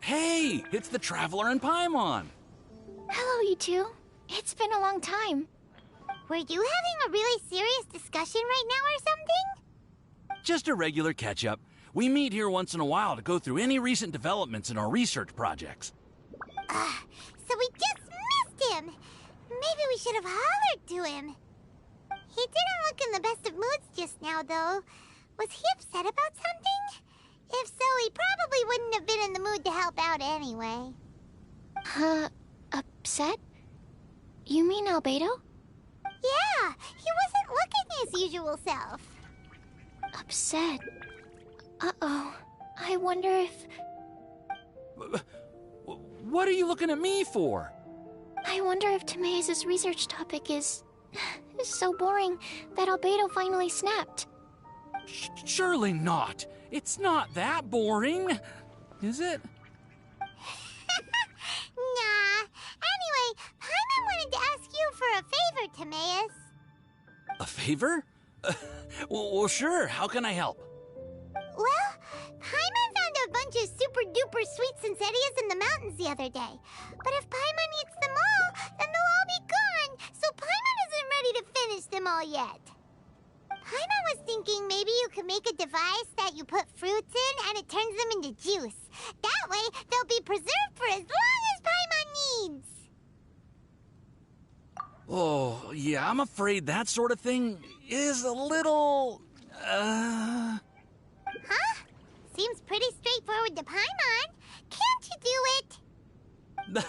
Hey, it's the Traveler and Paimon. Hello, you two. It's been a long time. Were you having a really serious discussion right now or something? Just a regular catch-up. We meet here once in a while to go through any recent developments in our research projects. So we just missed him. Maybe we should have hollered to him. He didn't look in the best of moods just now, though. Was he upset about something? If so, he probably wouldn't have been in the mood to help out anyway. Upset? You mean Albedo? Yeah, he wasn't looking his usual self. Upset? Uh-oh. I wonder if... What are you looking at me for? I wonder if Timaeus' research topic is so boring that Albedo finally snapped. Surely not. It's not that boring, is it? Nah. Anyway, Paimon wanted to ask you for a favor, Timaeus. A favor? Well, sure. How can I help? Well, Paimon found a bunch of super-duper sweet Sincerias in the mountains the other day. But if Paimon eats them all, then they'll all be gone, so Paimon isn't ready to finish them all yet. Paimon was thinking maybe you could make a device that you put fruits in and it turns them into juice. That way, they'll be preserved for as long as Paimon needs. Oh, yeah, I'm afraid that sort of thing is a little... Huh? Seems pretty straightforward to Paimon. Can't you do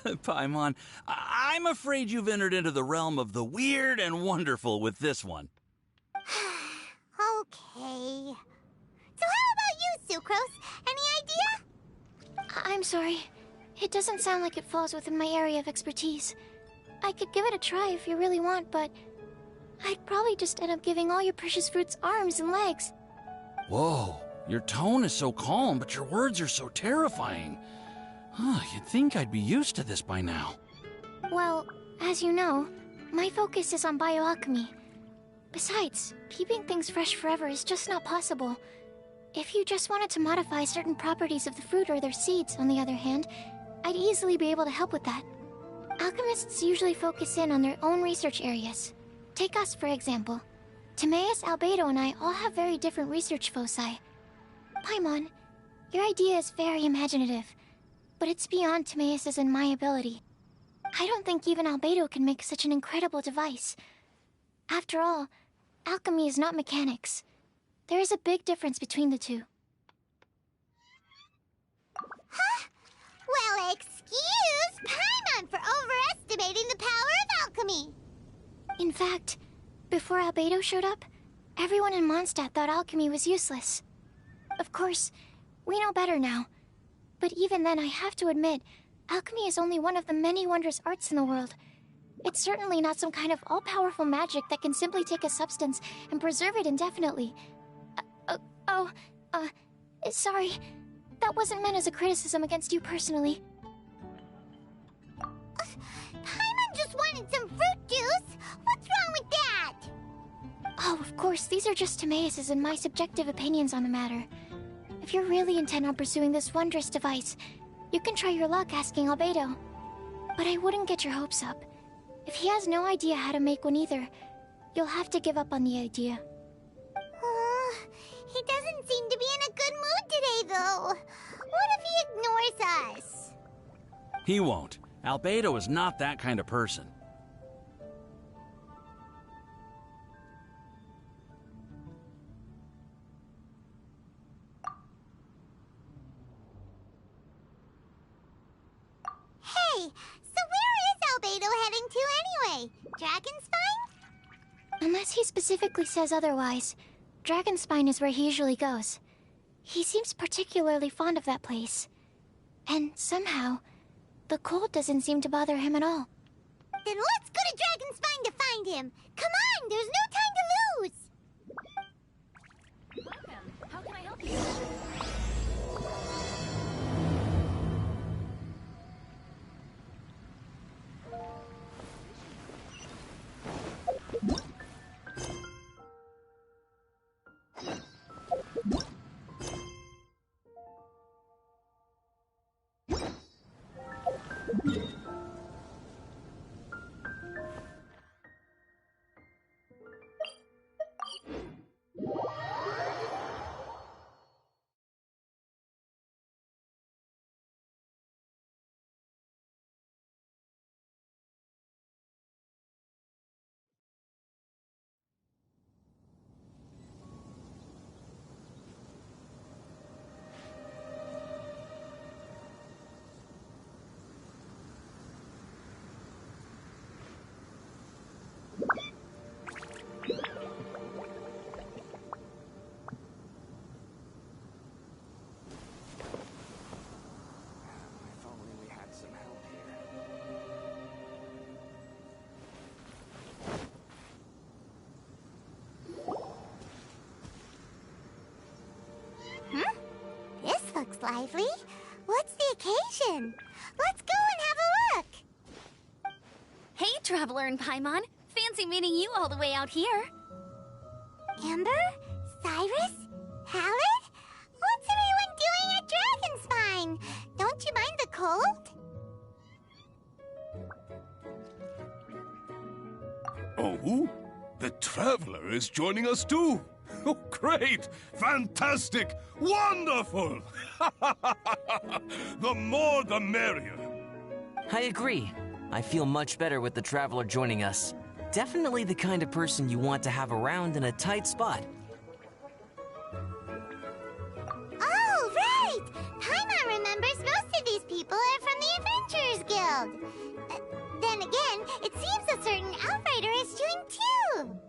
it? Paimon, I'm afraid you've entered into the realm of the weird and wonderful with this one. Okay. So how about you, Sucrose? Any idea? I'm sorry. It doesn't sound like it falls within my area of expertise. I could give it a try if you really want, but I'd probably just end up giving all your precious fruits arms and legs. Whoa, your tone is so calm, but your words are so terrifying. You'd think I'd be used to this by now. Well, as you know, my focus is on bioalchemy. Besides, keeping things fresh forever is just not possible. If you just wanted to modify certain properties of the fruit or their seeds, on the other hand, I'd easily be able to help with that. Alchemists usually focus in on their own research areas. Take us, for example. Timaeus, Albedo, and I all have very different research foci. Paimon, your idea is very imaginative, but it's beyond Timaeus' and my ability. I don't think even Albedo can make such an incredible device. After all, alchemy is not mechanics. There is a big difference between the two. Huh? Well, excuse Paimon for overestimating the power of alchemy. In fact, before Albedo showed up, everyone in Mondstadt thought alchemy was useless. Of course, we know better now. But even then, I have to admit, alchemy is only one of the many wondrous arts in the world. It's certainly not some kind of all-powerful magic that can simply take a substance and preserve it indefinitely. Sorry. That wasn't meant as a criticism against you personally. Paimon just wanted some fruit juice. What's wrong with that? Oh, of course, these are just Timaeus' and my subjective opinions on the matter. If you're really intent on pursuing this wondrous device, you can try your luck asking Albedo. But I wouldn't get your hopes up. If he has no idea how to make one either, you'll have to give up on the idea. He doesn't seem to be in a good mood today, though. What if he ignores us? He won't. Albedo is not that kind of person. Hey, so where is Albedo heading to anyway? Dragonspine? Unless he specifically says otherwise, Dragonspine is where he usually goes. He seems particularly fond of that place. And somehow, the cold doesn't seem to bother him at all. Then let's go to Dragonspine to find him. Come on, there's no time to lose. Welcome. How can I help you? This looks lively. What's the occasion? Let's go and have a look. Hey, Traveler and Paimon. Fancy meeting you all the way out here. Amber? Cyrus? Halid? What's everyone doing at Dragonspine? Don't you mind the cold? Oh? The Traveler is joining us too! Oh, great! Fantastic! Wonderful! The more the merrier. I agree. I feel much better with the Traveler joining us. Definitely the kind of person you want to have around in a tight spot. Oh, right! Paimon remembers most of these people are from the Adventurers Guild. Then again, it seems a certain outrider is doing too.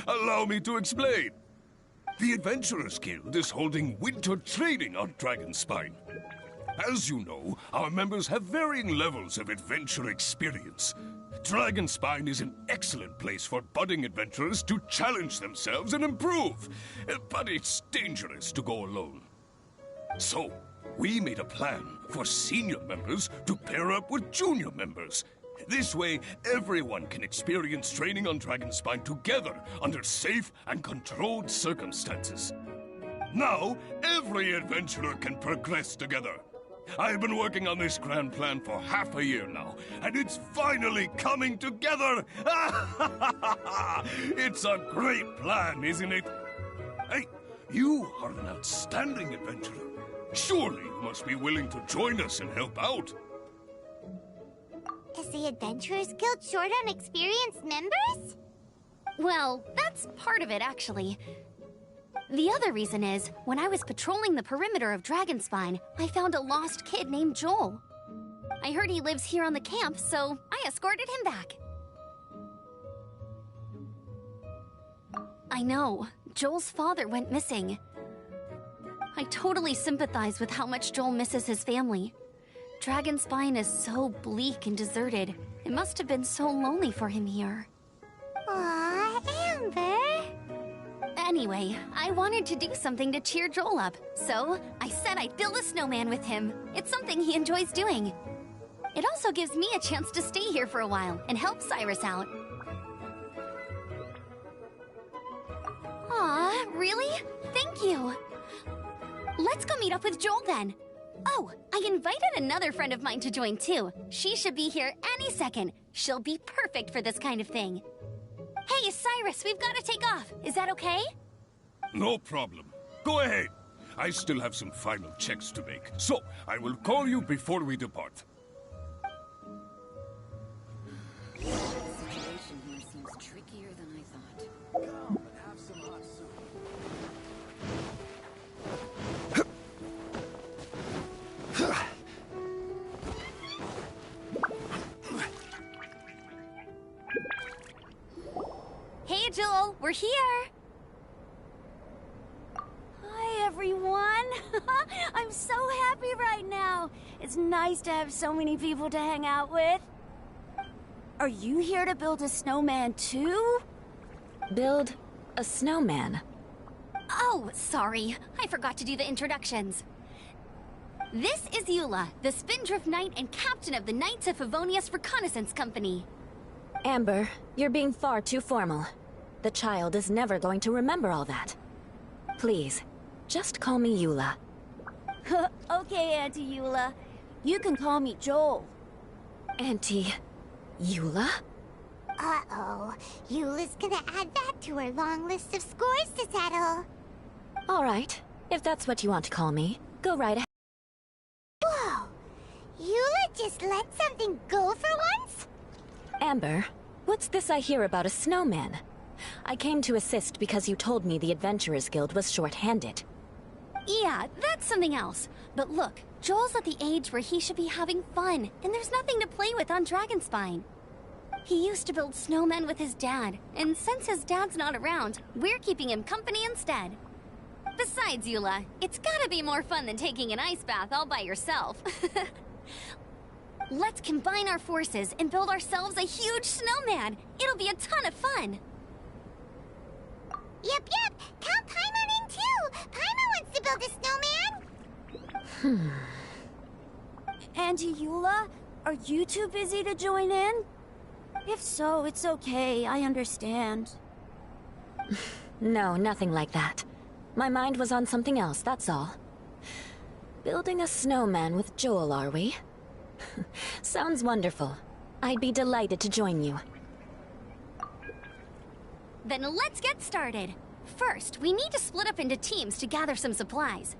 Allow me to explain. The Adventurers Guild is holding winter training on Dragonspine. As you know, our members have varying levels of adventure experience. Dragonspine is an excellent place for budding adventurers to challenge themselves and improve, but it's dangerous to go alone. So, we made a plan for senior members to pair up with junior members. This way, everyone can experience training on Dragonspine together under safe and controlled circumstances. Now, every adventurer can progress together. I've been working on this grand plan for half a year now, and it's finally coming together! It's a great plan, isn't it? Hey, you are an outstanding adventurer. Surely you must be willing to join us and help out. Is the Adventurers Guild short on experienced members? Well, that's part of it, actually. The other reason is, when I was patrolling the perimeter of Dragonspine, I found a lost kid named Joel. I heard he lives here on the camp, so I escorted him back. I know, Joel's father went missing. I totally sympathize with how much Joel misses his family. Dragonspine is so bleak and deserted. It must have been so lonely for him here. Aw, Amber. Anyway, I wanted to do something to cheer Joel up, so I said I'd build a snowman with him. It's something he enjoys doing. It also gives me a chance to stay here for a while and help Cyrus out. Aw, really? Thank you. Let's go meet up with Joel then. Oh, I invited another friend of mine to join too. She should be here any second. She'll be perfect for this kind of thing. Hey, Cyrus, we've got to take off. Is that okay? No problem. Go ahead. I still have some final checks to make, so I will call you before we depart. The situation here seems trickier than I thought. Come and have some hot soup. Hey, Joel, we're here. Hi, everyone. I'm so happy right now. It's nice to have so many people to hang out with. Are you here to build a snowman too? Build a snowman? Oh, sorry. I forgot to do the introductions. This is Eula, the Spindrift Knight and captain of the Knights of Favonius Reconnaissance Company. Amber, you're being far too formal. The child is never going to remember all that. Please, just call me Eula. Okay, Auntie Eula. You can call me Joel. Auntie Eula? Uh-oh. Eula's gonna add that to her long list of scores to settle. All right, if that's what you want to call me, go right ahead. Whoa! Eula just let something go for once? Amber, what's this I hear about a snowman? I came to assist because you told me the Adventurers Guild was short-handed. Yeah, that's something else. But look, Joel's at the age where he should be having fun, and there's nothing to play with on Dragonspine. He used to build snowmen with his dad, and since his dad's not around, we're keeping him company instead. Besides, Eula, it's gotta be more fun than taking an ice bath all by yourself. Let's combine our forces and build ourselves a huge snowman. It'll be a ton of fun. Yep. Count Paimon in too. Paimon wants to build a snowman. Auntie Eula, are you too busy to join in? If so, it's okay. I understand. No, nothing like that. My mind was on something else, that's all. Building a snowman with Joel, are we? Sounds wonderful. I'd be delighted to join you. Then let's get started. First, we need to split up into teams to gather some supplies.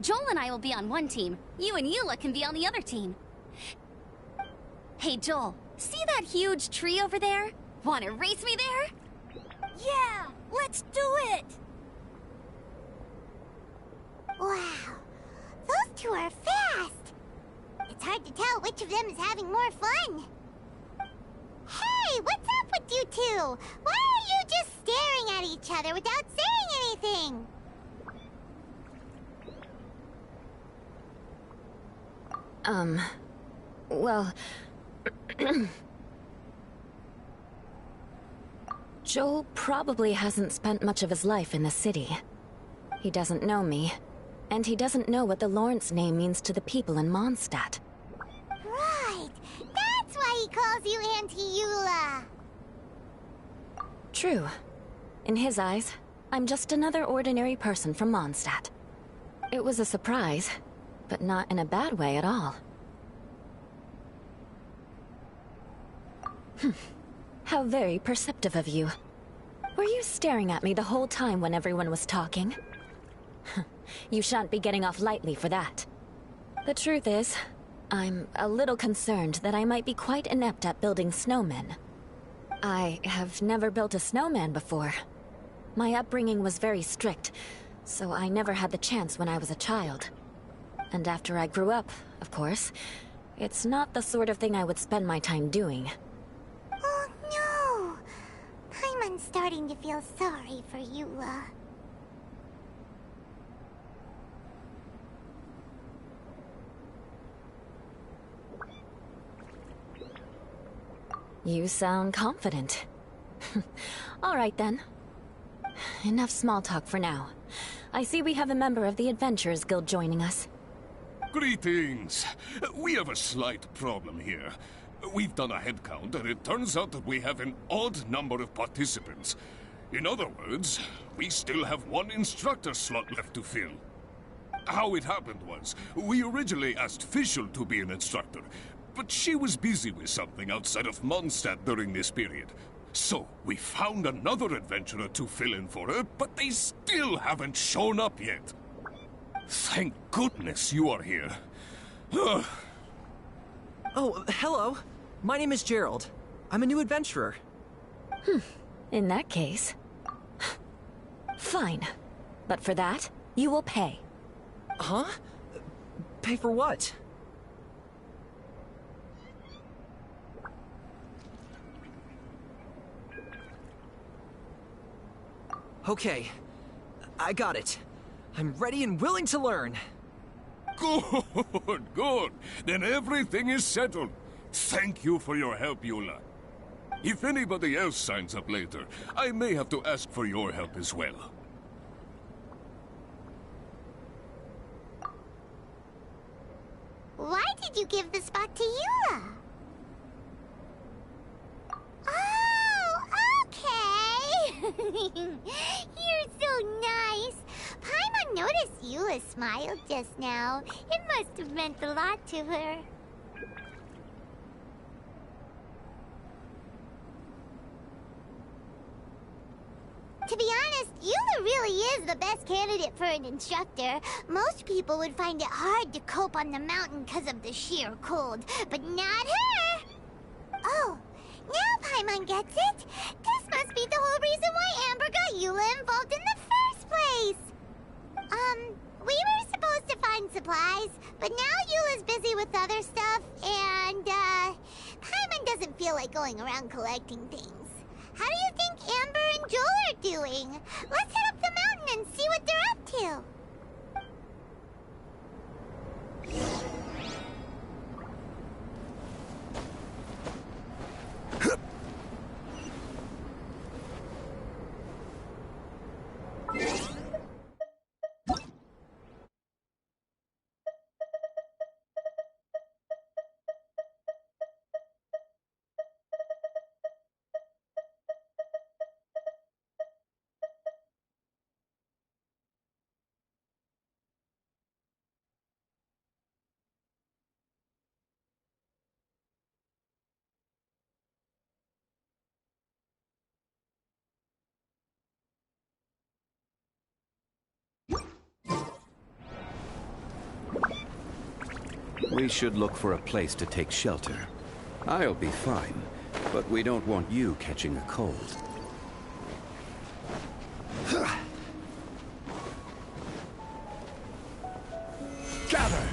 Joel and I will be on one team. You and Eula can be on the other team. Hey, Joel, see that huge tree over there? Wanna race me there? Yeah, let's do it! Wow. Those two are fast. It's hard to tell which of them is having more fun. Hey, what's up with you two? Why are you just staring at each other without saying anything? Well... Joel probably hasn't spent much of his life in the city. He doesn't know me, and he doesn't know what the Lawrence name means to the people in Mondstadt. Right. That's why he calls you Auntie Eula. True. In his eyes, I'm just another ordinary person from Mondstadt. It was a surprise, but not in a bad way at all. How very perceptive of you. Were you staring at me the whole time when everyone was talking? You shan't be getting off lightly for that. The truth is, I'm a little concerned that I might be quite inept at building snowmen. I have never built a snowman before. My upbringing was very strict, so I never had the chance when I was a child. And after I grew up, of course, it's not the sort of thing I would spend my time doing. Oh no! Paimon's starting to feel sorry for Eula. You sound confident. All right then. Enough small talk for now. I see we have a member of the Adventurers Guild joining us. Greetings. We have a slight problem here. We've done a head count, and it turns out that we have an odd number of participants. In other words, we still have one instructor slot left to fill. How it happened was, we originally asked Fischl to be an instructor, but she was busy with something outside of Mondstadt during this period. So, we found another adventurer to fill in for her, but they still haven't shown up yet. Thank goodness you are here. Oh, hello. My name is Gerald. I'm a new adventurer. In that case... Fine. But for that, you will pay. Huh? Pay for what? Okay. I got it. I'm ready and willing to learn. Good, good. Then everything is settled. Thank you for your help, Eula. If anybody else signs up later, I may have to ask for your help as well. Why did you give the spot to Eula? Oh, okay. You're so nice. Paimon noticed Eula smiled just now. It must have meant a lot to her. To be honest, Eula really is the best candidate for an instructor. Most people would find it hard to cope on the mountain because of the sheer cold, but not her! Oh, now Paimon gets it. This must be the whole reason why Amber got Eula involved in the first place. We were supposed to find supplies, but now Eula's busy with other stuff, and, Paimon doesn't feel like going around collecting things. How do you think Amber and Joel are doing? Let's head up the mountain and see what they're up to. We should look for a place to take shelter. I'll be fine, but we don't want you catching a cold. Gather!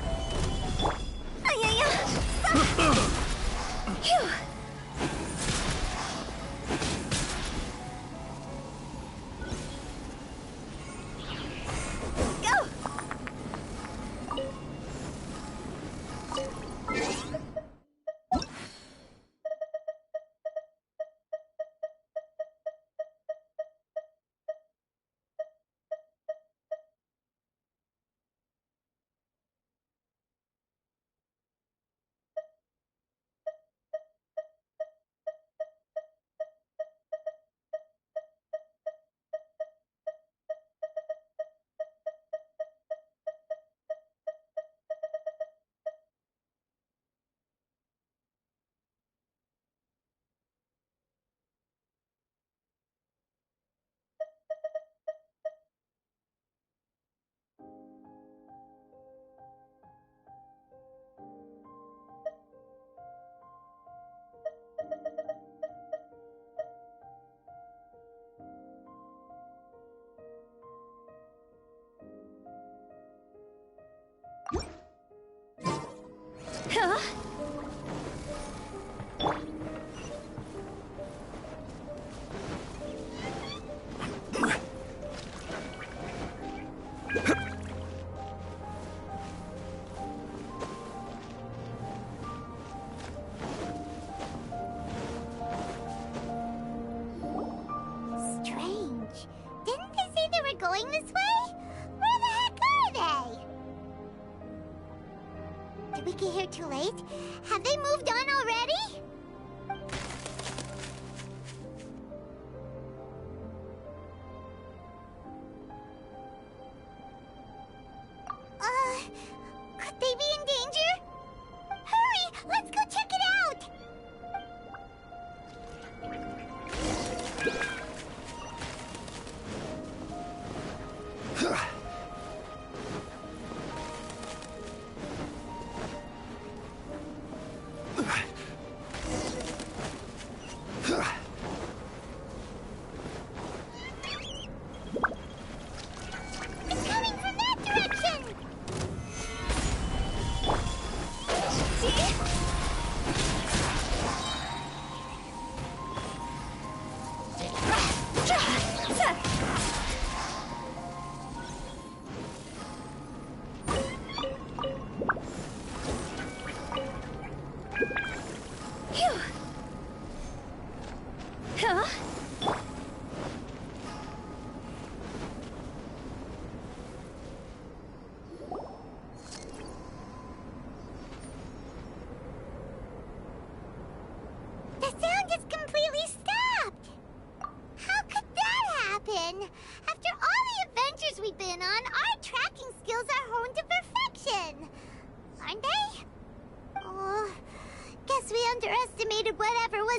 Going this way? Where the heck are they? Did we get here too late? Have they moved on already?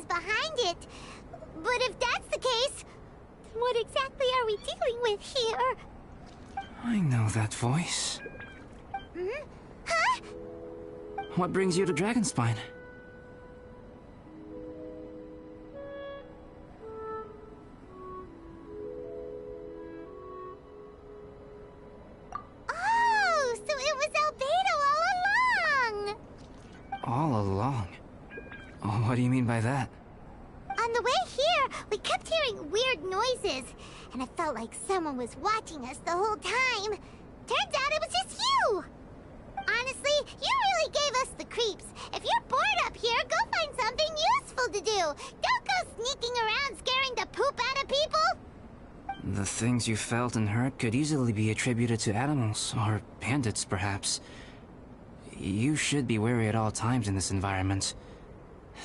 was behind it. But if that's the case, then what exactly are we dealing with here? I know that voice. Hmm? Huh? What brings you to Dragonspine? Oh, so it was Albedo all along! All along? Oh, what do you mean by that? On the way here, we kept hearing weird noises, and it felt like someone was watching us the whole time. Turns out it was just you! Honestly, you really gave us the creeps. If you're bored up here, go find something useful to do. Don't go sneaking around scaring the poop out of people. The things you felt and heard could easily be attributed to animals, or bandits, perhaps. You should be wary at all times in this environment.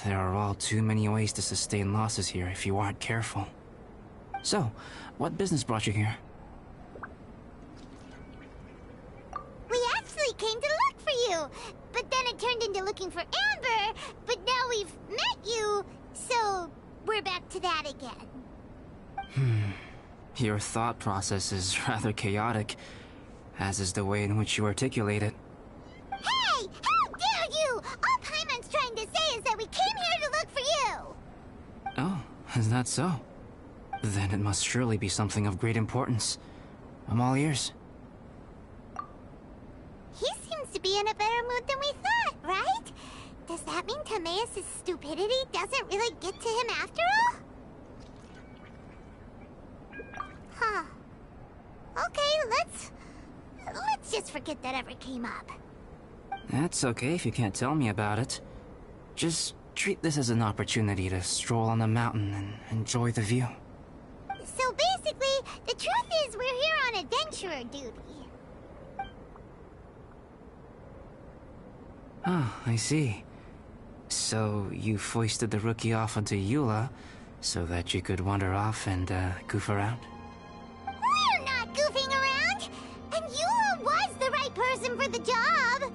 There are all too many ways to sustain losses here if you aren't careful. So, what business brought you here? We actually came to look for you, but then it turned into looking for Amber, but now we've met you, so we're back to that again. Your thought process is rather chaotic, as is the way in which you articulate it. Hey! How dare you! All Paimon's trying to say is that we came here to look for you! Oh, is that so? Then it must surely be something of great importance. I'm all ears. He seems to be in a better mood than we thought, right? Does that mean Timaeus' stupidity doesn't really get to him after all? Huh. Okay, let's just forget that ever came up. That's okay if you can't tell me about it. Just treat this as an opportunity to stroll on the mountain and enjoy the view. So basically, the truth is we're here on adventurer duty. Ah, I see. So you foisted the rookie off onto Eula so that you could wander off and goof around? We're not goofing around! And Eula was the right person for the job!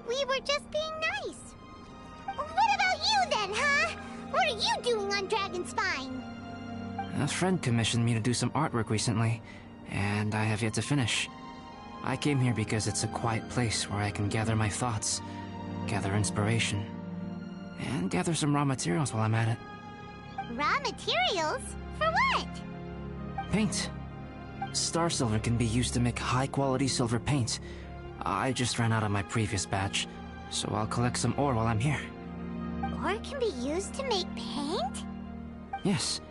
We were just being nice. What about you then, huh? What are you doing on Dragonspine? A friend commissioned me to do some artwork recently, and I have yet to finish. I came here because it's a quiet place where I can gather my thoughts, gather inspiration, and gather some raw materials while I'm at it. Raw materials? For what? Paint. Star silver can be used to make high-quality silver paint. I just ran out of my previous batch, so I'll collect some ore while I'm here. Ore can be used to make paint? Yes,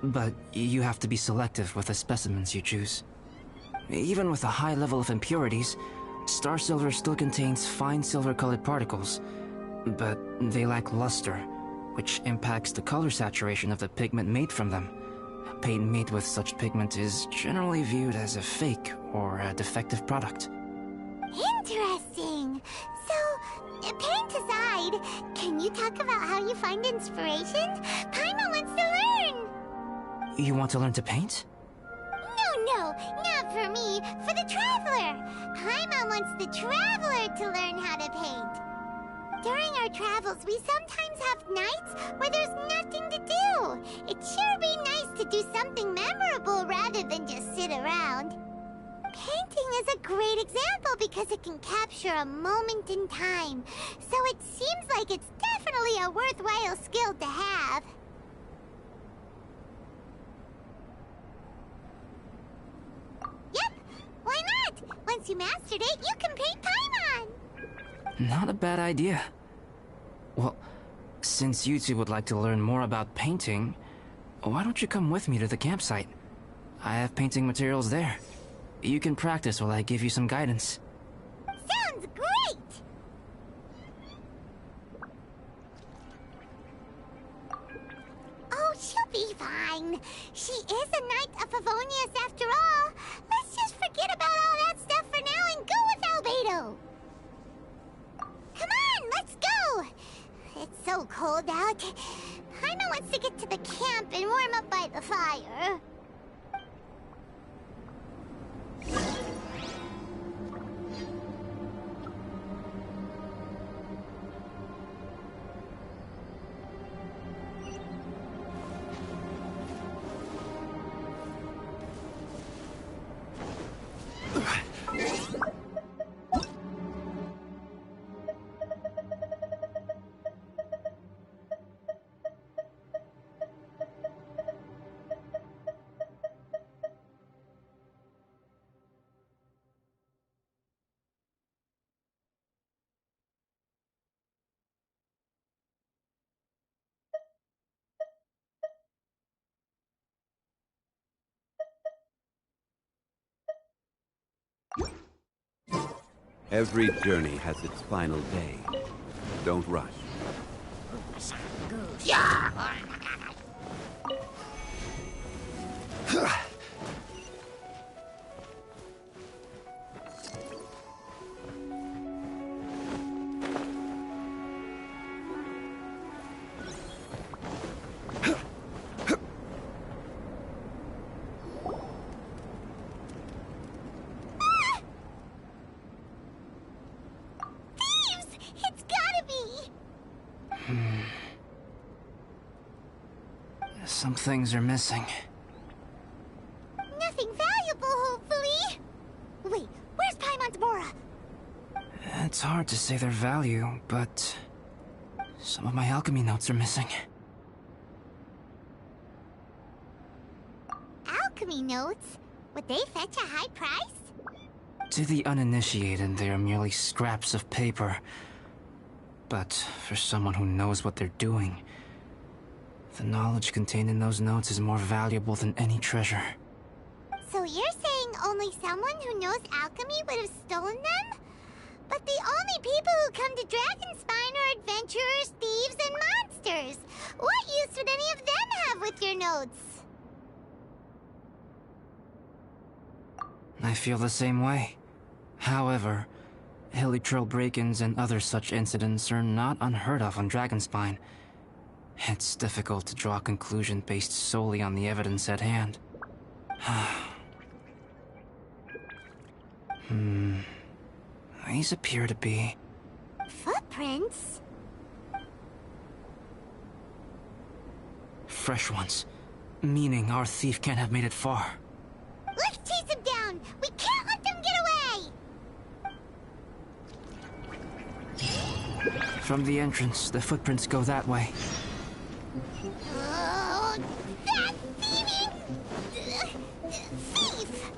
but you have to be selective with the specimens you choose. Even with a high level of impurities, star silver still contains fine silver-colored particles, but they lack luster, which impacts the color saturation of the pigment made from them. Paint made with such pigment is generally viewed as a fake or a defective product. Interesting. So, paint aside, can you talk about how you find inspiration? Paimon wants to learn. You want to learn to paint? No, not for me. For the Traveler. Paimon wants the Traveler to learn how to paint. During our travels, we sometimes have nights where there's nothing to do. It'd sure be nice to do something memorable rather than just sit around. Painting is a great example because it can capture a moment in time. So it seems like it's definitely a worthwhile skill to have. Yep, why not? Once you mastered it, you can paint Paimon. Not a bad idea. Well, since you two would like to learn more about painting, why don't you come with me to the campsite? I have painting materials there. You can practice while I give you some guidance. Sounds great! Oh, she'll be fine. She is a Knight of Favonius after all. Let's just forget about all that stuff for now and go with Albedo. Come on, let's go! It's so cold out. Paimon wants to get to the camp and warm up by the fire. Every journey has its final day. Don't rush. Some things are missing. Nothing valuable, hopefully. Wait, where's Paimon's Bora? It's hard to say their value, but some of my alchemy notes are missing. Alchemy notes? Would they fetch a high price? To the uninitiated, they are merely scraps of paper. But for someone who knows what they're doing, the knowledge contained in those notes is more valuable than any treasure. So you're saying only someone who knows alchemy would have stolen them? But the only people who come to Dragonspine are adventurers, thieves, and monsters. What use would any of them have with your notes? I feel the same way. However, hilly trail break-ins and other such incidents are not unheard of on Dragonspine. It's difficult to draw a conclusion based solely on the evidence at hand. These appear to be... Footprints? fresh ones. Meaning our thief can't have made it far. Let's chase him down! We can't let them get away! From the entrance, the footprints go that way. Oh, that thieving... thief!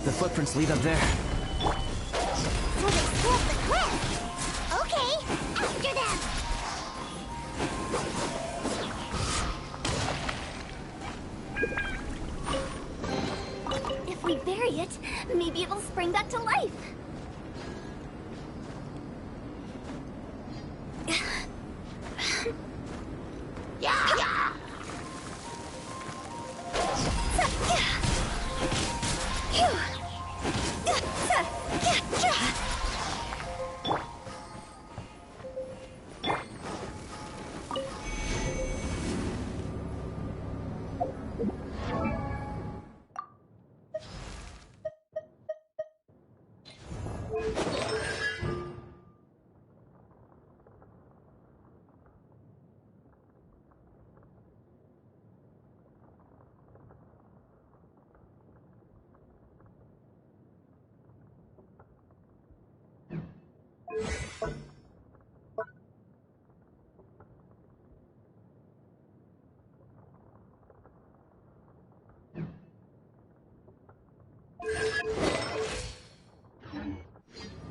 The footprints lead up there. So they scaled the cliff! Okay, after them! If we bury it, maybe it'll spring back to life.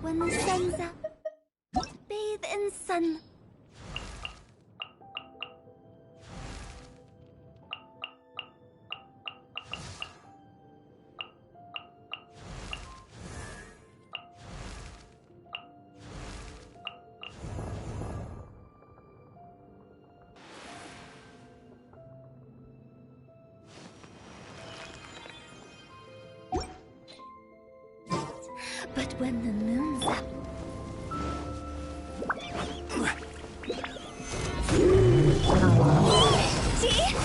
When the sun's up, bathe in sun. But when the moon's up... See?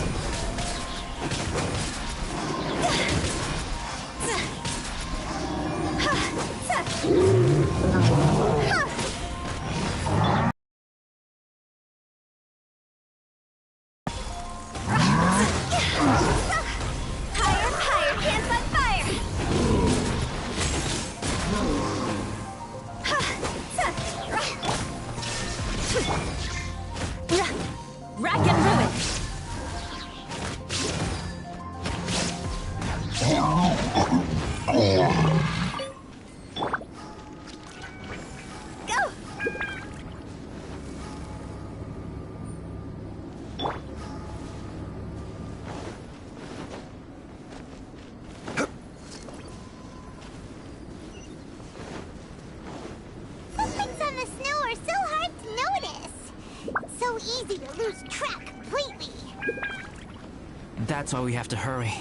Higher, hands on fire! Rack and ruin! That's why we have to hurry.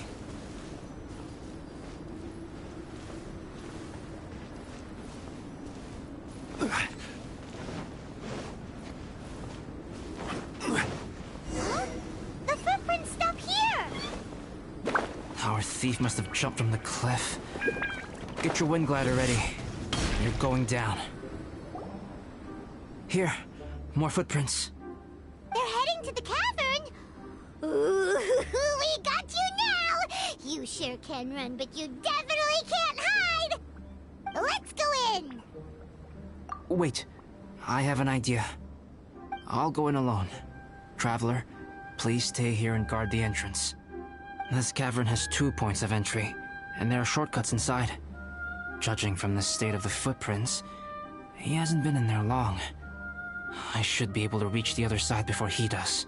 The footprints stop here! Our thief must have jumped from the cliff. Get your wind glider ready. You're going down. Here, more footprints. They're heading to the cavern! Ooh, we got you now! You sure can run, but you definitely can't hide! Let's go in! Wait, I have an idea. I'll go in alone. Traveler, please stay here and guard the entrance. This cavern has 2 points of entry, and there are shortcuts inside. Judging from the state of the footprints, he hasn't been in there long. I should be able to reach the other side before he does.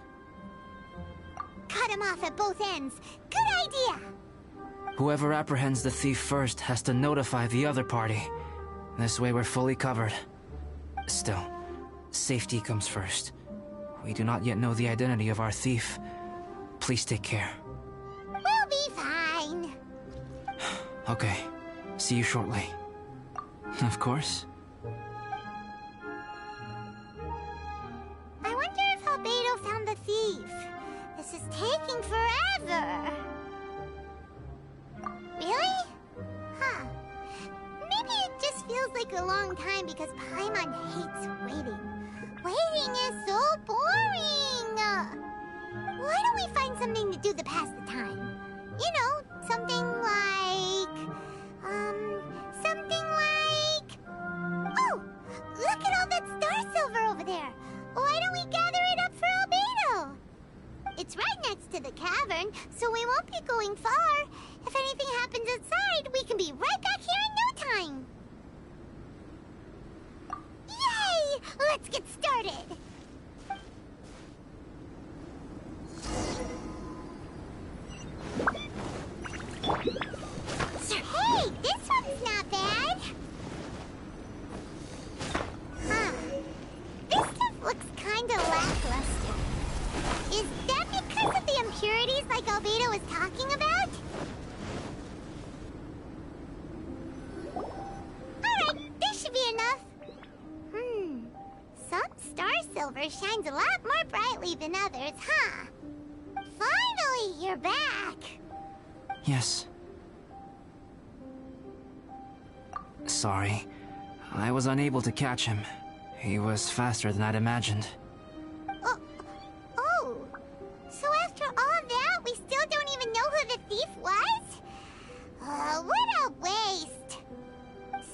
Cut him off at both ends. Good idea! Whoever apprehends the thief first has to notify the other party. This way we're fully covered. Still, safety comes first. We do not yet know the identity of our thief. Please take care. We'll be fine. Okay, see you shortly. Of course. I wonder if Albedo found the thief. This is taking forever. Really? Huh. Maybe it just feels like a long time because Paimon hates waiting. Waiting is so boring. Why don't we find something to do to pass the time? You know, something like... Oh! Look at all that star silver over there! Why don't we gather it up for Albedo? It's right next to the cavern, so we won't be going far. If anything happens outside, we can be right back here in no time. Yay! Let's get started! Hey, this one's not bad! Huh. This stuff looks kinda lackluster. Is that because of the impurities like Albedo was talking about? Alright, this should be enough. Some star silver shines a lot more brightly than others, huh? Finally, you're back! Yes. Sorry. I was unable to catch him. He was faster than I'd imagined. Oh. So after all that, we still don't even know who the thief was? What a waste!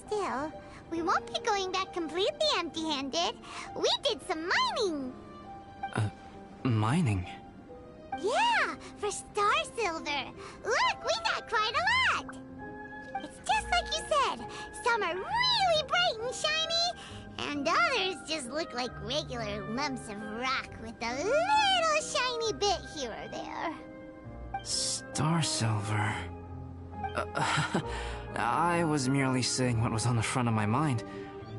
Still, we won't be going back completely empty-handed. We did some mining! Mining? Yeah, for star silver. Look, we got quite a lot! It's just like you said. Some are really bright and shiny, and others just look like regular lumps of rock with a little shiny bit here or there. Star silver. I was merely saying what was on the front of my mind.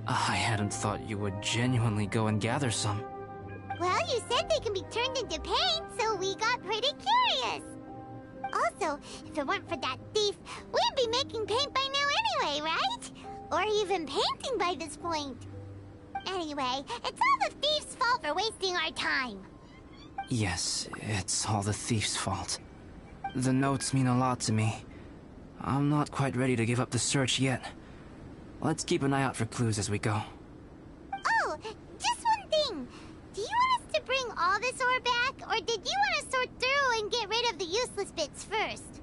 I hadn't thought you would genuinely go and gather some. Well, you said they can be turned into paint, so we got pretty curious. Also, if it weren't for that thief, we'd be making paint by now anyway, right? Or even painting by this point. Anyway, it's all the thief's fault for wasting our time. Yes, it's all the thief's fault. The notes mean a lot to me. I'm not quite ready to give up the search yet. Let's keep an eye out for clues as we go. Oh, just one thing. Do you want us to bring all this ore back, or did you want to sort through and get rid of the useless bits first?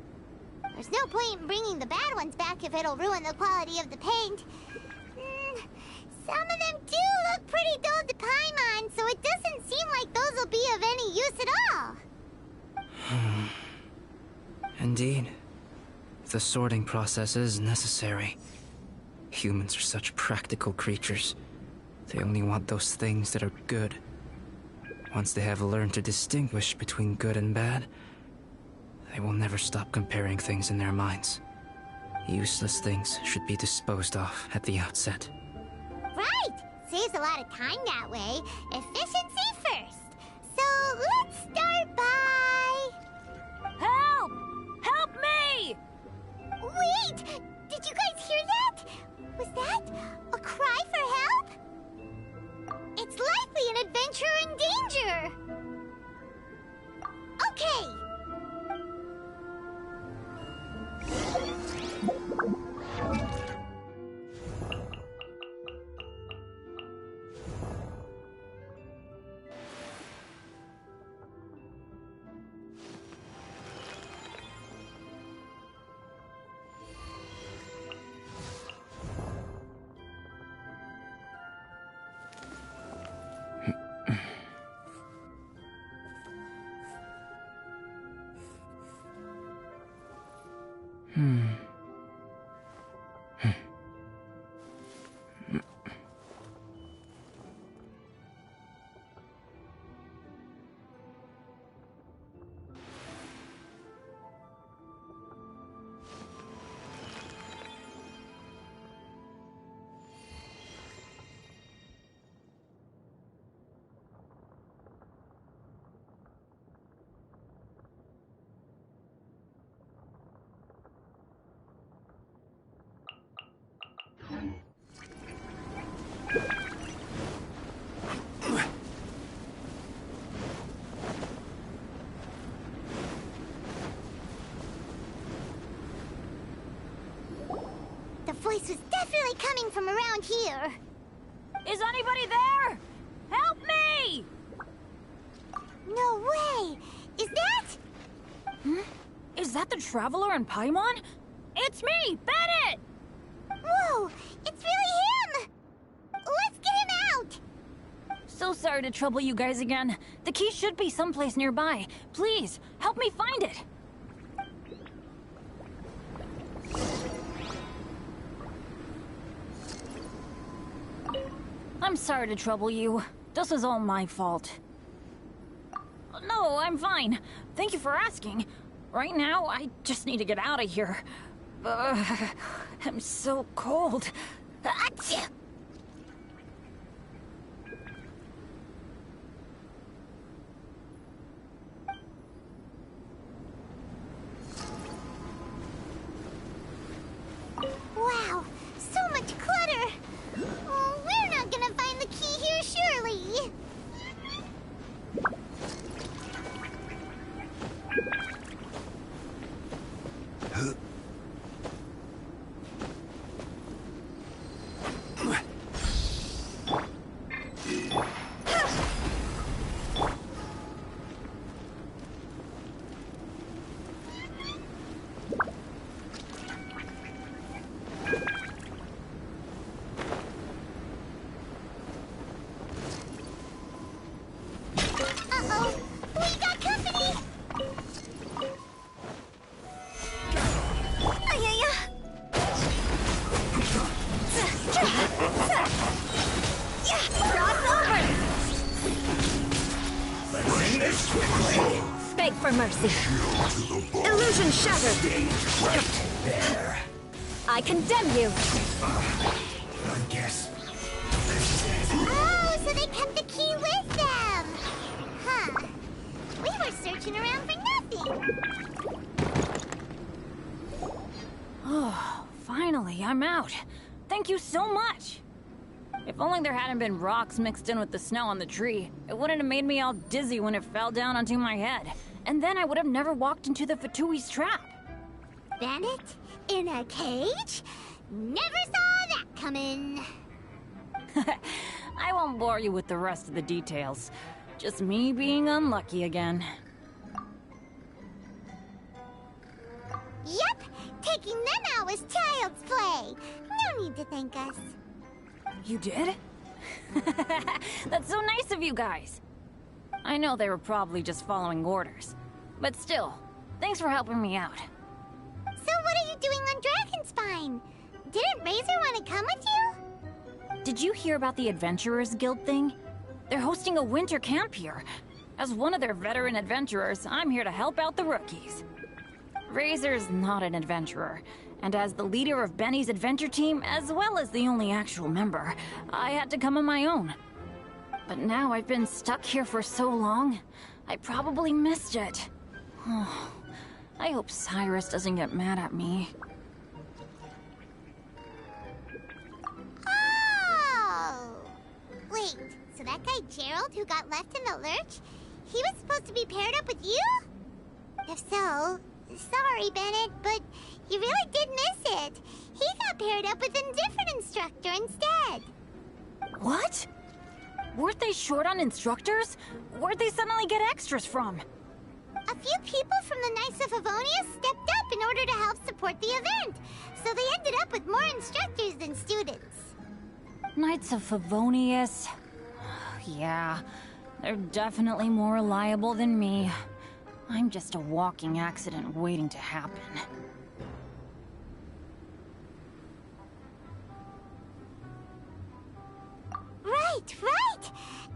There's no point in bringing the bad ones back if it'll ruin the quality of the paint. Some of them do look pretty dull to Paimon, so it doesn't seem like those will be of any use at all. Indeed. The sorting process is necessary. Humans are such practical creatures. They only want those things that are good. Once they have learned to distinguish between good and bad, they will never stop comparing things in their minds. Useless things should be disposed of at the outset. Right! Saves a lot of time that way. Efficiency first. So let's start by... Help! Wait! Did you guys hear that? Was that a cry for help? It's likely an adventurer in danger! Okay! The voice was definitely coming from around here. Is anybody there? Help me! No way! Is that? Is that the Traveler and Paimon? It's me, Bennett! Whoa! It's really him! Let's get him out! So sorry to trouble you guys again. The key should be someplace nearby. Please, help me find it. I'm sorry to trouble you. This is all my fault. No, I'm fine. Thank you for asking. Right now, I just need to get out of here. I'm so cold. Achoo! Wow, so much clutter! Oh, we're not gonna find the key here, surely! Uh-oh! We got company! Ay-ya-ya! Beg for mercy. Illusion shattered. I condemn you. Oh, so they kept the key with them! Huh. We were searching around for nothing! Oh, finally, I'm out. Thank you so much. If only there hadn't been rocks mixed in with the snow on the tree, it wouldn't have made me all dizzy when it fell down onto my head. And then I would have never walked into the Fatui's trap. Bennett? In a cage? Never saw that coming! I won't bore you with the rest of the details. Just me being unlucky again. Yep! Taking them out was child's play! No need to thank us. You did? That's so nice of you guys. I know they were probably just following orders. But still, thanks for helping me out. So what are you doing on Dragonspine? Didn't Razor want to come with you? Did you hear about the Adventurers Guild thing? They're hosting a winter camp here. As one of their veteran adventurers, I'm here to help out the rookies. Razor's not an adventurer, and as the leader of Benny's adventure team, as well as the only actual member, I had to come on my own. But now I've been stuck here for so long, I probably missed it. Oh, I hope Cyrus doesn't get mad at me. that guy Gerald who got left in the lurch? He was supposed to be paired up with you? If so, sorry, Bennett, but you really did miss it. He got paired up with a different instructor instead. What? Weren't they short on instructors? Where'd they suddenly get extras from? A few people from the Knights of Favonius stepped up in order to help support the event, so they ended up with more instructors than students. Knights of Favonius. Yeah, they're definitely more reliable than me. I'm just a walking accident waiting to happen. Right!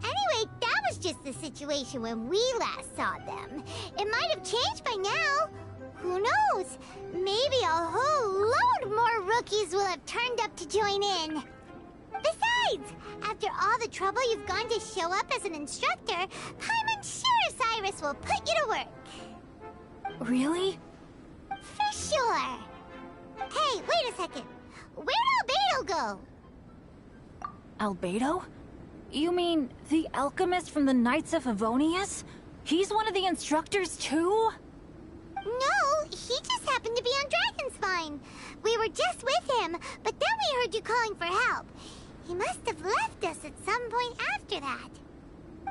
Anyway, that was just the situation when we last saw them. It might have changed by now. Who knows? Maybe a whole load more rookies will have turned up to join in. Besides, after all the trouble you've gone to show up as an instructor, I'm sure Cyrus will put you to work. Really? For sure. Hey, wait a second. Where'd Albedo go? Albedo? You mean the alchemist from the Knights of Favonius? He's one of the instructors too? No, he just happened to be on Dragonspine. We were just with him, but then we heard you calling for help. He must have left us at some point after that.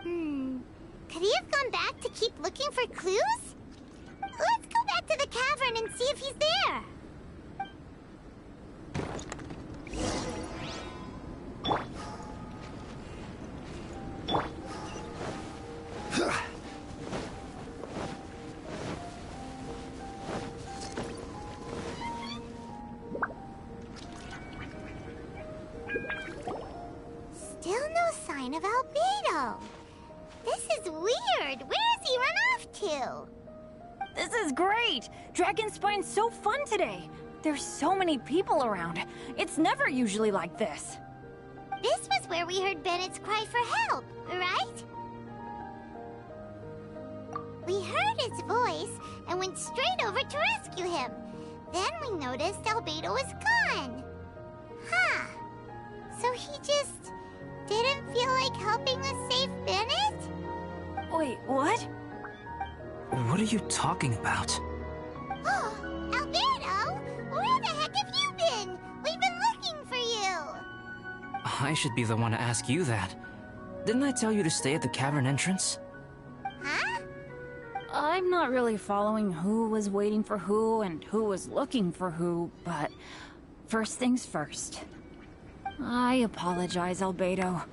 Could he have gone back to keep looking for clues? Let's go back to the cavern and see if he's there. Still no sign of Albedo. This is weird. Where has he run off to? This is great! Dragonspine's so fun today! There's so many people around. It's never usually like this. This was where we heard Bennett's cry for help, right? We heard his voice and went straight over to rescue him. Then we noticed Albedo was gone. Huh. So he just didn't feel like helping us save Bennett? Wait, what? What are you talking about? Oh, Albedo! Where the heck have you been? We've been looking for you! I should be the one to ask you that. Didn't I tell you to stay at the cavern entrance? Huh? I'm not really following who was waiting for who and who was looking for who, but first things first. I apologize, Albedo.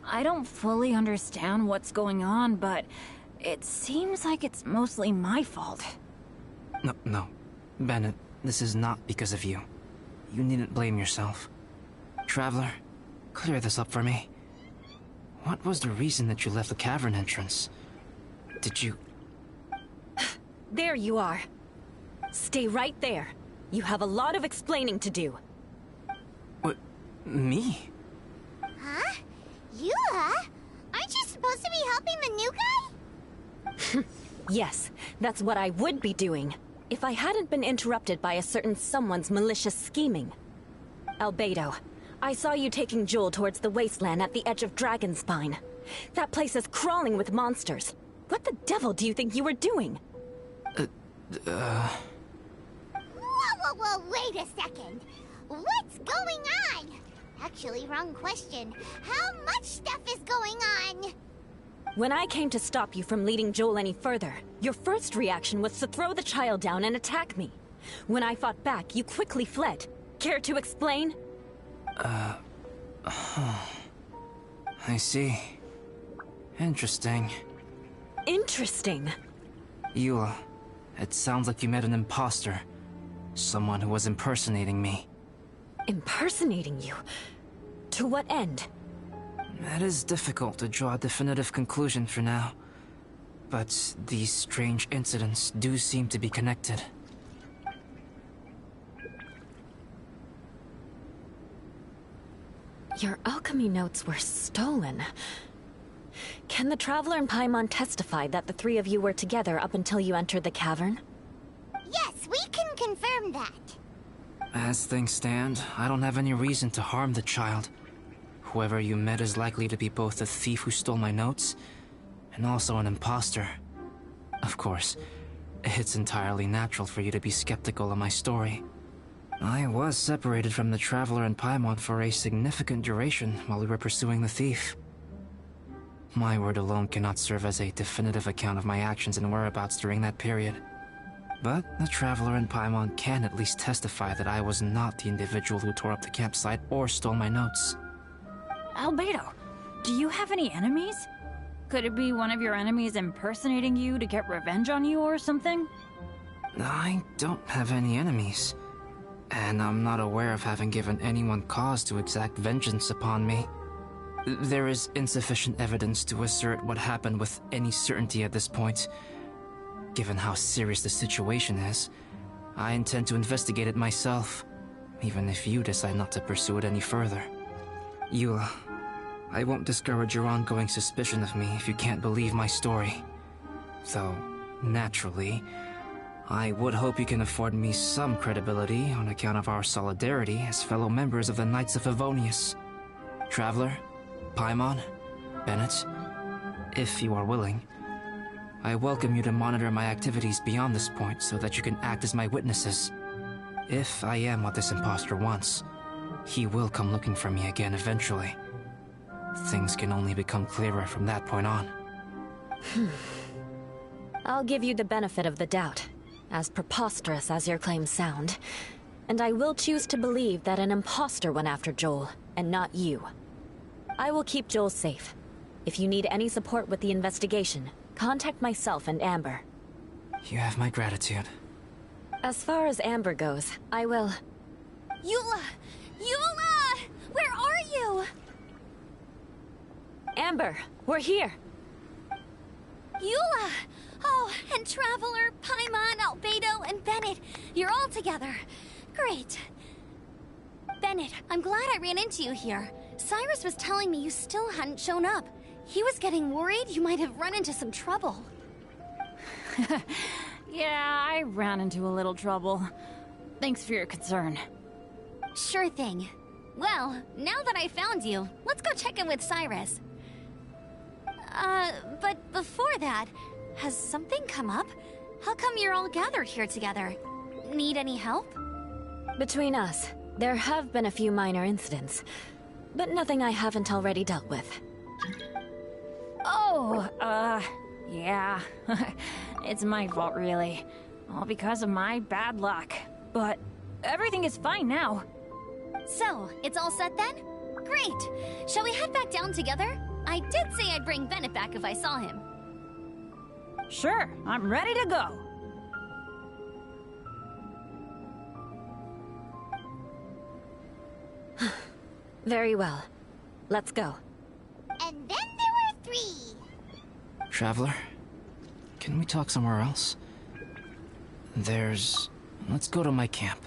I don't fully understand what's going on, but it seems like it's mostly my fault. No. Bennett, this is not because of you. You needn't blame yourself. Traveler, clear this up for me. What was the reason that you left the cavern entrance? Did you... There you are. Stay right there. You have a lot of explaining to do. What? Me? Huh? You, huh? Aren't you supposed to be helping the new guy? Yes, that's what I would be doing, if I hadn't been interrupted by a certain someone's malicious scheming. Albedo, I saw you taking Joel towards the wasteland at the edge of Dragonspine. That place is crawling with monsters. What the devil do you think you were doing? Whoa, wait a second. What's going on? Actually, wrong question. How much stuff is going on? When I came to stop you from leading Joel any further, your first reaction was to throw the child down and attack me. When I fought back, you quickly fled. Care to explain? I see. Interesting. Interesting. Eula, it sounds like you met an imposter. Someone who was impersonating me. Impersonating you? To what end? It is difficult to draw a definitive conclusion for now. But these strange incidents do seem to be connected. Your alchemy notes were stolen. Can the Traveler and Paimon testify that the three of you were together up until you entered the cavern? Yes, we can confirm that. As things stand, I don't have any reason to harm the child. whoever you met is likely to be both the thief who stole my notes and also an imposter. Of course, it's entirely natural for you to be skeptical of my story. I was separated from the Traveler and Paimon for a significant duration while we were pursuing the thief. My word alone cannot serve as a definitive account of my actions and whereabouts during that period. But the Traveler and Paimon can at least testify that I was not the individual who tore up the campsite or stole my notes. Albedo, do you have any enemies? Could it be one of your enemies impersonating you to get revenge on you or something? I don't have any enemies. And I'm not aware of having given anyone cause to exact vengeance upon me. There is insufficient evidence to assert what happened with any certainty at this point. Given how serious the situation is, I intend to investigate it myself, even if you decide not to pursue it any further. Eula, I won't discourage your ongoing suspicion of me if you can't believe my story. Though, naturally, I would hope you can afford me some credibility on account of our solidarity as fellow members of the Knights of Favonius. Traveler, Paimon, Bennett, if you are willing, I welcome you to monitor my activities beyond this point so that you can act as my witnesses. If I am what this imposter wants, he will come looking for me again eventually. Things can only become clearer from that point on. I'll give you the benefit of the doubt, as preposterous as your claims sound. And I will choose to believe that an imposter went after Joel, and not you. I will keep Joel safe. If you need any support with the investigation, contact myself and Amber. You have my gratitude. As far as Amber goes, I will... Eula! Eula! Where are you? Amber, we're here! Eula! Oh, and Traveler, Paimon, Albedo, and Bennett. You're all together. Great. Bennett, I'm glad I ran into you here. Cyrus was telling me you still hadn't shown up. He was getting worried you might have run into some trouble. Yeah, I ran into a little trouble. Thanks for your concern. Sure thing. Well, now that I found you, let's go check in with Cyrus. But before that, has something come up? How come you're all gathered here together? Need any help? Between us, there have been a few minor incidents, but nothing I haven't already dealt with. Oh, yeah. It's my fault, really. All because of my bad luck. But everything is fine now. So, it's all set then? Great! Shall we head back down together? I did say I'd bring Bennett back if I saw him. Sure, I'm ready to go. Very well. Let's go. And then there were 3. Traveler, can we talk somewhere else? Let's go to my camp.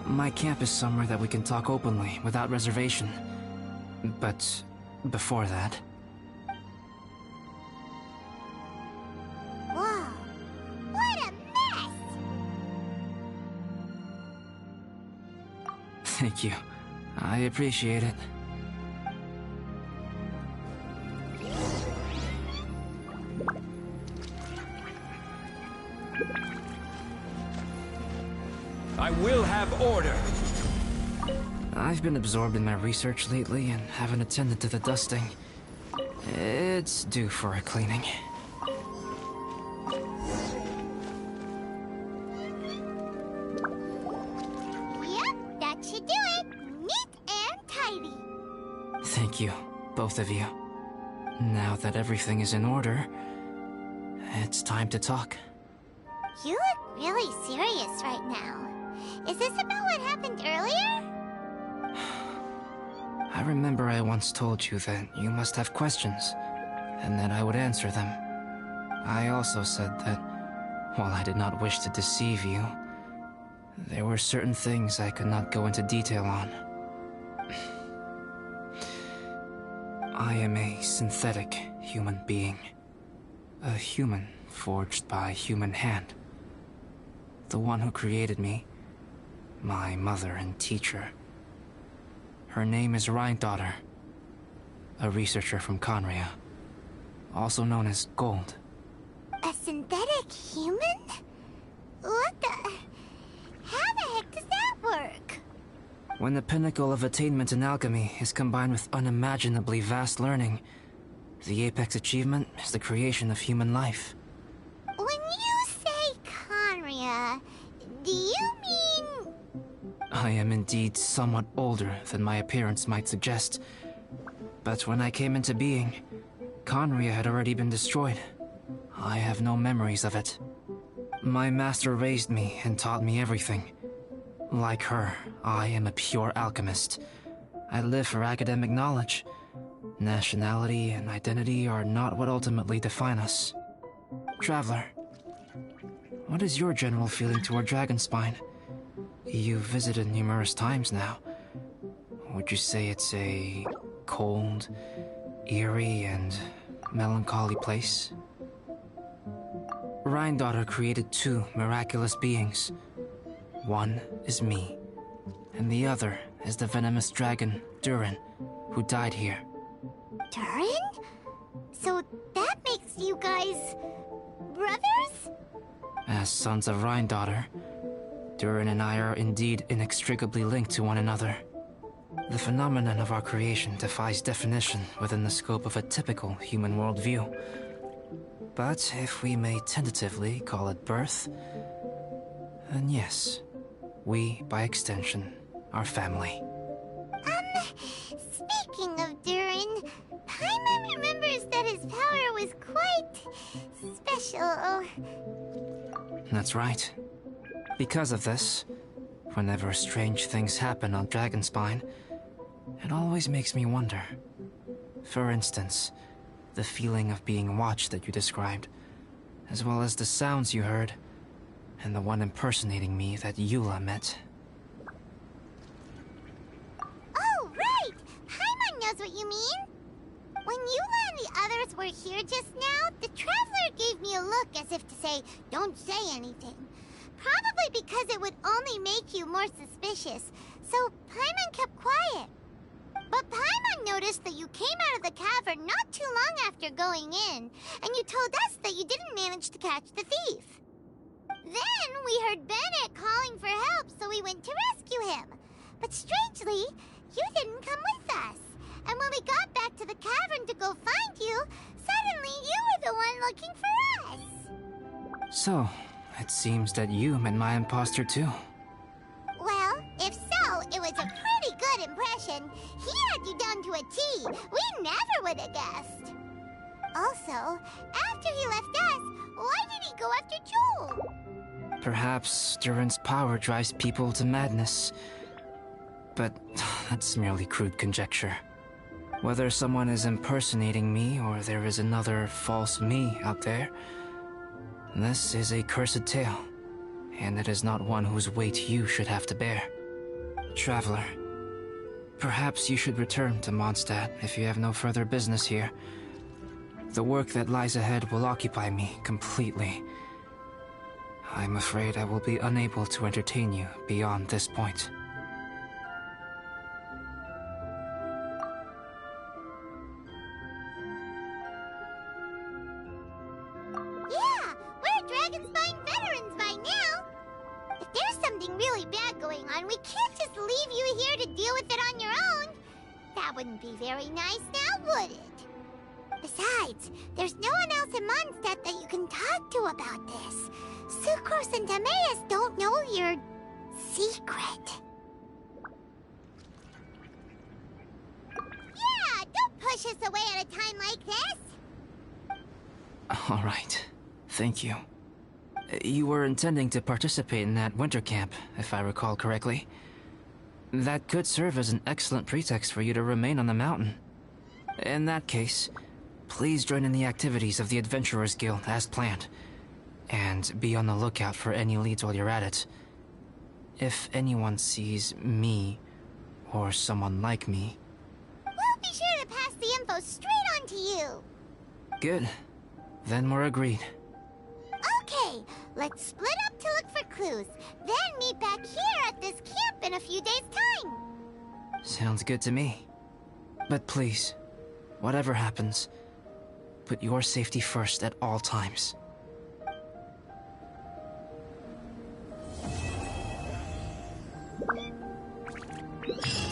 My camp is somewhere that we can talk openly, without reservation. But before that... Whoa! What a mess! Thank you. I appreciate it. I will have order. I've been absorbed in my research lately and haven't attended to the dusting. It's due for a cleaning. Yep, that should do it. Neat and tidy. Thank you, both of you. Now that everything is in order, it's time to talk. You look really serious right now. Is this about what happened earlier? I remember I once told you that you must have questions, and that I would answer them. I also said that, while I did not wish to deceive you, there were certain things I could not go into detail on. I am a synthetic human being. A human forged by human hand. The one who created me, my mother and teacher. Her name is Rhine-daughter, a researcher from Conria, also known as Gold. A synthetic human? What the... How the heck does that work? When the pinnacle of attainment in alchemy is combined with unimaginably vast learning, the apex achievement is the creation of human life. When you say Conria, do you mean... I am indeed somewhat older than my appearance might suggest. But when I came into being, Conria had already been destroyed. I have no memories of it. My master raised me and taught me everything. Like her, I am a pure alchemist. I live for academic knowledge. Nationality and identity are not what ultimately define us. Traveler, what is your general feeling toward Dragonspine? You've visited numerous times now. Would you say it's a cold, eerie, and melancholy place? Rhine-daughter created two miraculous beings. One is me, and the other is the venomous dragon, Durin, who died here. Durin? So that makes you guys... brothers? As sons of Rhine-daughter, Durin and I are indeed inextricably linked to one another. The phenomenon of our creation defies definition within the scope of a typical human worldview. But if we may tentatively call it birth, then yes, we, by extension, are family. Speaking of Durin, Paimon remembers that his power was quite... special. That's right. Because of this, whenever strange things happen on Dragonspine, it always makes me wonder. For instance, the feeling of being watched that you described, as well as the sounds you heard, and the one impersonating me that Eula met. Oh, right! Paimon knows what you mean! When Eula and the others were here just now, the Traveler gave me a look as if to say, don't say anything. Probably because it would only make you more suspicious, so Paimon kept quiet. But Paimon noticed that you came out of the cavern not too long after going in, and you told us that you didn't manage to catch the thief. Then we heard Bennett calling for help, so we went to rescue him. But strangely, you didn't come with us. And when we got back to the cavern to go find you, suddenly you were the one looking for us. So, it seems that you met my imposter too. Well, if so, it was a pretty good impression. He had you down to a T. We never would have guessed. Also, after he left us, why did he go after Joel? Perhaps Durin's power drives people to madness. But that's merely crude conjecture. Whether someone is impersonating me or there is another false me out there, this is a cursed tale, and it is not one whose weight you should have to bear. Traveler, perhaps you should return to Mondstadt if you have no further business here. The work that lies ahead will occupy me completely. I'm afraid I will be unable to entertain you beyond this point. Yeah, we're Dragonspine veterans by now. If there's something really bad going on, we can't just leave you here to deal with it on your own. That wouldn't be very nice now, would it? Besides, there's no one else in Mondstadt that you can talk to about this. Sucrose and Timaeus don't know your secret. Yeah, don't push us away at a time like this. All right. Thank you. You were intending to participate in that winter camp, if I recall correctly. That could serve as an excellent pretext for you to remain on the mountain. In that case, please join in the activities of the Adventurers Guild as planned. And be on the lookout for any leads while you're at it. If anyone sees me, or someone like me... We'll be sure to pass the info straight on to you! Good. Then we're agreed. Okay, let's split up to look for clues, then meet back here at this camp in a few days' time! Sounds good to me. But please, whatever happens, put your safety first at all times.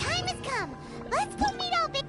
Time has come! Let's go meet all big...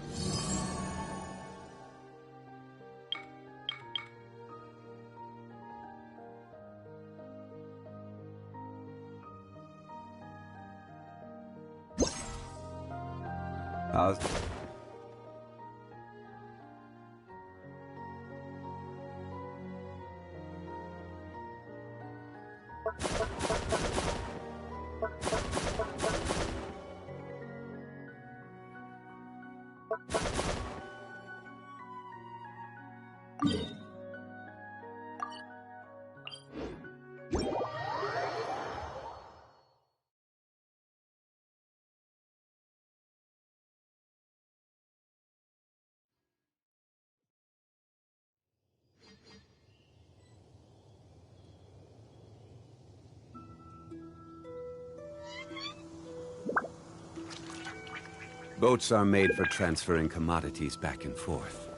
Boats are made for transferring commodities back and forth.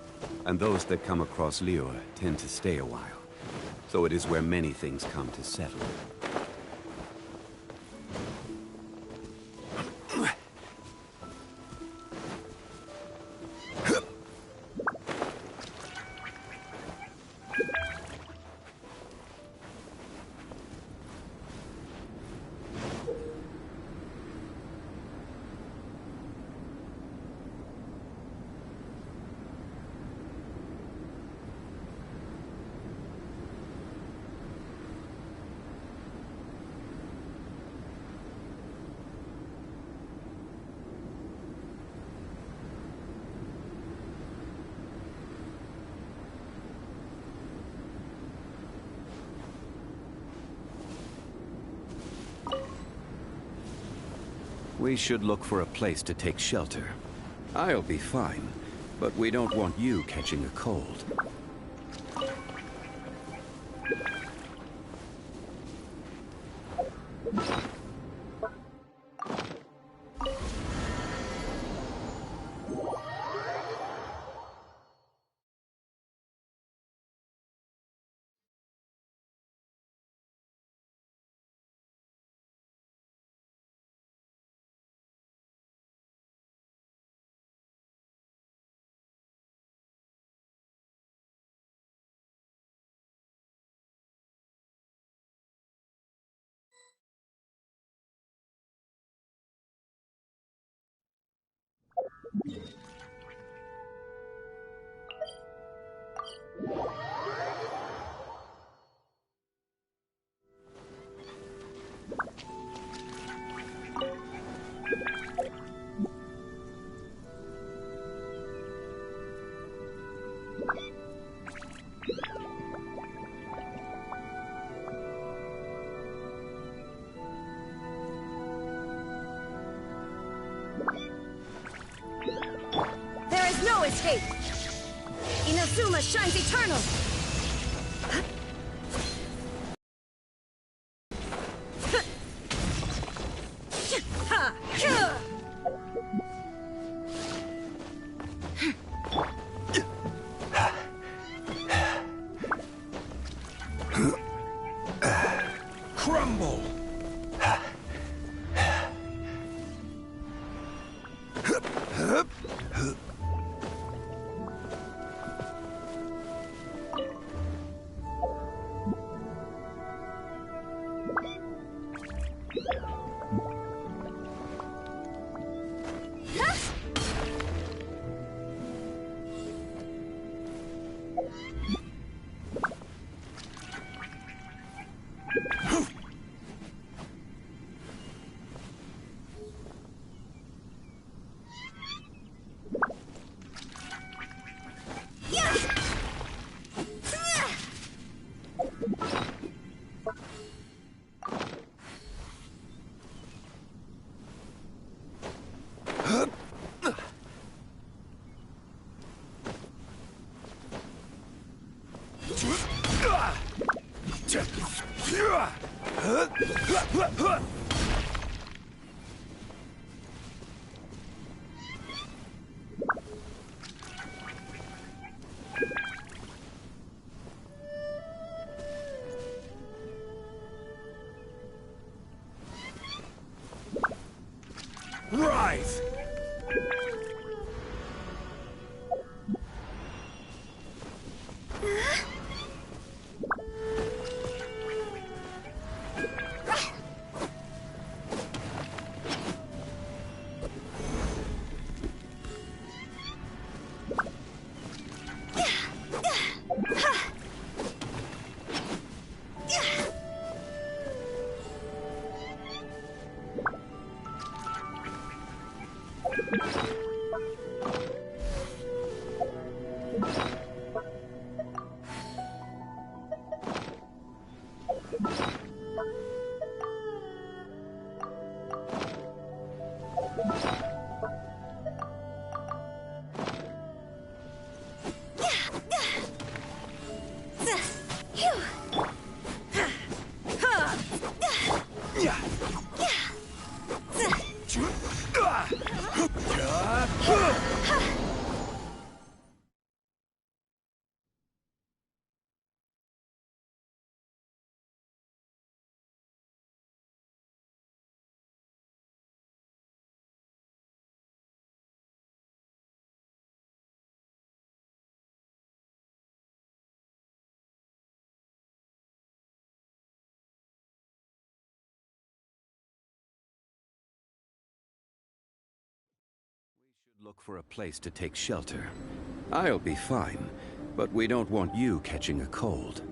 And those that come across Liyue tend to stay a while. So it is where many things come to settle. We should look for a place to take shelter. I'll be fine, but we don't want you catching a cold. There is no escape! Inazuma shines eternal! Crumble! Rise! Look for a place to take shelter. I'll be fine, but we don't want you catching a cold.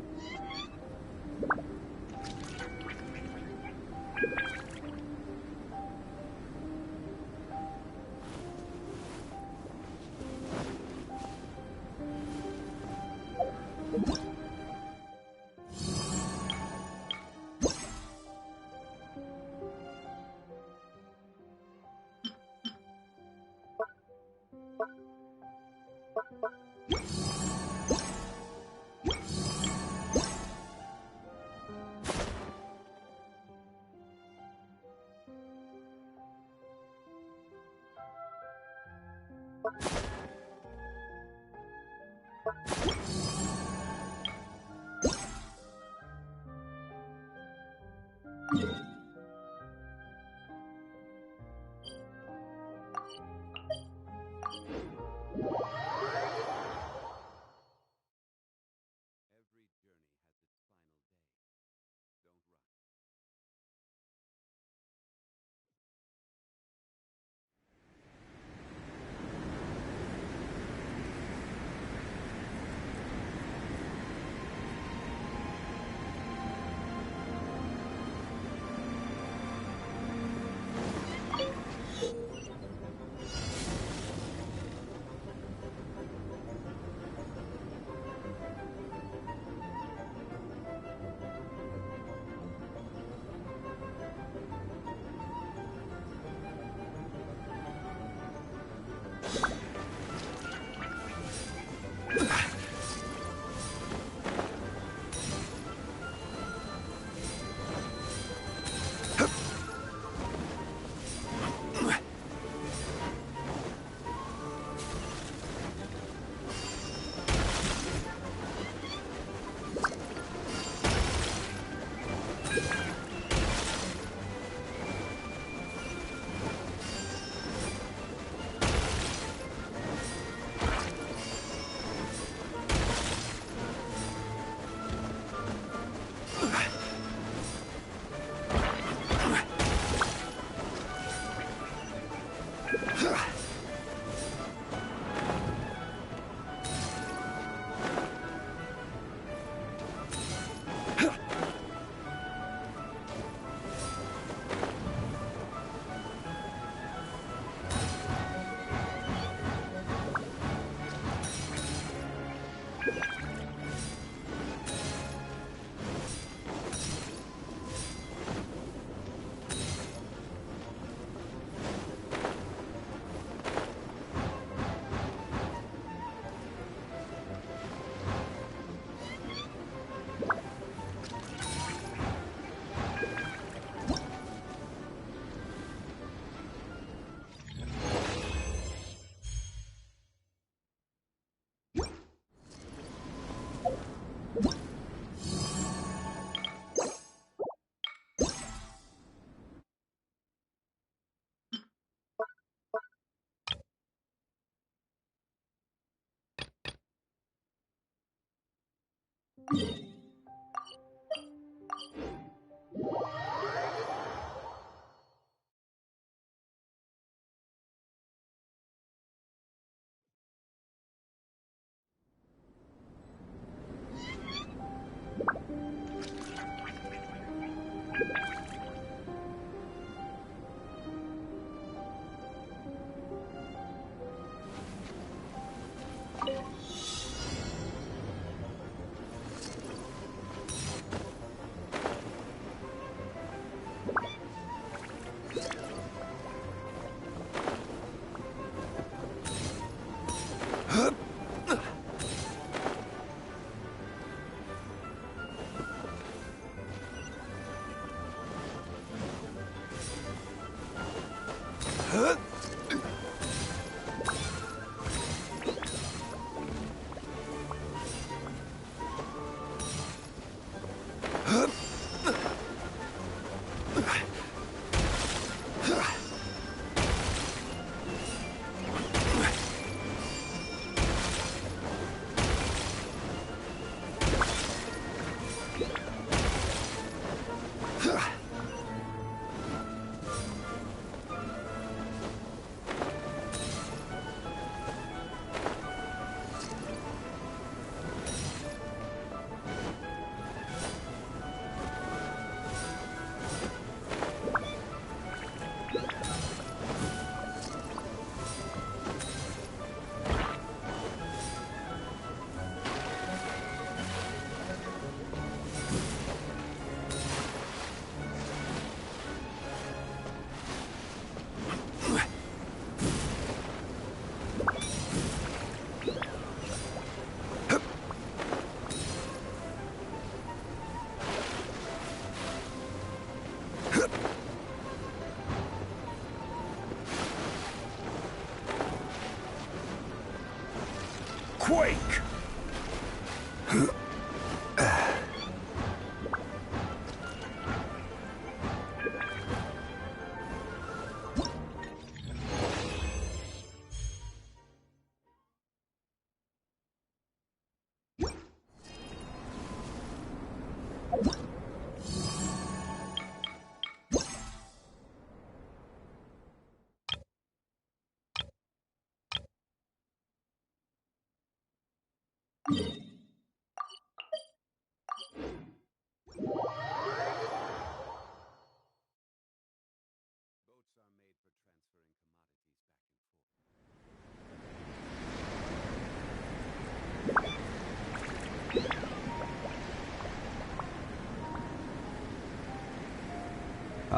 Quake!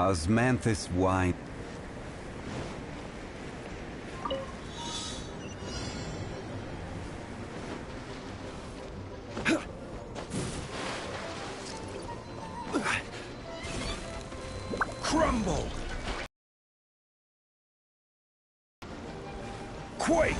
Osmanthus wine. Crumble! Quake!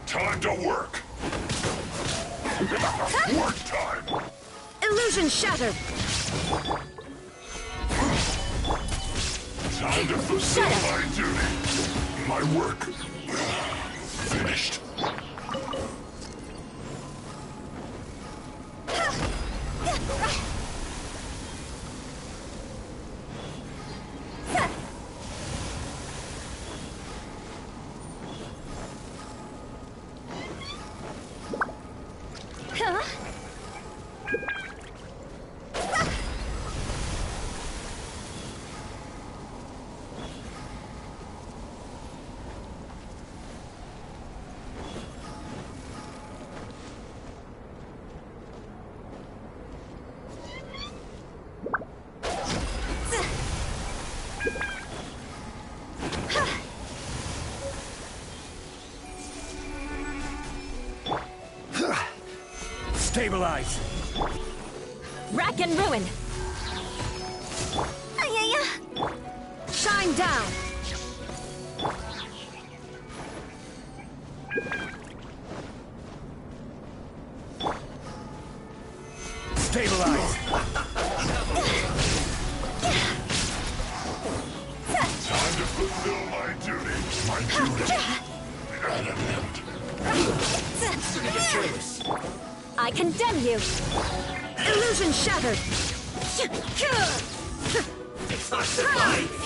Time to work. Work time. Illusion shattered. Time to fulfill my duty. My work finished. Stabilize. Rack and ruin. Shine down. Stabilize. Time to Fulfill my duty. My duty. I condemn you! Illusion shattered! It's not survive!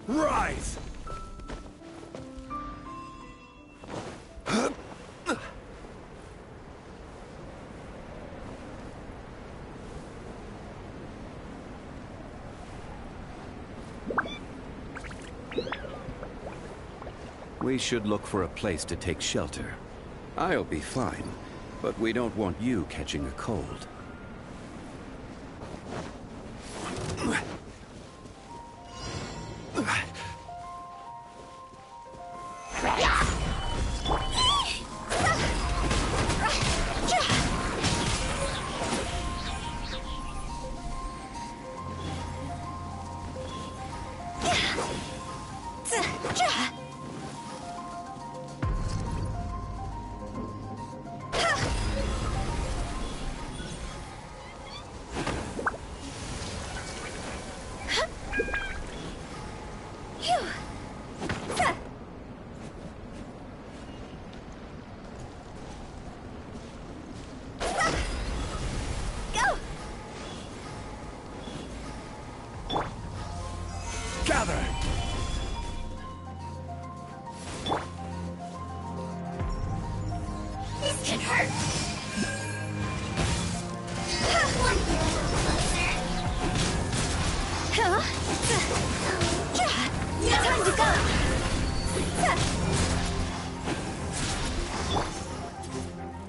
Rise! We should look for a place to take shelter. I'll be fine, but we don't want you catching a cold.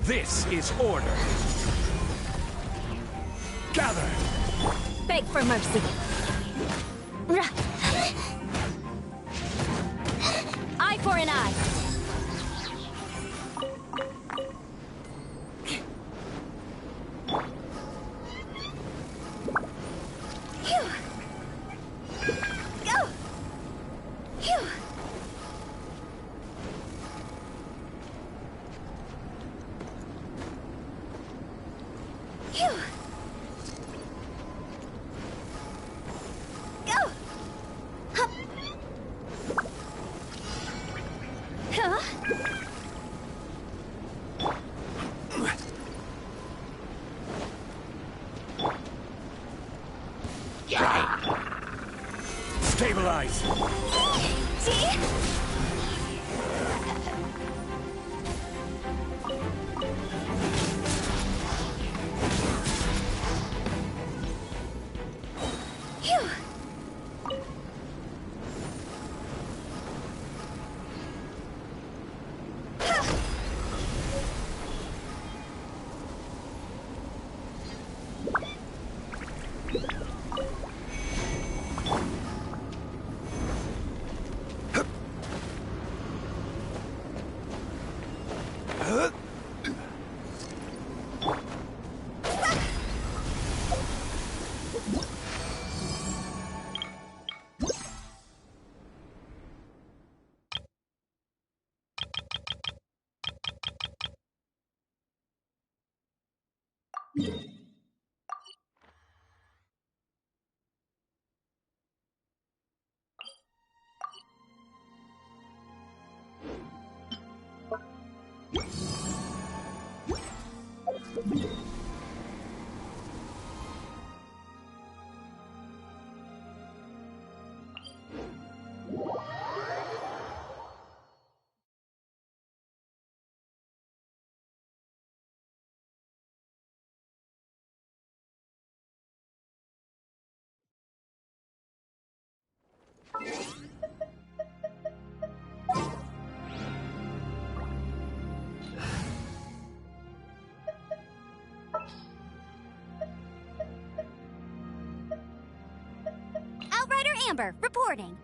This is order. Gather! Beg for mercy. Eye for an eye. Stabilize! Amber, reporting.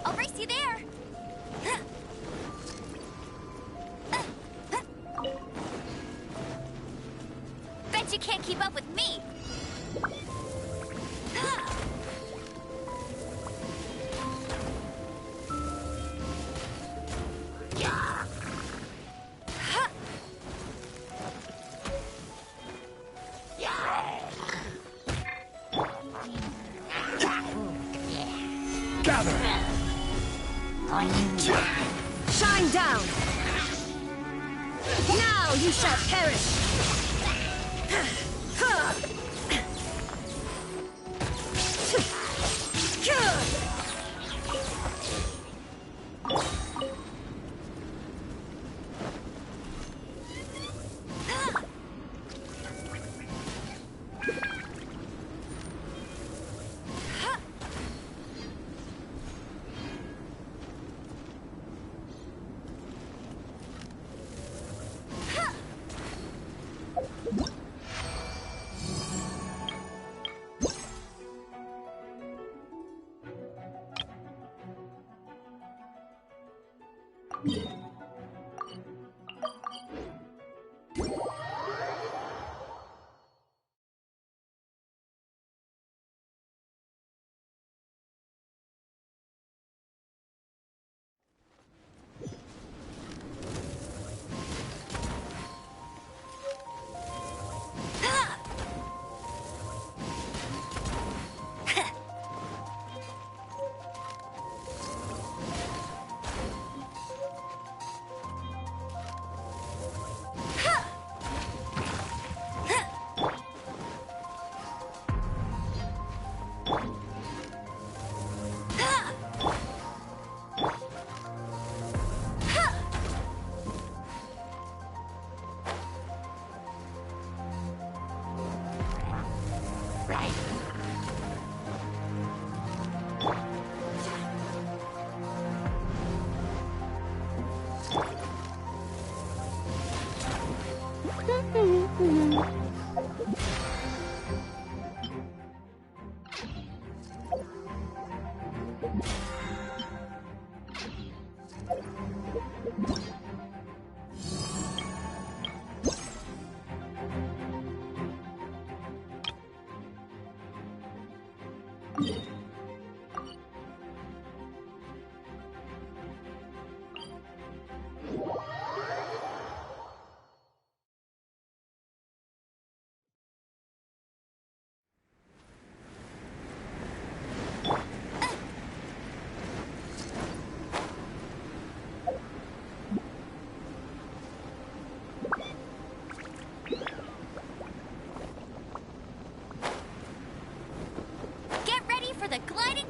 I'll race you there! Bet you can't keep up with me! Gather! Shine down! Now you shall perish!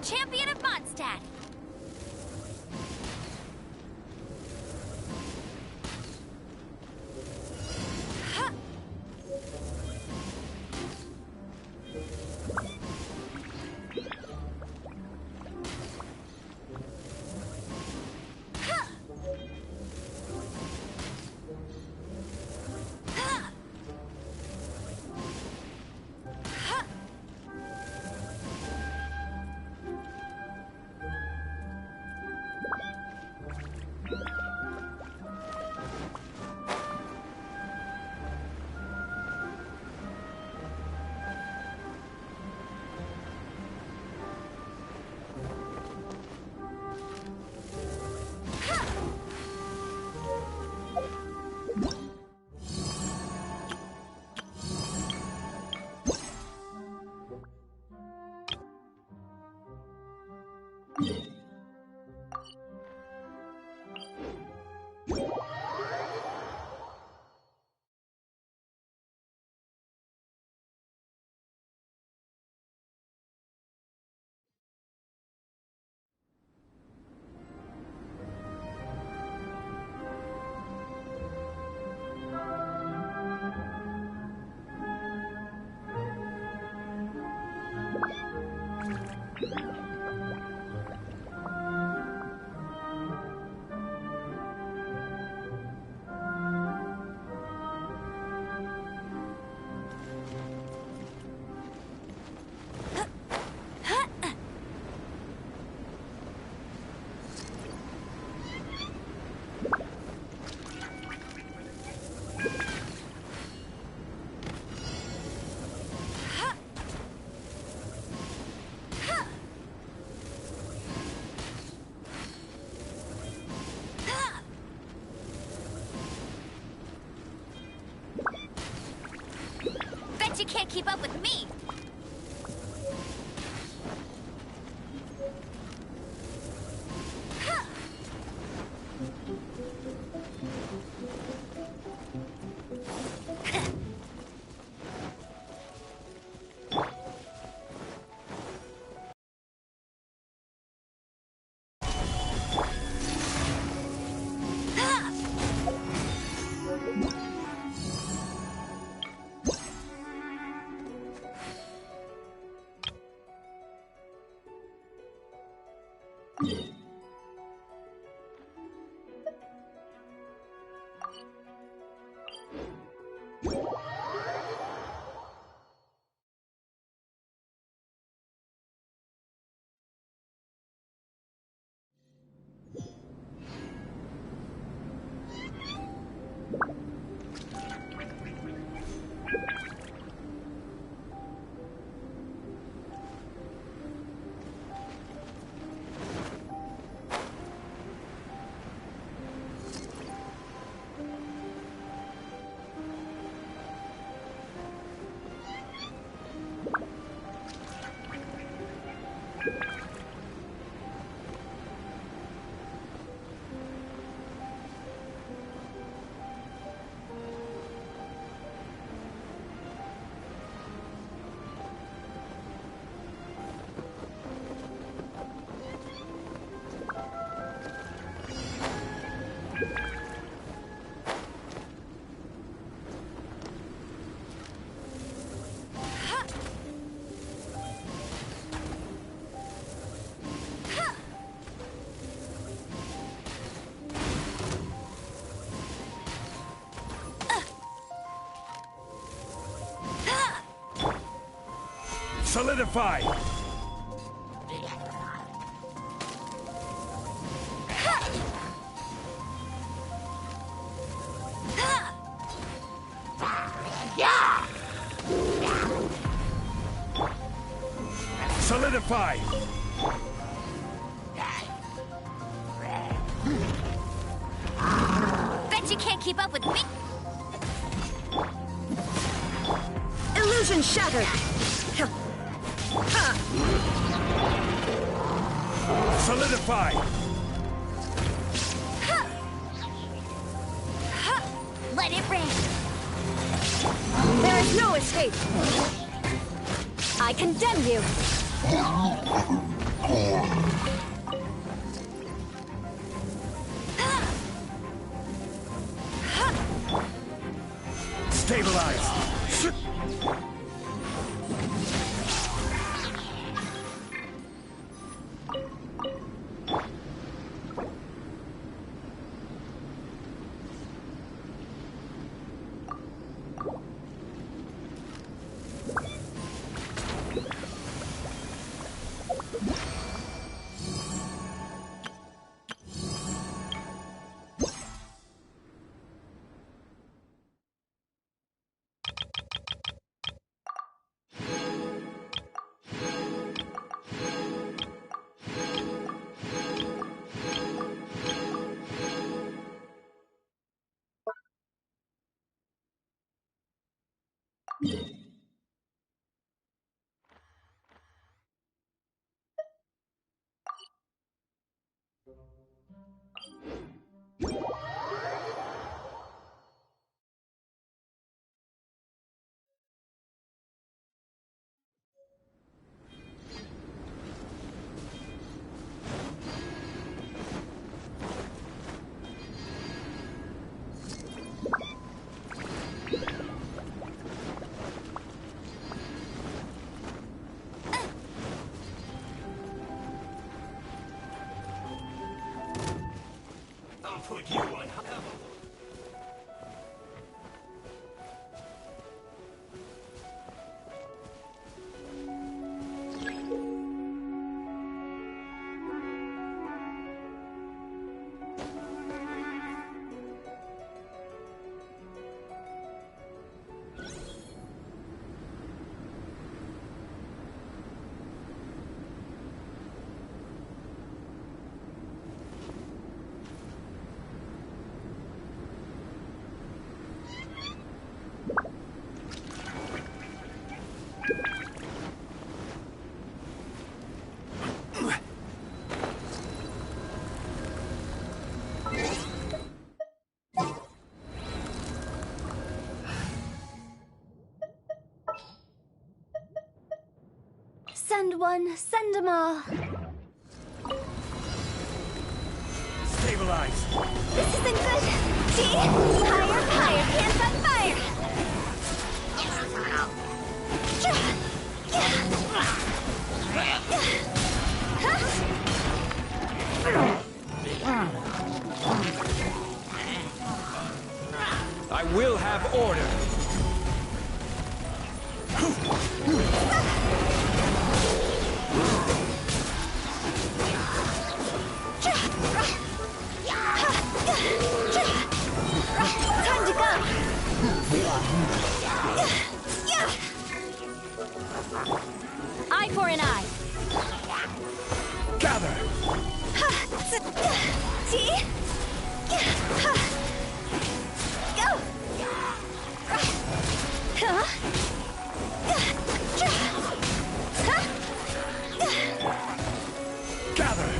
Champion of Mondstadt! You can't keep up with me! Solidify! Solidify! Bet you can't keep up with me! Illusion shattered! Solidify! Let it rain! There is no escape! I condemn you! Stabilize! Send one, send them all. Stabilize. This isn't good. See? Higher, higher, hands on fire. I will have order. Time to go. Eye for an eye. Gather. See? Go. Gather.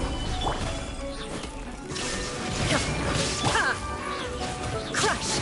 Crush.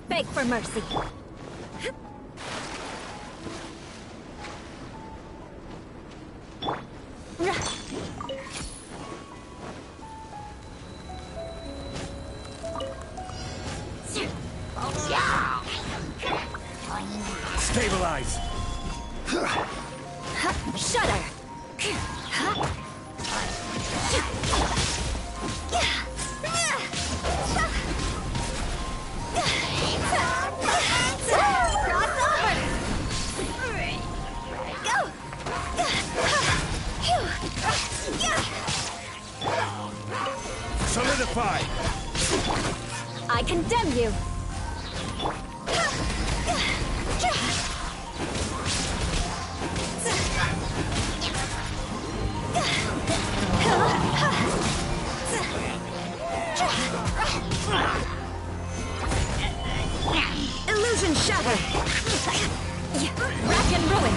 Beg for mercy. Stabilize. Shudder. Solidify. I condemn you. Illusion shatter. Rack and ruin.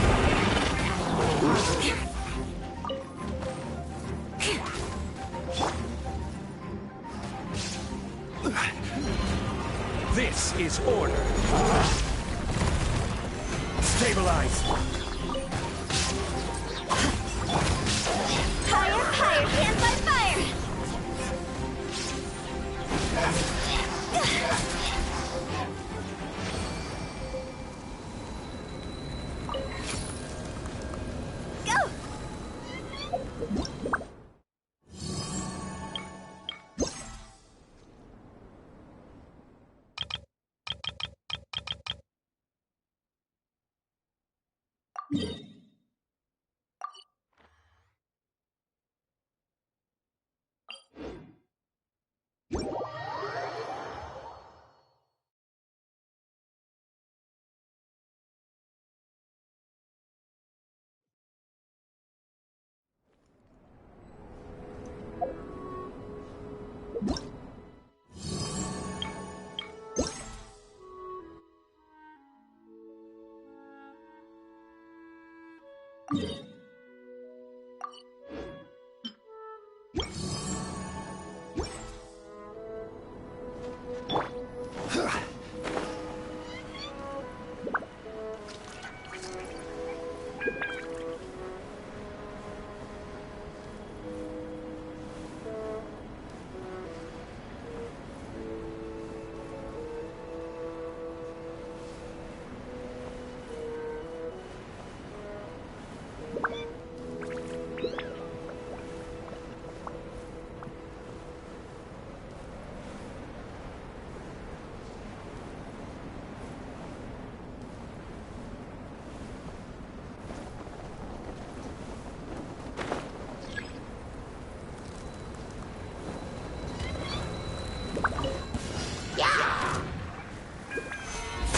This is order. Stabilize. Higher, higher, hands on fire. Go!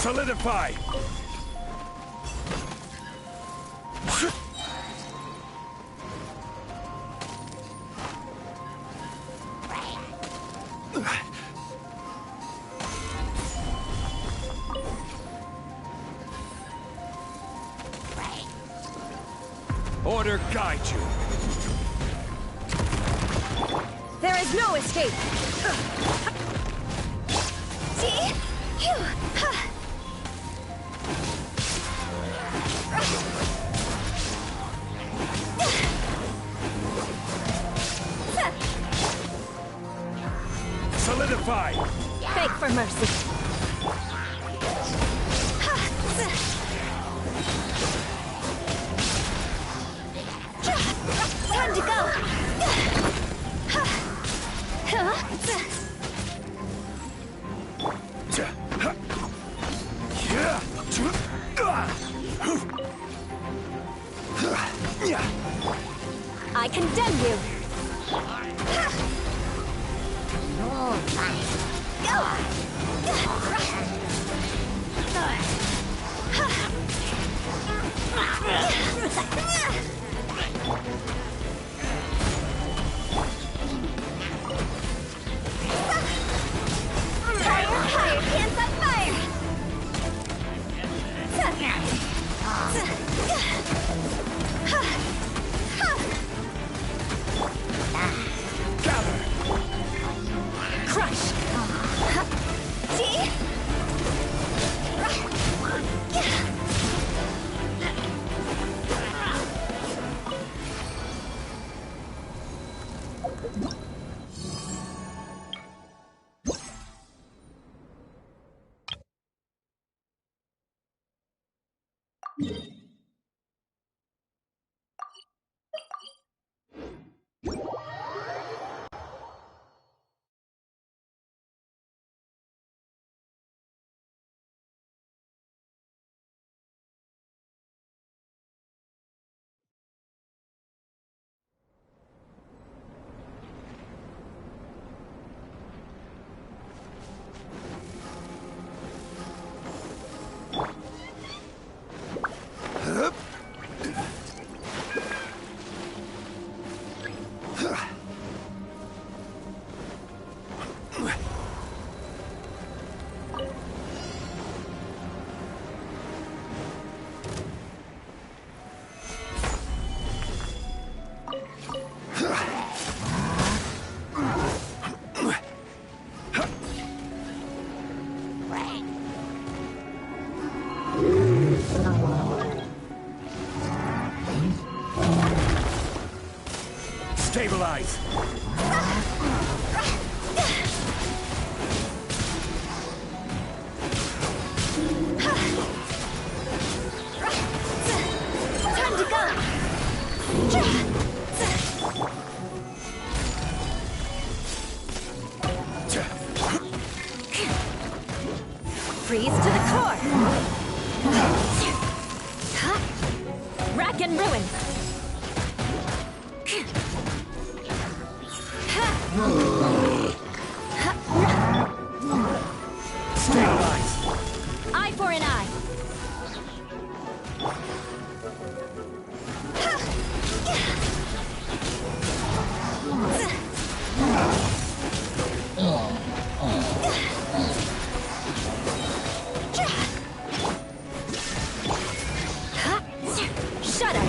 Solidify! Order guide you. There is no escape! See? Phew. Ha. Solidify! Beg for mercy. Time to go! I condemn you. Higher, hands on fire! Gather! Crush! See? Stabilize! Time to go! Freeze to the core! Rack and ruin! Stabilize! Eye for an eye! Shudder!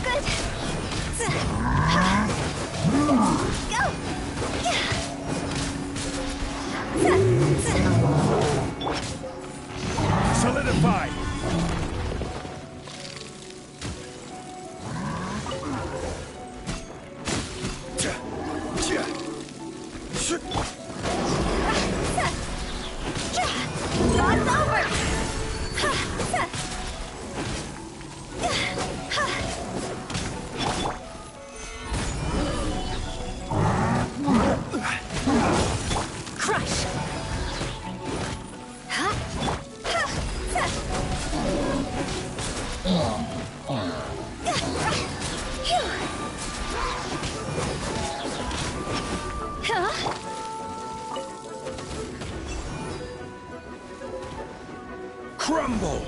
good. Go! Solidify! God's over! Crush! Crumble!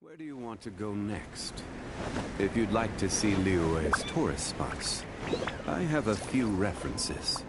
Where do you want to go next? If you'd like to see Liyue's tourist spots, I have a few references.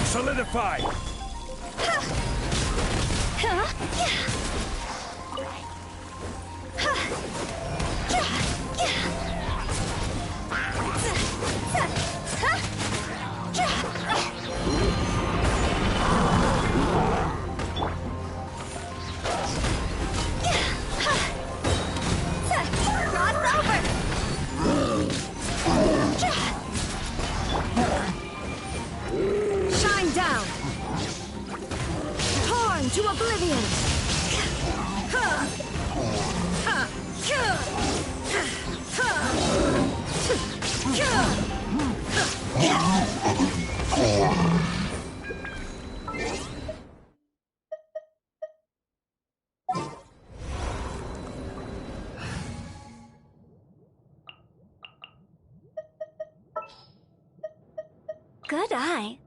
Solidify! Shine down! Torn to oblivion! Good eye.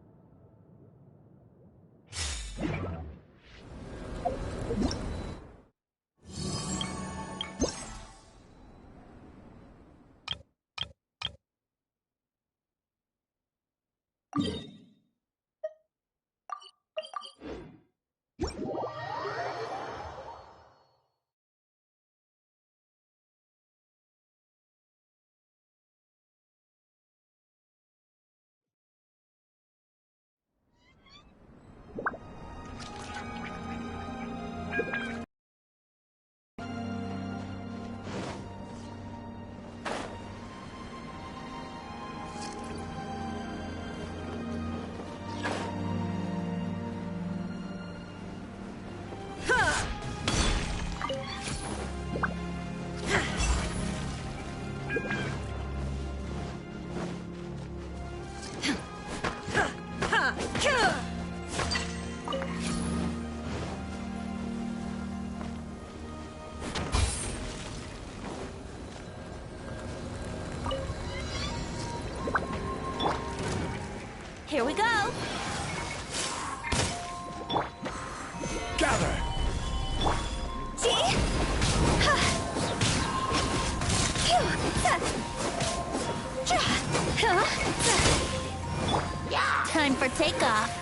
Here we go! Gather! Time for takeoff.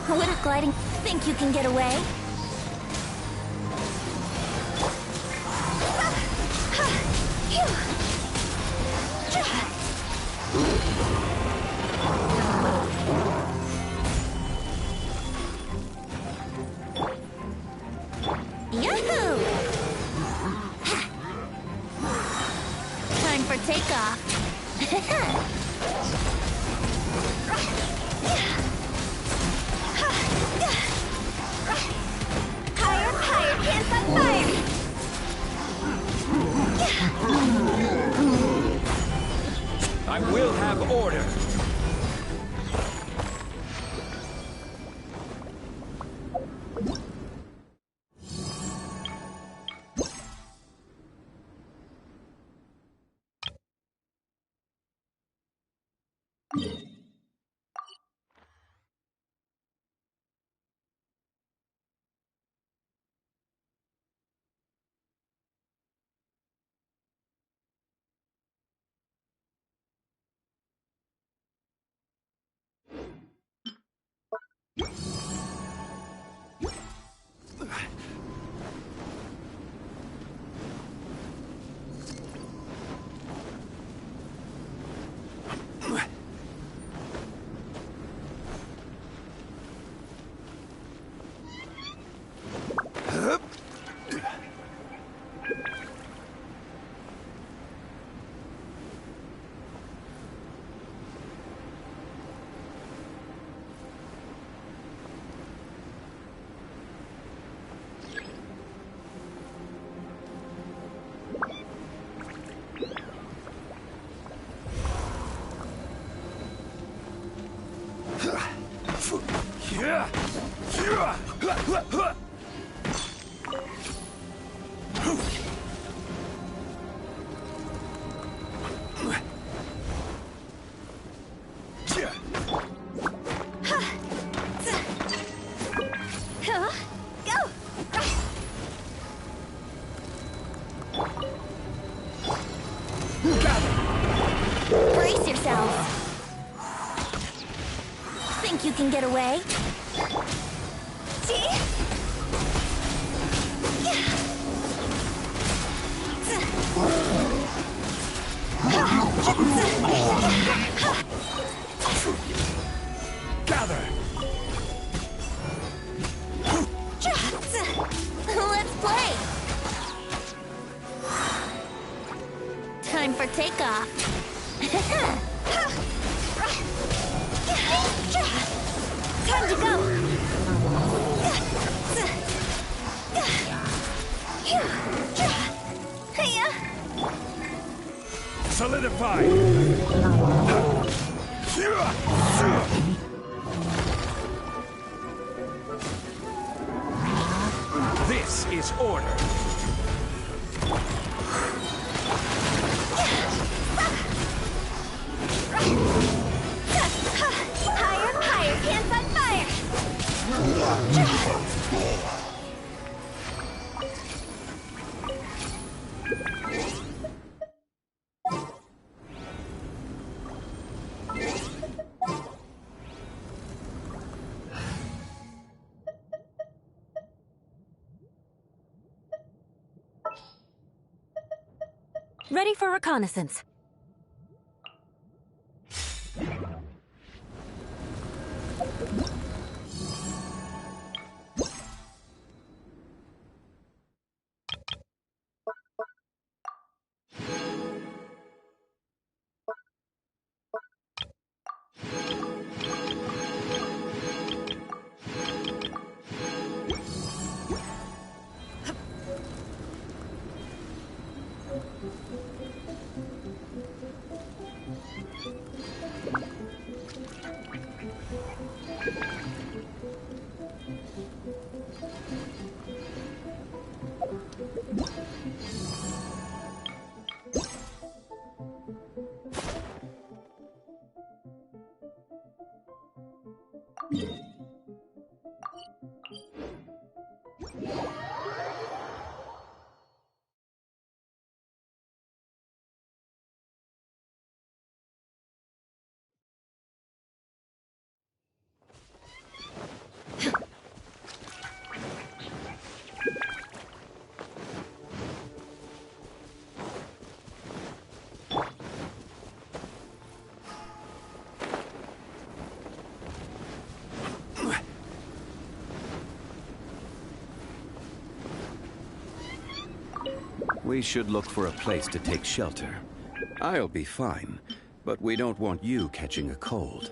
Wouldn't gliding think you can get away? Yahoo! Time for takeoff. Higher, higher, hands on fire! I will have order. Brace yourselves! Think you can get away? Gather! Let's play! Time for takeoff. Time to go! Solidify! This is order. Higher, higher, hands on fire! Ready for reconnaissance. We should look for a place to take shelter. I'll be fine, but we don't want you catching a cold.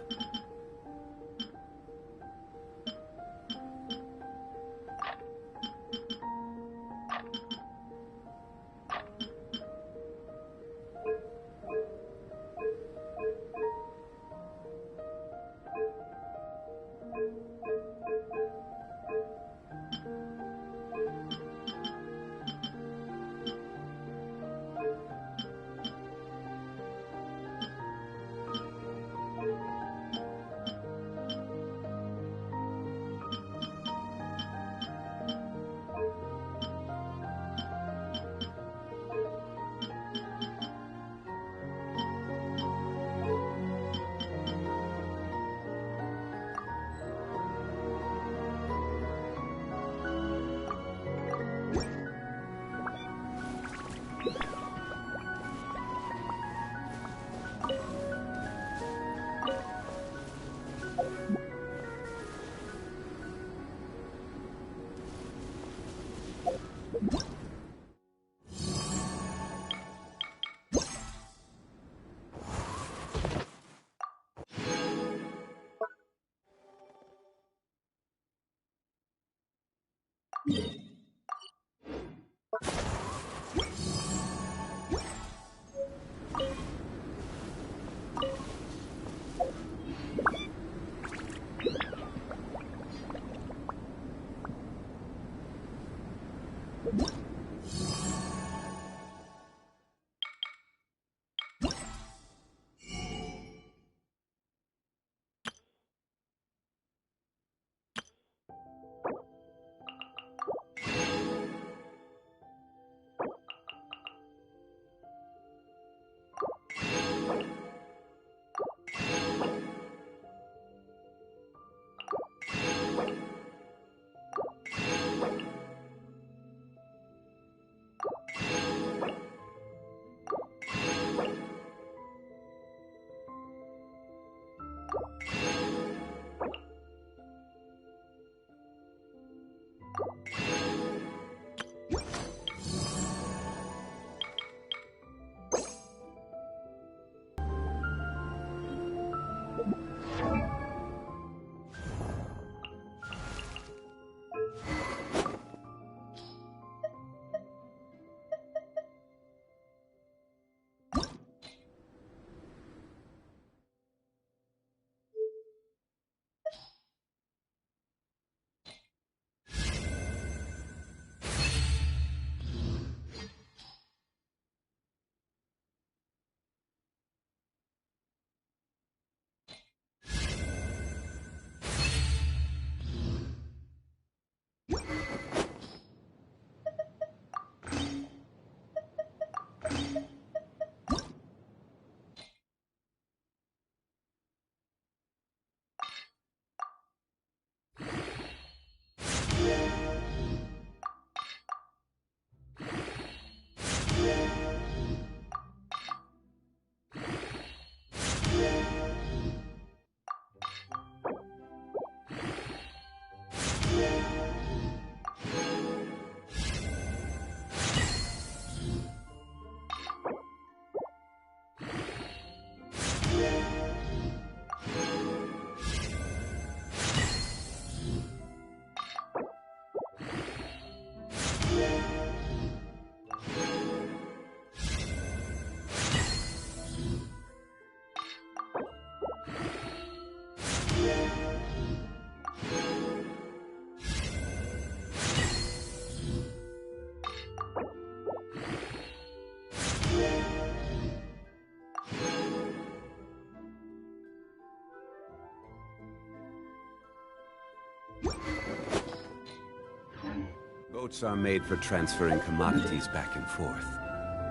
Boats are made for transferring commodities back and forth,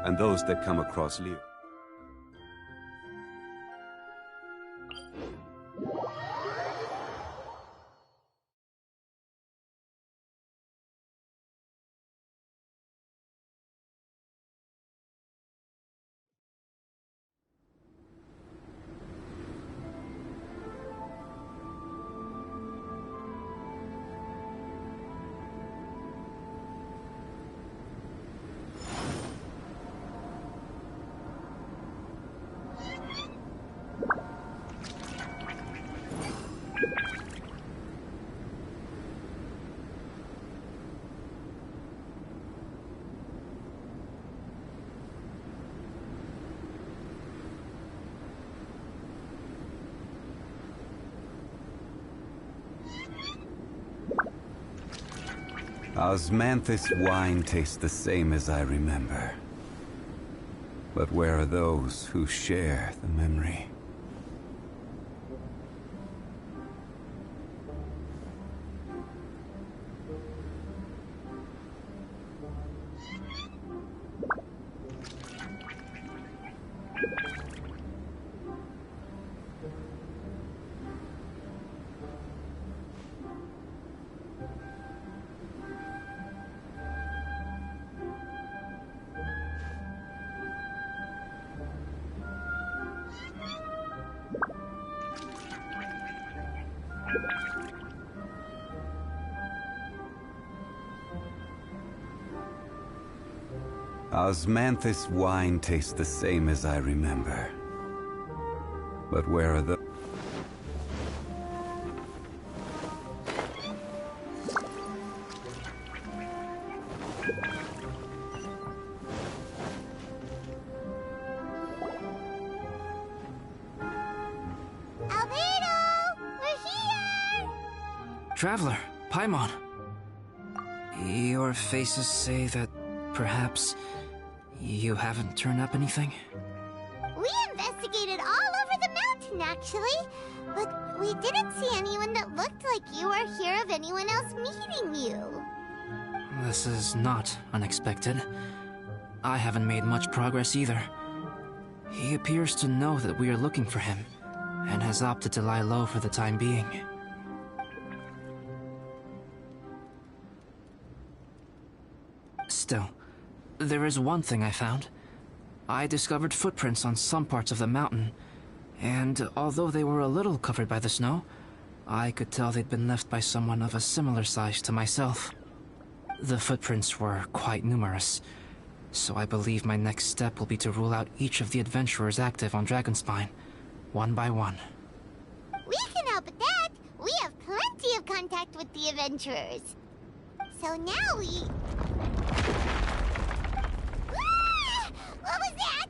and those that come across Leo. Osmanthus wine tastes the same as I remember. But where are those who share the memory? Osmanthus wine tastes the same as I remember. But where are the... Traveler, Paimon. Your faces say that perhaps you haven't turned up anything? We investigated all over the mountain, actually. But we didn't see anyone that looked like you or hear of anyone else meeting you. This is not unexpected. I haven't made much progress either. He appears to know that we are looking for him, and has opted to lie low for the time being. Still, there is one thing I found. I discovered footprints on some parts of the mountain, and although they were a little covered by the snow, I could tell they'd been left by someone of a similar size to myself. The footprints were quite numerous, so I believe my next step will be to rule out each of the adventurers active on Dragonspine, one by one. We can help with that. We have plenty of contact with the adventurers. So now we... Ah! What was that?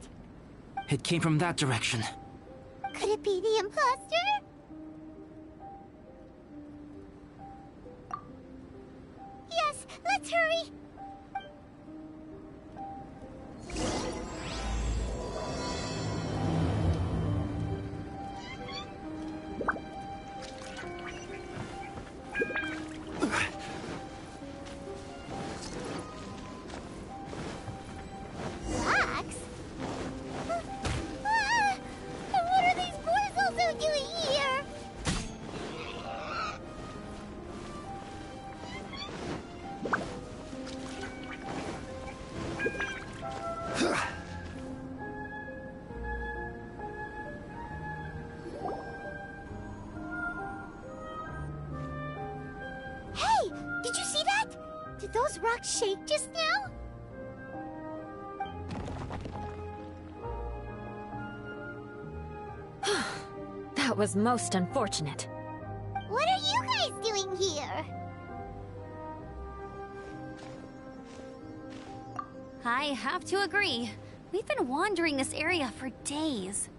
It came from that direction. Could it be the imposter? Yes, let's hurry. Rocks? And what are these boys also doing here? Hey, did you see that? Did those rocks shake just now? That was most unfortunate. What are you guys doing here? I have to agree. We've been wandering this area for days.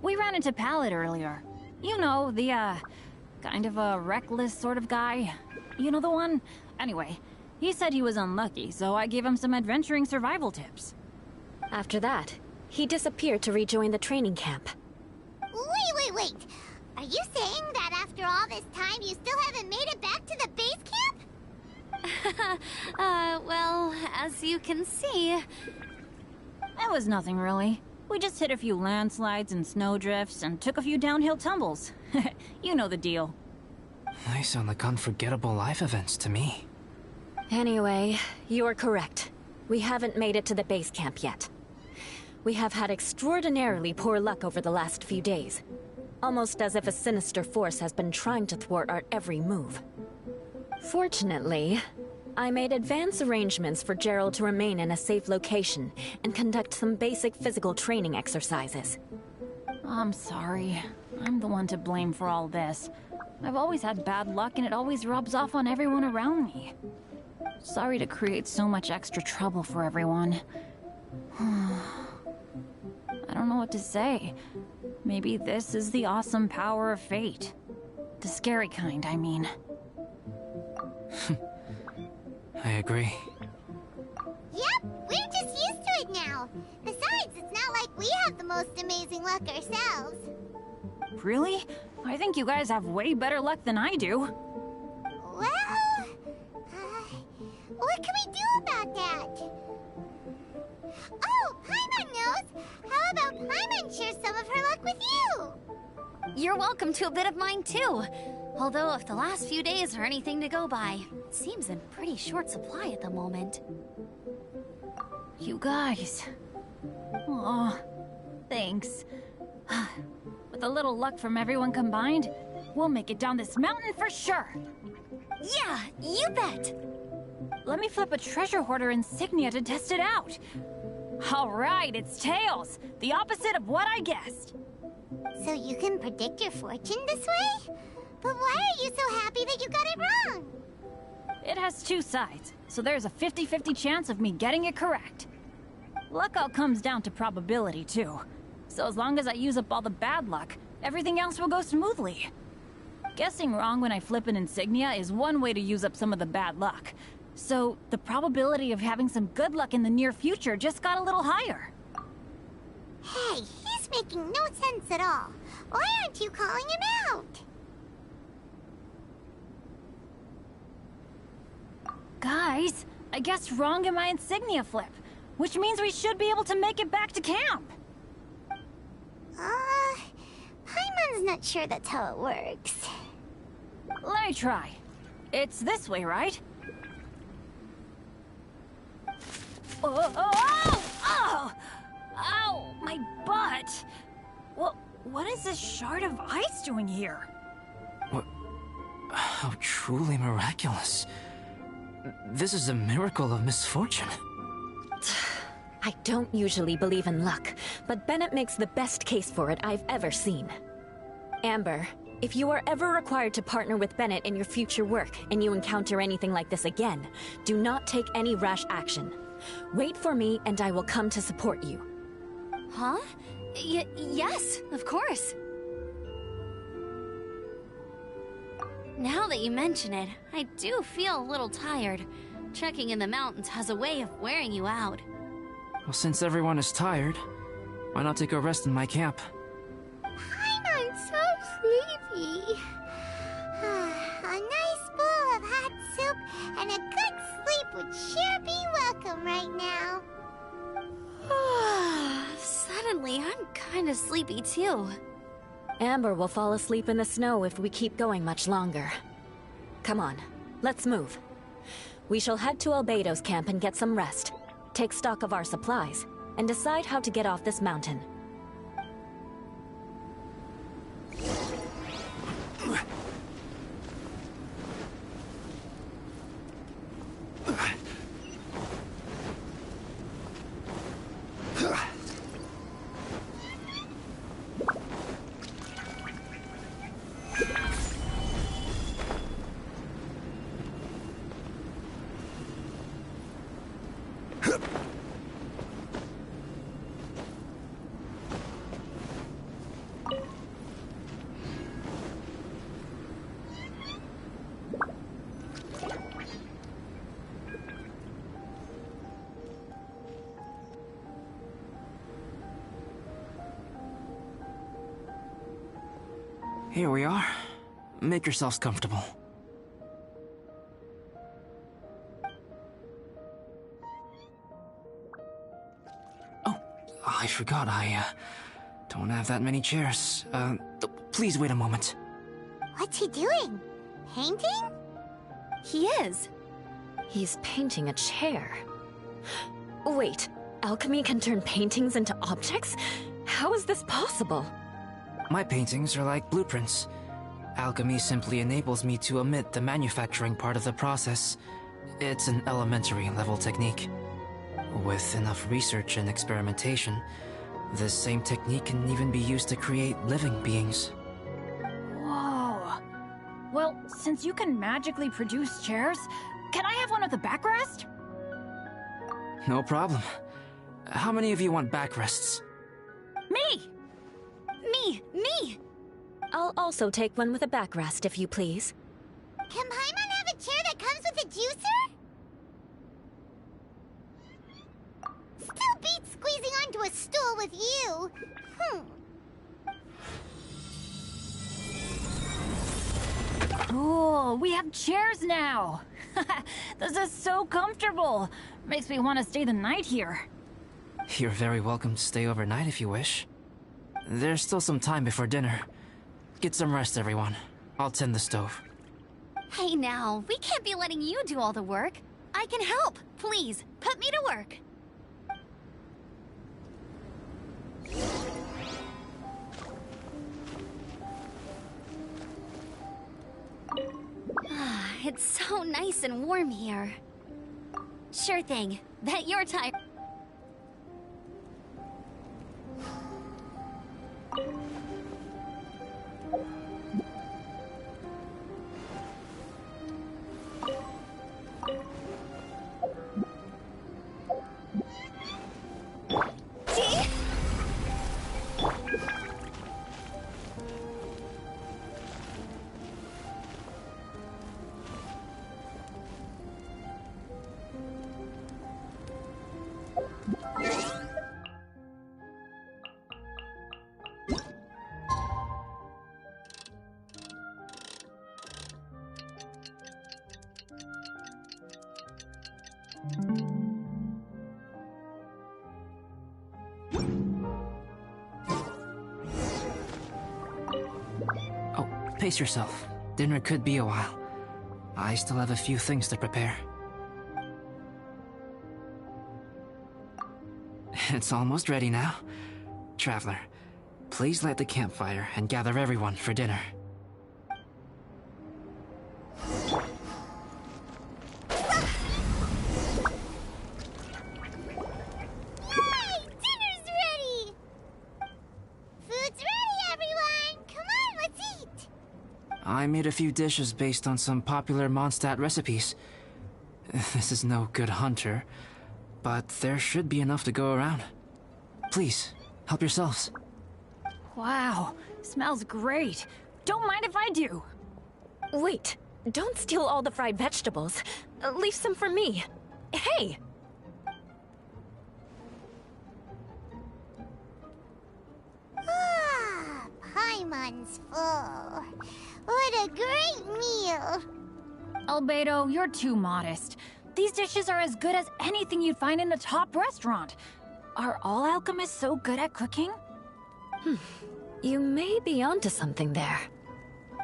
We ran into Pallet earlier. You know, the, kind of a reckless sort of guy. You know the one? Anyway, he said he was unlucky, so I gave him some adventuring survival tips. After that, he disappeared to rejoin the training camp. Wait. Are you saying that after all this time you still haven't made it back to the base camp? Well, as you can see... It was nothing really. We just hit a few landslides and snowdrifts and took a few downhill tumbles. You know the deal. They sound like unforgettable life events to me. Anyway, you're correct. We haven't made it to the base camp yet. We have had extraordinarily poor luck over the last few days. Almost as if a sinister force has been trying to thwart our every move. Fortunately, I made advance arrangements for Gerald to remain in a safe location and conduct some basic physical training exercises. I'm sorry. I'm the one to blame for all this. I've always had bad luck and it always rubs off on everyone around me. Sorry to create so much extra trouble for everyone. I don't know what to say. Maybe this is the awesome power of fate. The scary kind, I mean. I agree. Yep, we're just used to it now. Besides, it's not like we have the most amazing luck ourselves. Really? I think you guys have way better luck than I do. Well, what can we do about that? Oh, Paimon knows! How about Paimon share some of her luck with you? You're welcome to a bit of mine too. Although if the last few days are anything to go by, it seems in pretty short supply at the moment. You guys. Aw, thanks. With a little luck from everyone combined, we'll make it down this mountain for sure. Yeah, you bet! Let me flip a treasure hoarder insignia to test it out. All right, it's tails. The opposite of what I guessed. So you can predict your fortune this way? But why are you so happy that you got it wrong? It has two sides, so there's a 50-50 chance of me getting it correct. Luck all comes down to probability, too. So as long as I use up all the bad luck, everything else will go smoothly. Guessing wrong when I flip an insignia is one way to use up some of the bad luck. So the probability of having some good luck in the near future just got a little higher. Hey, he's making no sense at all. Why aren't you calling him out? Guys, I guessed wrong in my insignia flip, which means we should be able to make it back to camp. Paimon's not sure that's how it works. Let me try. It's this way, right? Oh! Ow! My butt! What is this shard of ice doing here? What? How truly miraculous. This is a miracle of misfortune. I don't usually believe in luck, but Bennett makes the best case for it I've ever seen. Amber, if you are ever required to partner with Bennett in your future work and you encounter anything like this again, do not take any rash action. Wait for me and I will come to support you. Huh? Yes, of course. Now that you mention it, I do feel a little tired. Trekking in the mountains has a way of wearing you out. Well, since everyone is tired, why not take a rest in my camp? Paimon's so sleepy. A nice bowl of hot soup and a good sleep would sure be welcome right now. Suddenly, I'm kinda sleepy too. Amber will fall asleep in the snow if we keep going much longer. Come on, let's move. We shall head to Albedo's camp and get some rest, take stock of our supplies, and decide how to get off this mountain. Here we are. Make yourselves comfortable. I forgot I don't have that many chairs. Please wait a moment. What's he doing? Painting? He is. He's painting a chair. Wait, alchemy can turn paintings into objects? How is this possible? My paintings are like blueprints. Alchemy simply enables me to omit the manufacturing part of the process. It's an elementary level technique. With enough research and experimentation, this same technique can even be used to create living beings. Whoa. Well, since you can magically produce chairs, can I have one with a backrest? No problem. How many of you want backrests? Me! Me! I'll also take one with a backrest, if you please. Can Paimon have a chair that comes with a juicer? Still beats squeezing onto a stool with you. Cool, we have chairs now. This is so comfortable. Makes me want to stay the night here. You're very welcome to stay overnight if you wish. There's still some time before dinner. Get some rest, everyone. I'll tend the stove. Hey now, we can't be letting you do all the work. I can help. Please, put me to work. It's so nice and warm here. Sure thing. Bet you're tired. Oh, pace yourself. Dinner could be a while. I still have a few things to prepare. It's almost ready now. Traveler, please light the campfire and gather everyone for dinner. I made a few dishes based on some popular Mondstadt recipes. This is no good hunter, but there should be enough to go around. Please, help yourselves. Wow, smells great. Don't mind if I do. Wait, don't steal all the fried vegetables. Leave some for me. Hey! Ah, Paimon's full. What a great meal! Albedo, you're too modest. These dishes are as good as anything you'd find in a top restaurant. Are all alchemists so good at cooking? You may be onto something there.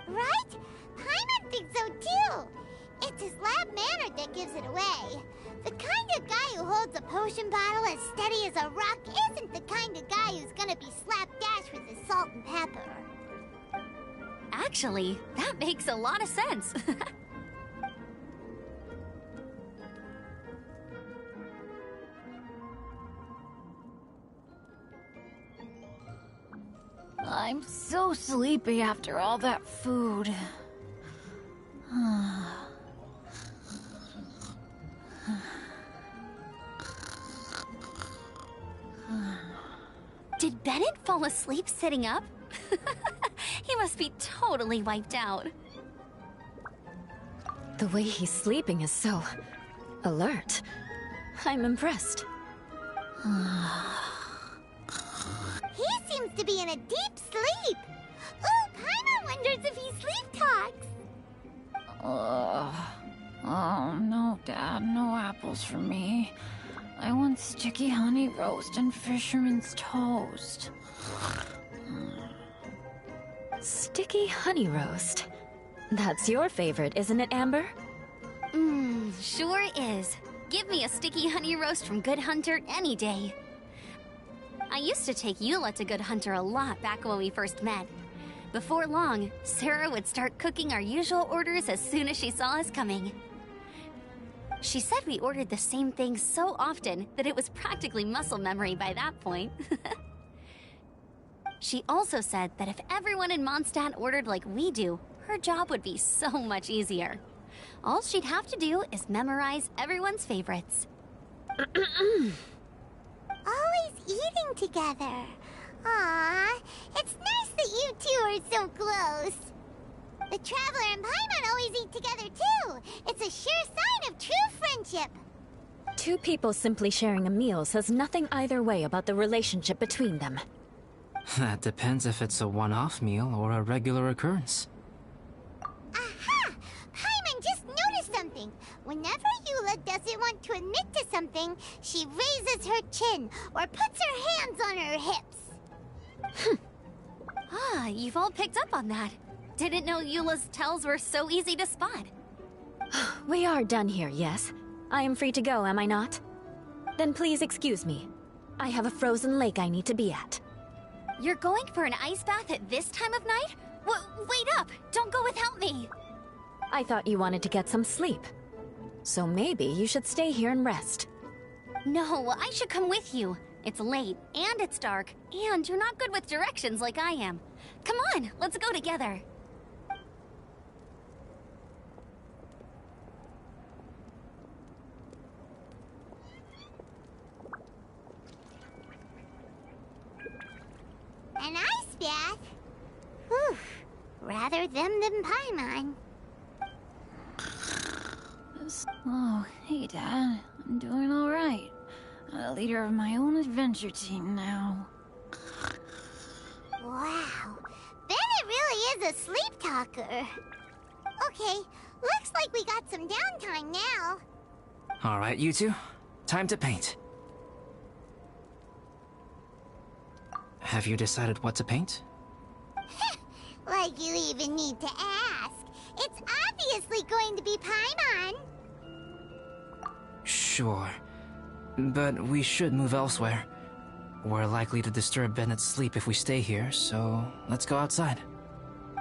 Right? Paimon thinks so too. It's his lab manner that gives it away. The kind of guy who holds a potion bottle as steady as a rock isn't the kind of guy who's gonna be slapdash with his salt and pepper. Actually, that makes a lot of sense. I'm so sleepy after all that food. Did Bennett fall asleep sitting up? He must be totally wiped out. The way he's sleeping is so alert. I'm impressed. He seems to be in a deep sleep. Ooh, Paimon wonders if he sleep talks. Oh, no, Dad, no apples for me. I want sticky honey roast and fisherman's toast. Sticky honey roast. That's your favorite, isn't it, Amber? Sure is. Give me a sticky honey roast from Good Hunter any day. I used to take Eula to Good Hunter a lot back when we first met. Before long, Sarah would start cooking our usual orders as soon as she saw us coming. She said we ordered the same thing so often that it was practically muscle memory by that point. She also said that if everyone in Mondstadt ordered like we do, her job would be so much easier. All she'd have to do is memorize everyone's favorites. Always eating together. Aww, it's nice that you two are so close. The Traveler and Paimon always eat together too. It's a sure sign of true friendship. Two people simply sharing a meal says nothing either way about the relationship between them. That depends if it's a one-off meal or a regular occurrence. Aha! Paimon just noticed something. Whenever Eula doesn't want to admit to something, she raises her chin or puts her hands on her hips. Ah, you've all picked up on that. Didn't know Eula's tells were so easy to spot. We are done here, yes? I am free to go, am I not? Then please excuse me. I have a frozen lake I need to be at. You're going for an ice bath at this time of night? Wait up! Don't go without me! I thought you wanted to get some sleep. So maybe you should stay here and rest. No, I should come with you. It's late, and it's dark, and you're not good with directions like I am. Come on, let's go together. An ice bath? Whew. Rather them than Paimon. Oh, hey, Dad. I'm doing all right. I'm a leader of my own adventure team now. Wow. Bennett really is a sleep talker. Okay, looks like we got some downtime now. Alright, you two. Time to paint. Have you decided what to paint? Like you even need to ask. It's obviously going to be Paimon. Sure. But we should move elsewhere. We're likely to disturb Bennett's sleep if we stay here, so let's go outside.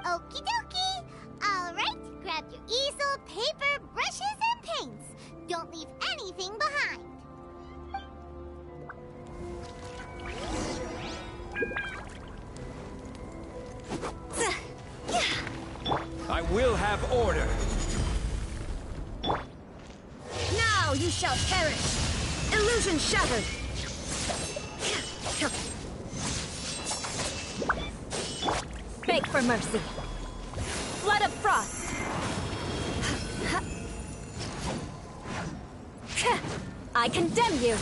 Okie dokie. Alright, grab your easel, paper, brushes, and paints. Don't leave anything behind. I will have order. Now you shall perish! Illusion shattered! Beg for mercy. Flood of frost! I condemn you!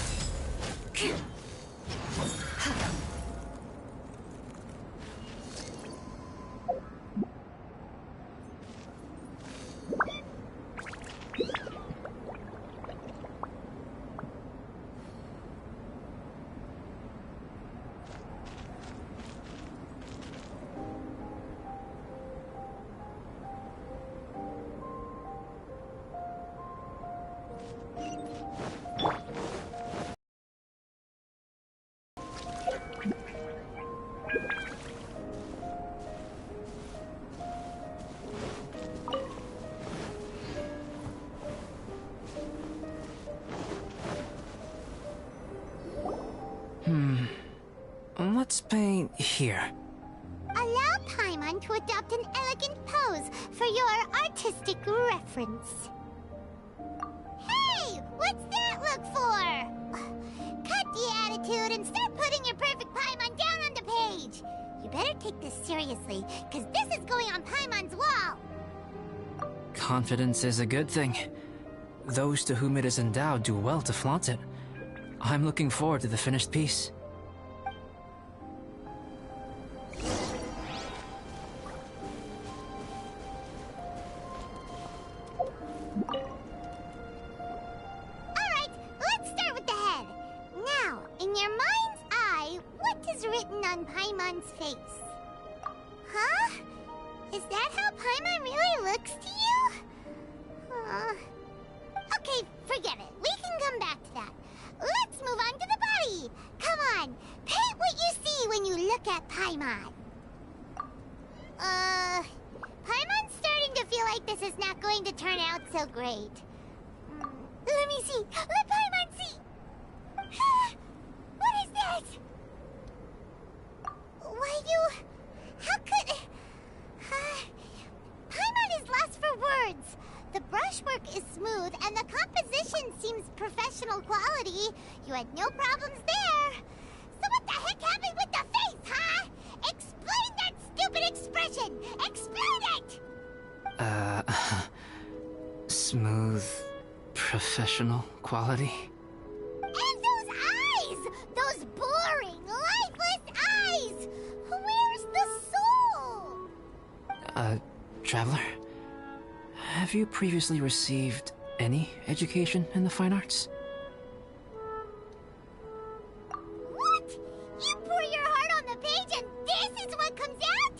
Let's paint here. Allow Paimon to adopt an elegant pose for your artistic reference. Hey! What's that look for? Cut the attitude and start putting your perfect Paimon down on the page. You better take this seriously, because this is going on Paimon's wall. Confidence is a good thing. Those to whom it is endowed do well to flaunt it. I'm looking forward to the finished piece. Alright, let's start with the head. written on Paimon's face. Huh? Is that how Paimon really looks to you? Okay, forget it. We can come back to that. Let's move on to the body. Come on, paint what you see when you look at Paimon. Paimon's starting to feel like this is not going to turn out so great. Let me see. Let Paimon see. What is that? Why you... How could... Paimon is lost for words. The brushwork is smooth and the composition seems professional quality. You had no problems there. So what the heck happened with the face, huh? Explain that stupid expression! Explain it! Smooth, professional quality? And those eyes! Those boring, lifeless eyes! Where's the soul? Traveler? Have you previously received any education in the fine arts? What? You pour your heart on the page and this is what comes out?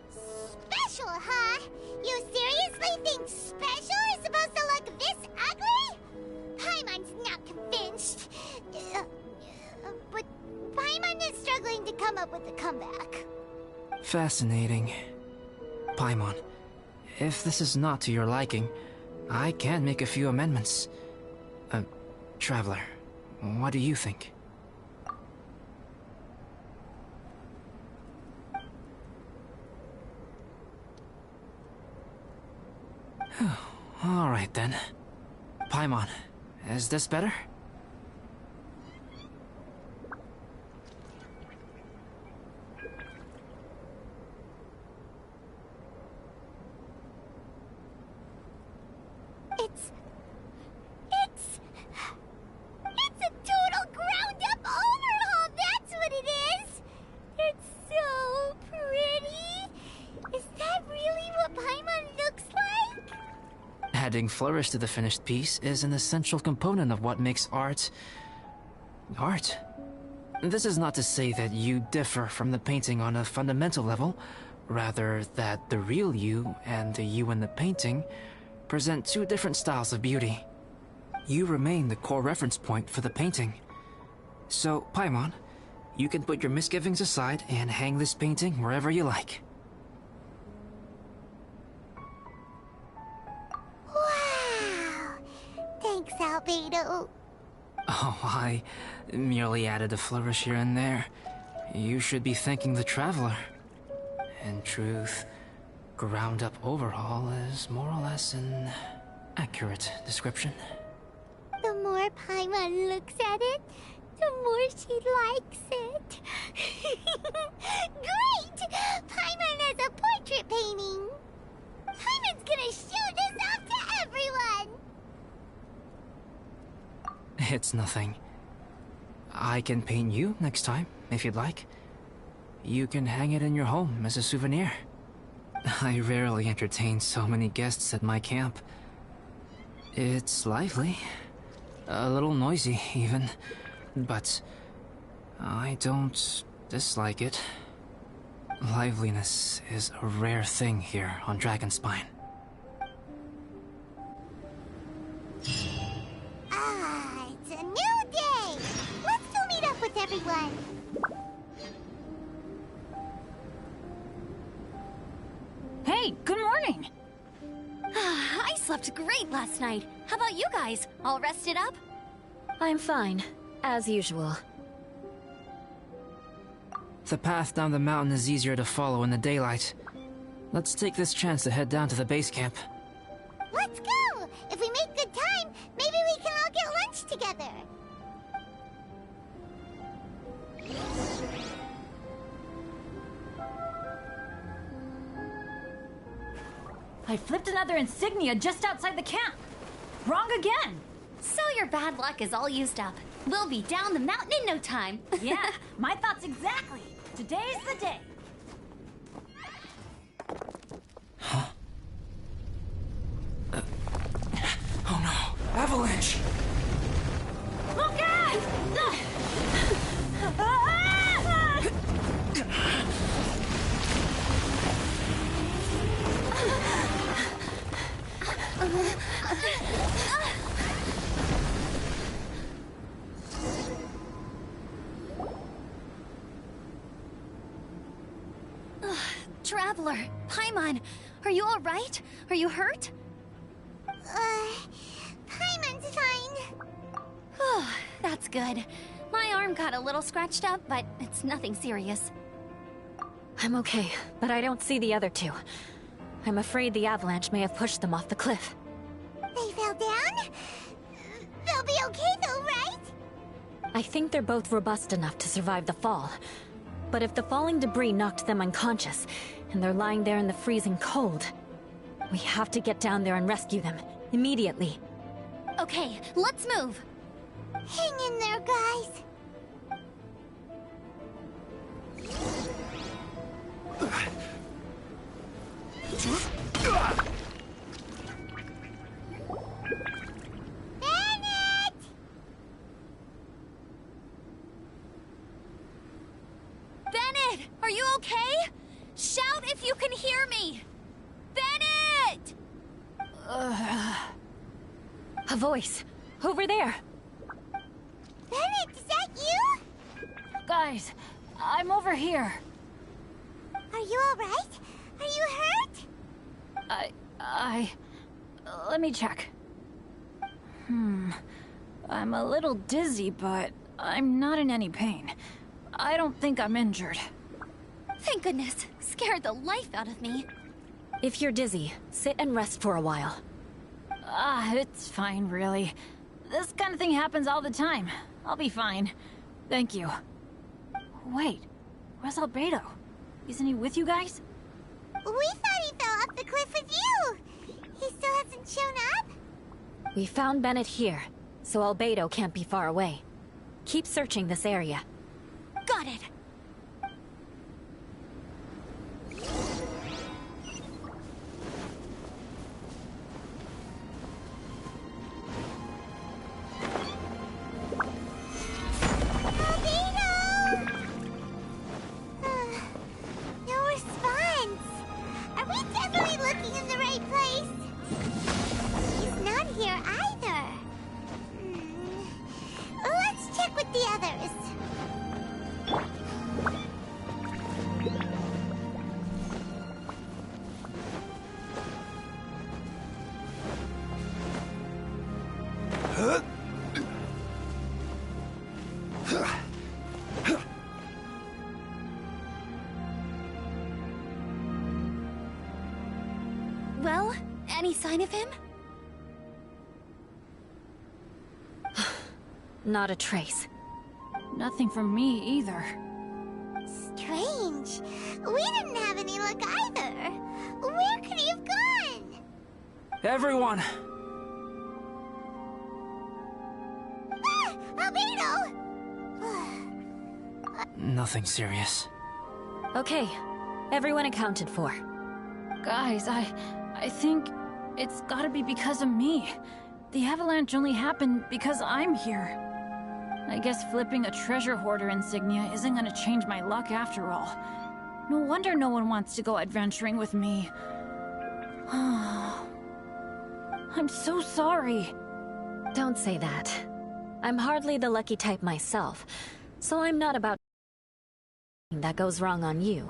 Special, huh? You seriously think special is supposed to look this ugly? Paimon's not convinced. But Paimon is struggling to come up with a comeback. Fascinating. Paimon, if this is not to your liking, I can make a few amendments. Traveler, what do you think? All right then. Paimon, is this better? It's a total ground-up overhaul, that's what it is! It's so pretty! Is that really what Paimon looks like? Adding flourish to the finished piece is an essential component of what makes art... art. This is not to say that you differ from the painting on a fundamental level, rather that the real you and the you in the painting present two different styles of beauty. You remain the core reference point for the painting. So, Paimon, you can put your misgivings aside and hang this painting wherever you like. Wow! Thanks, Albedo. Oh, I merely added a flourish here and there. You should be thanking the Traveler. In truth, ground-up overhaul is more or less an accurate description. The more Paimon looks at it, the more she likes it. Great! Paimon has a portrait painting. Paimon's gonna show this off to everyone. It's nothing. I can paint you next time, if you'd like. You can hang it in your home as a souvenir. I rarely entertain so many guests at my camp. It's lively. A little noisy, even. But I don't dislike it. Liveliness is a rare thing here on Dragonspine. Ah, it's a new day! Let's go meet up with everyone. Hey, good morning! I slept great last night. How about you guys? All rested up? I'm fine, as usual. The path down the mountain is easier to follow in the daylight. Let's take this chance to head down to the base camp. Let's go! If we make good time, maybe we can all get lunch together. I flipped another insignia just outside the camp. Wrong again. So your bad luck is all used up. We'll be down the mountain in no time. Yeah, my thoughts exactly. Today's the day. Huh? Oh no! Avalanche! Look out! Traveler, Paimon, are you alright? Are you hurt? Paimon's fine. Oh, that's good. My arm got a little scratched up, but it's nothing serious. I'm okay, but I don't see the other two. I'm afraid the avalanche may have pushed them off the cliff. They fell down? They'll be okay though, right? I think they're both robust enough to survive the fall. But if the falling debris knocked them unconscious, and they're lying there in the freezing cold, we have to get down there and rescue them, immediately. Okay, let's move. Hang in there, guys. Bennett! Bennett, are you okay? Shout if you can hear me! Bennett! A voice! Over there! Bennett, is that you? Guys, I'm over here. Are you alright? Are you hurt? Let me check. I'm a little dizzy, but I'm not in any pain. I don't think I'm injured. Thank goodness. Scared the life out of me. If you're dizzy, sit and rest for a while. It's fine, really. This kind of thing happens all the time. I'll be fine. Thank you. Wait, where's Albedo? Isn't he with you guys? We thought he fell off the cliff with you! He still hasn't shown up? We found Bennett here, so Albedo can't be far away. Keep searching this area. Got it! Well, any sign of him? Not a trace. Nothing from me either. Strange. We didn't have any luck either. Where could he have gone? Everyone! Albedo! Nothing serious. Okay, everyone accounted for. Guys, I think it's gotta be because of me. The avalanche only happened because I'm here. I guess flipping a treasure hoarder insignia isn't gonna change my luck after all. No wonder no one wants to go adventuring with me. I'm so sorry. Don't say that. I'm hardly the lucky type myself, so I'm not about that goes wrong on you.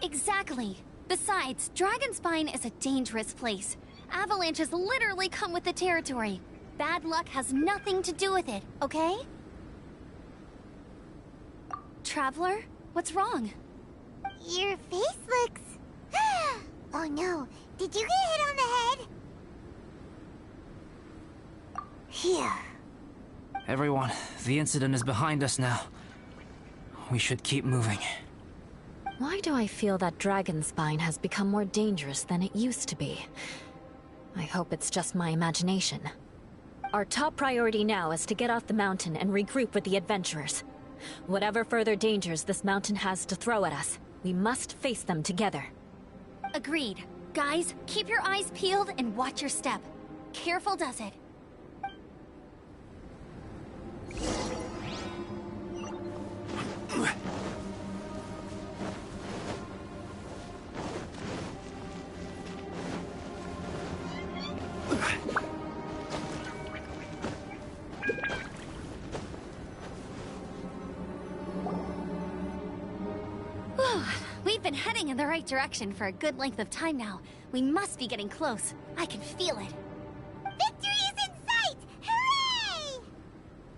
Exactly. Besides, Dragonspine is a dangerous place. Avalanches literally come with the territory. Bad luck has nothing to do with it, okay? Traveler, what's wrong? Your face looks... Oh no, did you get hit on the head? Here. Everyone, the incident is behind us now. We should keep moving. Why do I feel that Dragonspine has become more dangerous than it used to be? I hope it's just my imagination. Our top priority now is to get off the mountain and regroup with the adventurers. Whatever further dangers this mountain has to throw at us, we must face them together. Agreed. Guys, keep your eyes peeled and watch your step. Careful does it. We've been heading in the right direction for a good length of time now. We must be getting close. I can feel it. Victory is in sight! Hooray!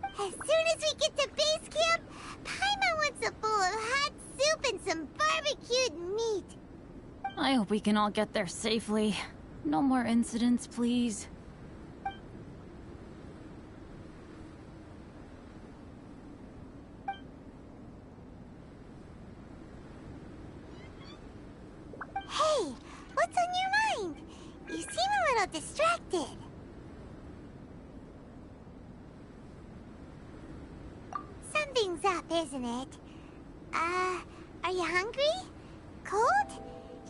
As soon as we get to base camp, Paimon wants a bowl of hot soup and some barbecued meat. I hope we can all get there safely. No more incidents, please. Hey, what's on your mind? You seem a little distracted. Something's up, isn't it? Are you hungry? Cold?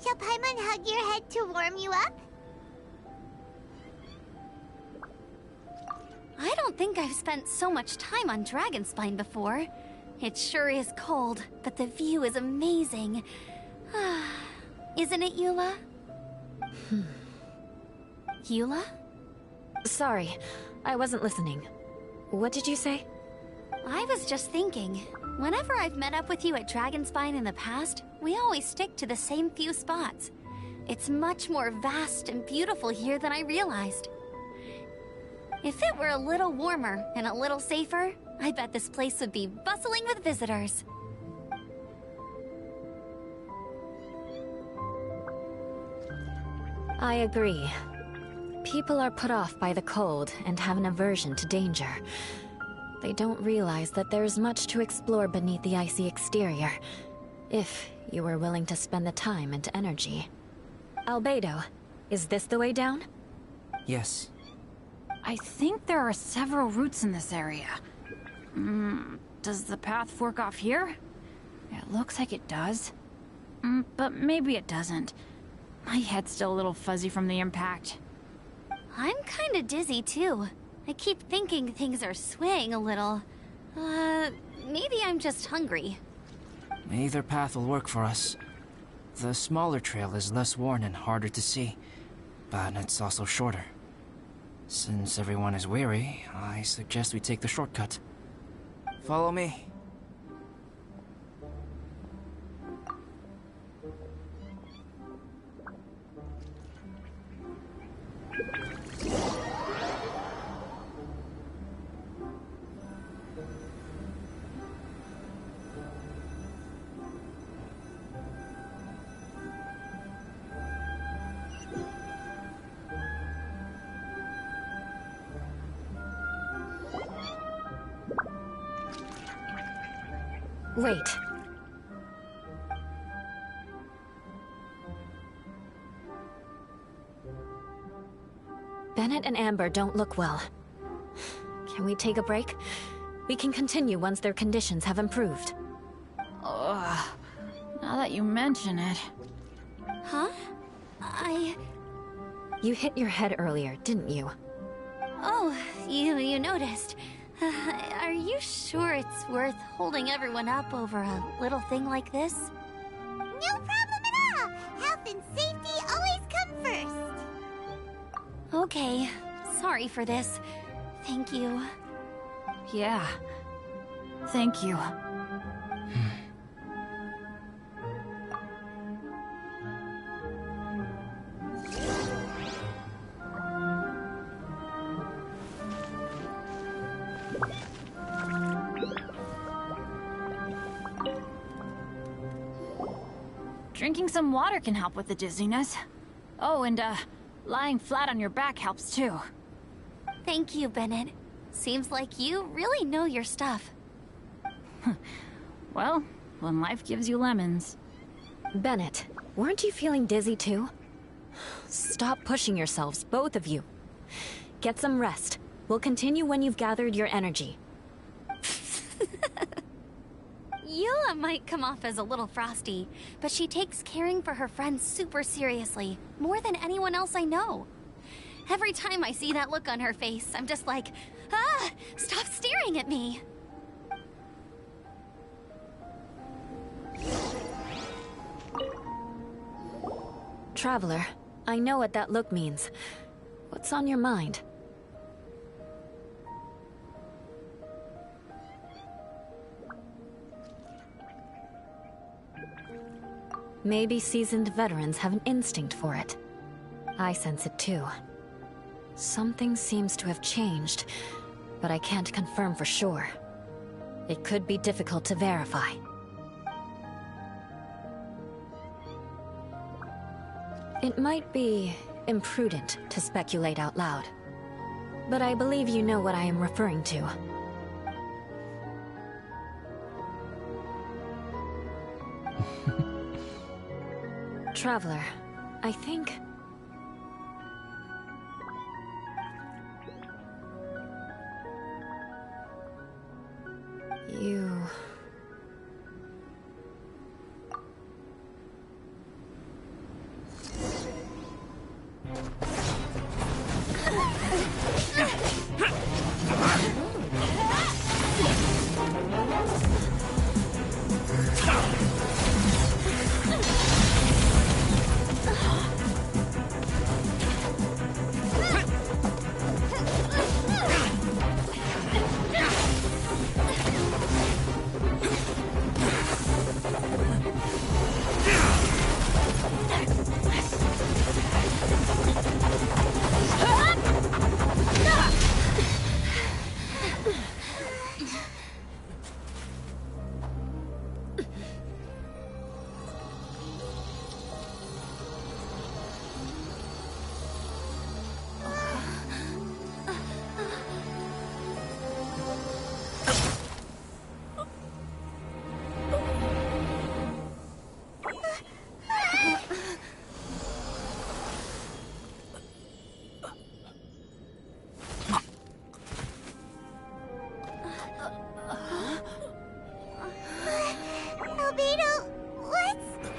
Shall Paimon hug your head to warm you up? I don't think I've spent so much time on Dragonspine before. It sure is cold, but the view is amazing. Isn't it, Eula? Eula? Sorry, I wasn't listening. What did you say? I was just thinking, whenever I've met up with you at Dragonspine in the past, we always stick to the same few spots. It's much more vast and beautiful here than I realized. If it were a little warmer and a little safer, I bet this place would be bustling with visitors. I agree. People are put off by the cold and have an aversion to danger. They don't realize that there's much to explore beneath the icy exterior, if you were willing to spend the time and energy. Albedo, is this the way down? Yes. I think there are several routes in this area. Does the path fork off here? It looks like it does. But maybe it doesn't. My head's still a little fuzzy from the impact. I'm kinda dizzy too. I keep thinking things are swaying a little. Maybe I'm just hungry. Either path will work for us. The smaller trail is less worn and harder to see, but it's also shorter. Since everyone is weary, I suggest we take the shortcut. Follow me. Wait. Bennett and Amber don't look well. Can we take a break? We can continue once their conditions have improved. Ugh. Now that you mention it. Huh? You hit your head earlier, didn't you? Oh, you noticed. Are you sure it's worth holding everyone up over a little thing like this? No problem at all! Health and safety always come first! Okay. Sorry for this. Thank you. Yeah. Thank you. Drinking some water can help with the dizziness. Oh, and lying flat on your back helps too. Thank you, Bennett. Seems like you really know your stuff. Well, when life gives you lemons. Bennett, weren't you feeling dizzy too? Stop pushing yourselves, both of you. Get some rest. We'll continue when you've gathered your energy. Eula might come off as a little frosty, but she takes caring for her friends super seriously, more than anyone else I know. Every time I see that look on her face, I'm just like, stop staring at me! Traveler, I know what that look means. What's on your mind? Maybe seasoned veterans have an instinct for it. I sense it too. Something seems to have changed, but I can't confirm for sure. It could be difficult to verify. It might be imprudent to speculate out loud, but I believe you know what I am referring to. Traveler, I think... you...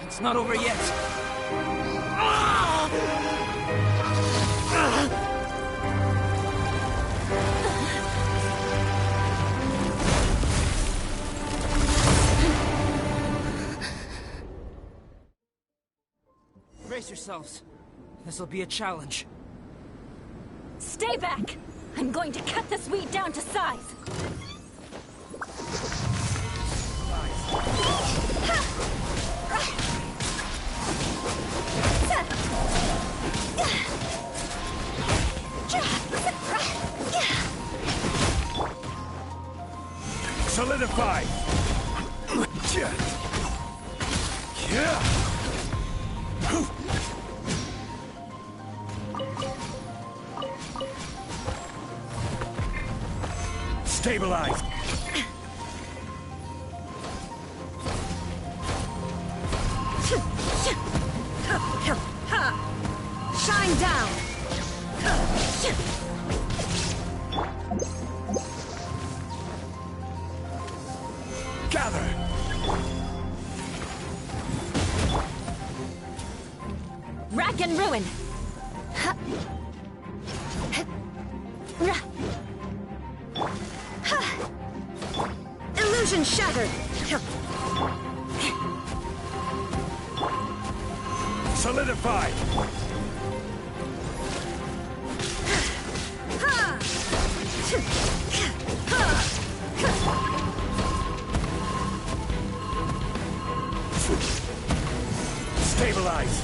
It's not over yet. Brace yourselves. This'll be a challenge. Stay back! I'm going to cut this weed down to size! Solidify! Stabilize! Shine down! Gather! Rack and ruin! Illusion shattered! Solidify! Stabilize!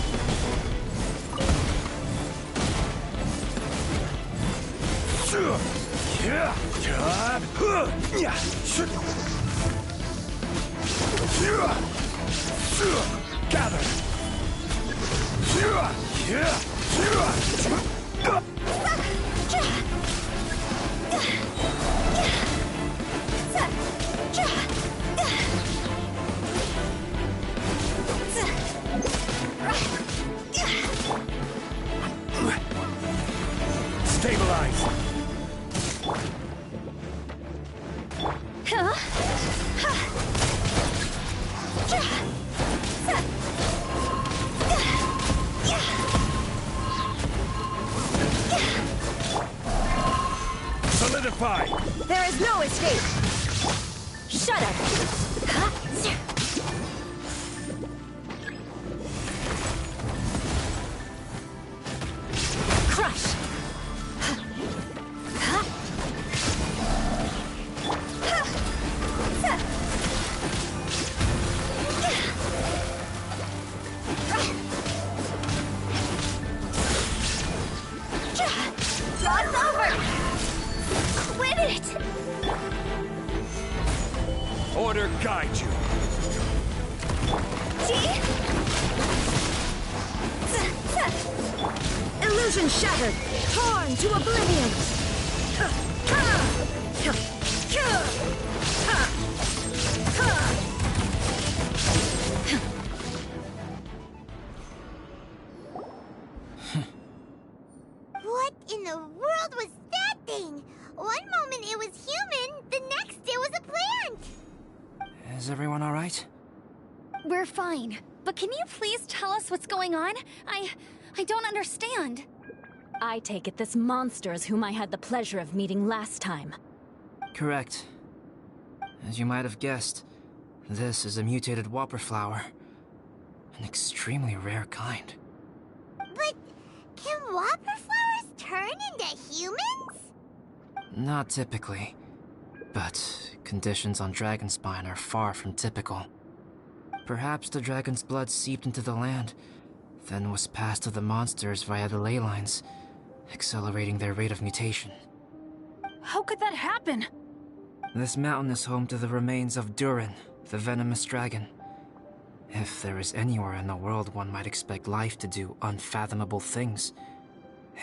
Gather! Stabilize! Solidify! There is no escape! Shut up! Crush! Illusion shattered! Torn to oblivion! What in the world was that thing? One moment it was human, the next it was a plant! Is everyone alright? We're fine. But can you please tell us what's going on? I don't understand. I take it this monster is whom I had the pleasure of meeting last time. Correct. As you might have guessed, this is a mutated whopper flower. An extremely rare kind. But can whopper flowers turn into humans? Not typically, but conditions on Dragonspine are far from typical. Perhaps the dragon's blood seeped into the land, then was passed to the monsters via the ley lines, accelerating their rate of mutation. How could that happen? This mountain is home to the remains of Durin, the venomous dragon. If there is anywhere in the world one might expect life to do unfathomable things,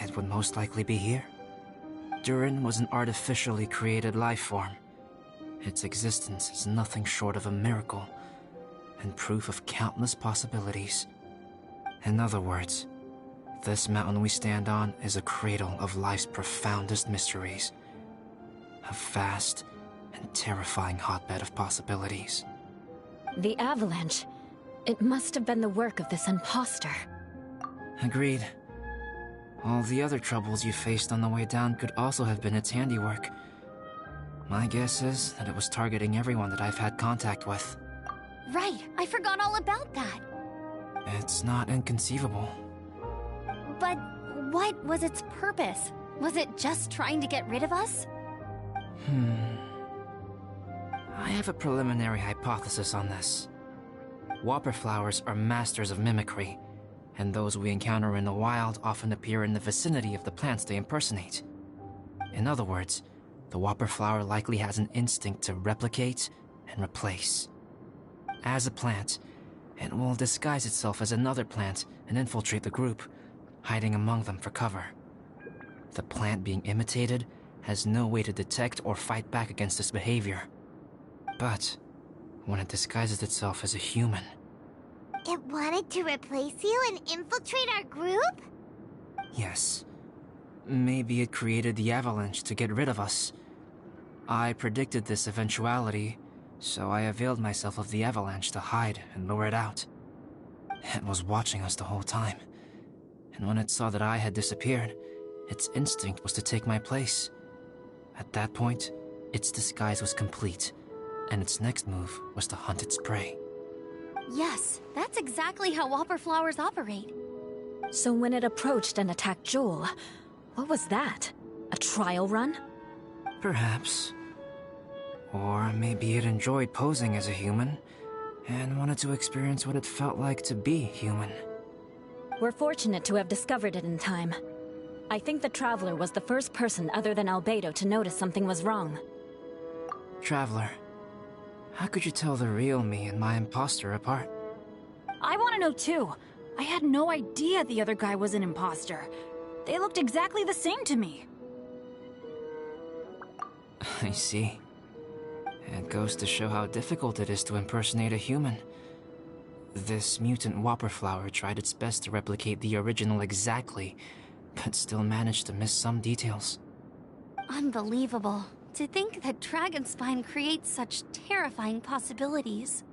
it would most likely be here. Durin was an artificially created life form. Its existence is nothing short of a miracle, and proof of countless possibilities. In other words, this mountain we stand on is a cradle of life's profoundest mysteries. A vast and terrifying hotbed of possibilities. The avalanche. It must have been the work of this imposter. Agreed. All the other troubles you faced on the way down could also have been its handiwork. My guess is that it was targeting everyone that I've had contact with. Right, I forgot all about that. It's not inconceivable. But what was its purpose? Was it just trying to get rid of us? I have a preliminary hypothesis on this. Whopper flowers are masters of mimicry, and those we encounter in the wild often appear in the vicinity of the plants they impersonate. In other words, the whopper flower likely has an instinct to replicate and replace. As a plant, it will disguise itself as another plant and infiltrate the group, hiding among them for cover. The plant being imitated has no way to detect or fight back against this behavior. But when it disguises itself as a human... It wanted to replace you and infiltrate our group? Yes. Maybe it created the avalanche to get rid of us. I predicted this eventuality, so I availed myself of the avalanche to hide and lure it out. It was watching us the whole time, and when it saw that I had disappeared, its instinct was to take my place. At that point, its disguise was complete, and its next move was to hunt its prey. Yes, that's exactly how whopper flowers operate. So when it approached and attacked Joel, what was that? A trial run? Perhaps. Or maybe it enjoyed posing as a human, and wanted to experience what it felt like to be human. We're fortunate to have discovered it in time. I think the Traveler was the first person other than Albedo to notice something was wrong. Traveler, how could you tell the real me and my imposter apart? I want to know too. I had no idea the other guy was an imposter. They looked exactly the same to me. I see. It goes to show how difficult it is to impersonate a human. This mutant whopper flower tried its best to replicate the original exactly, but still managed to miss some details. Unbelievable. To think that Dragonspine creates such terrifying possibilities.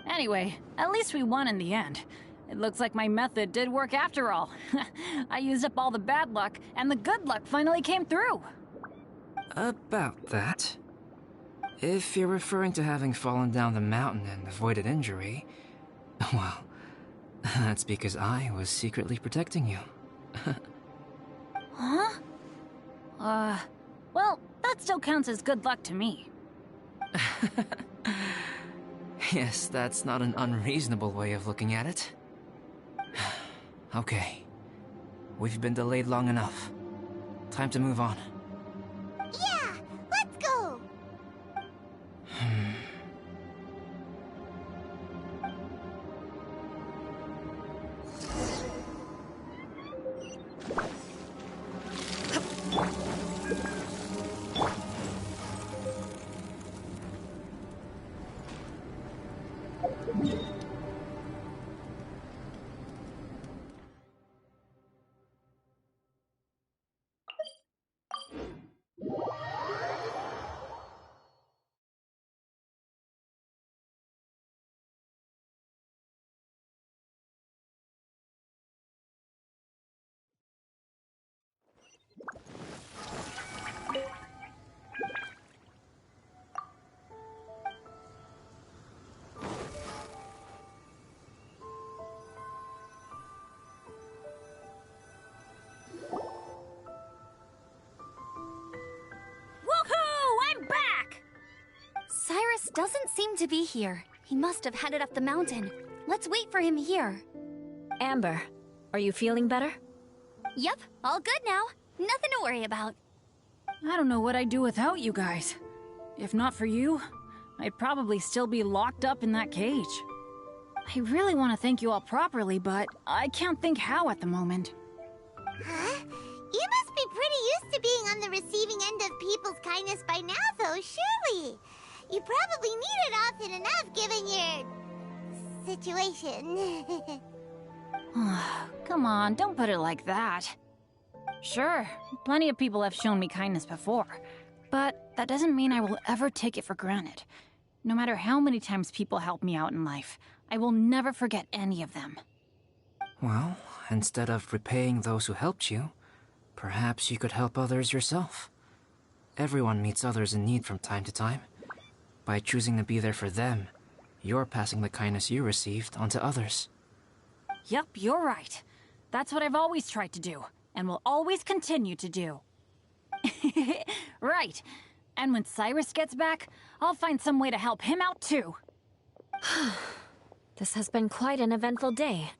Anyway, at least we won in the end. It looks like my method did work after all. I used up all the bad luck, and the good luck finally came through. About that. If you're referring to having fallen down the mountain and avoided injury, well, that's because I was secretly protecting you. Huh? Well, that still counts as good luck to me. Yes, that's not an unreasonable way of looking at it. Okay. We've been delayed long enough. Time to move on. Yeah, let's go! doesn't seem to be here. He must have headed up the mountain. Let's wait for him here. Amber, are you feeling better? Yep, all good now. Nothing to worry about. I don't know what I'd do without you guys. If not for you, I'd probably still be locked up in that cage. I really want to thank you all properly, but I can't think how at the moment. Huh? You must be pretty used to being on the receiving end of people's kindness by now, though, surely. You probably need it often enough, given your situation. Come on, don't put it like that. Sure, plenty of people have shown me kindness before, but that doesn't mean I will ever take it for granted. No matter how many times people help me out in life, I will never forget any of them. Well, instead of repaying those who helped you, perhaps you could help others yourself. Everyone meets others in need from time to time. By choosing to be there for them, you're passing the kindness you received on to others. Yep, you're right. That's what I've always tried to do, and will always continue to do. Right. And when Cyrus gets back, I'll find some way to help him out too. This has been quite an eventful day.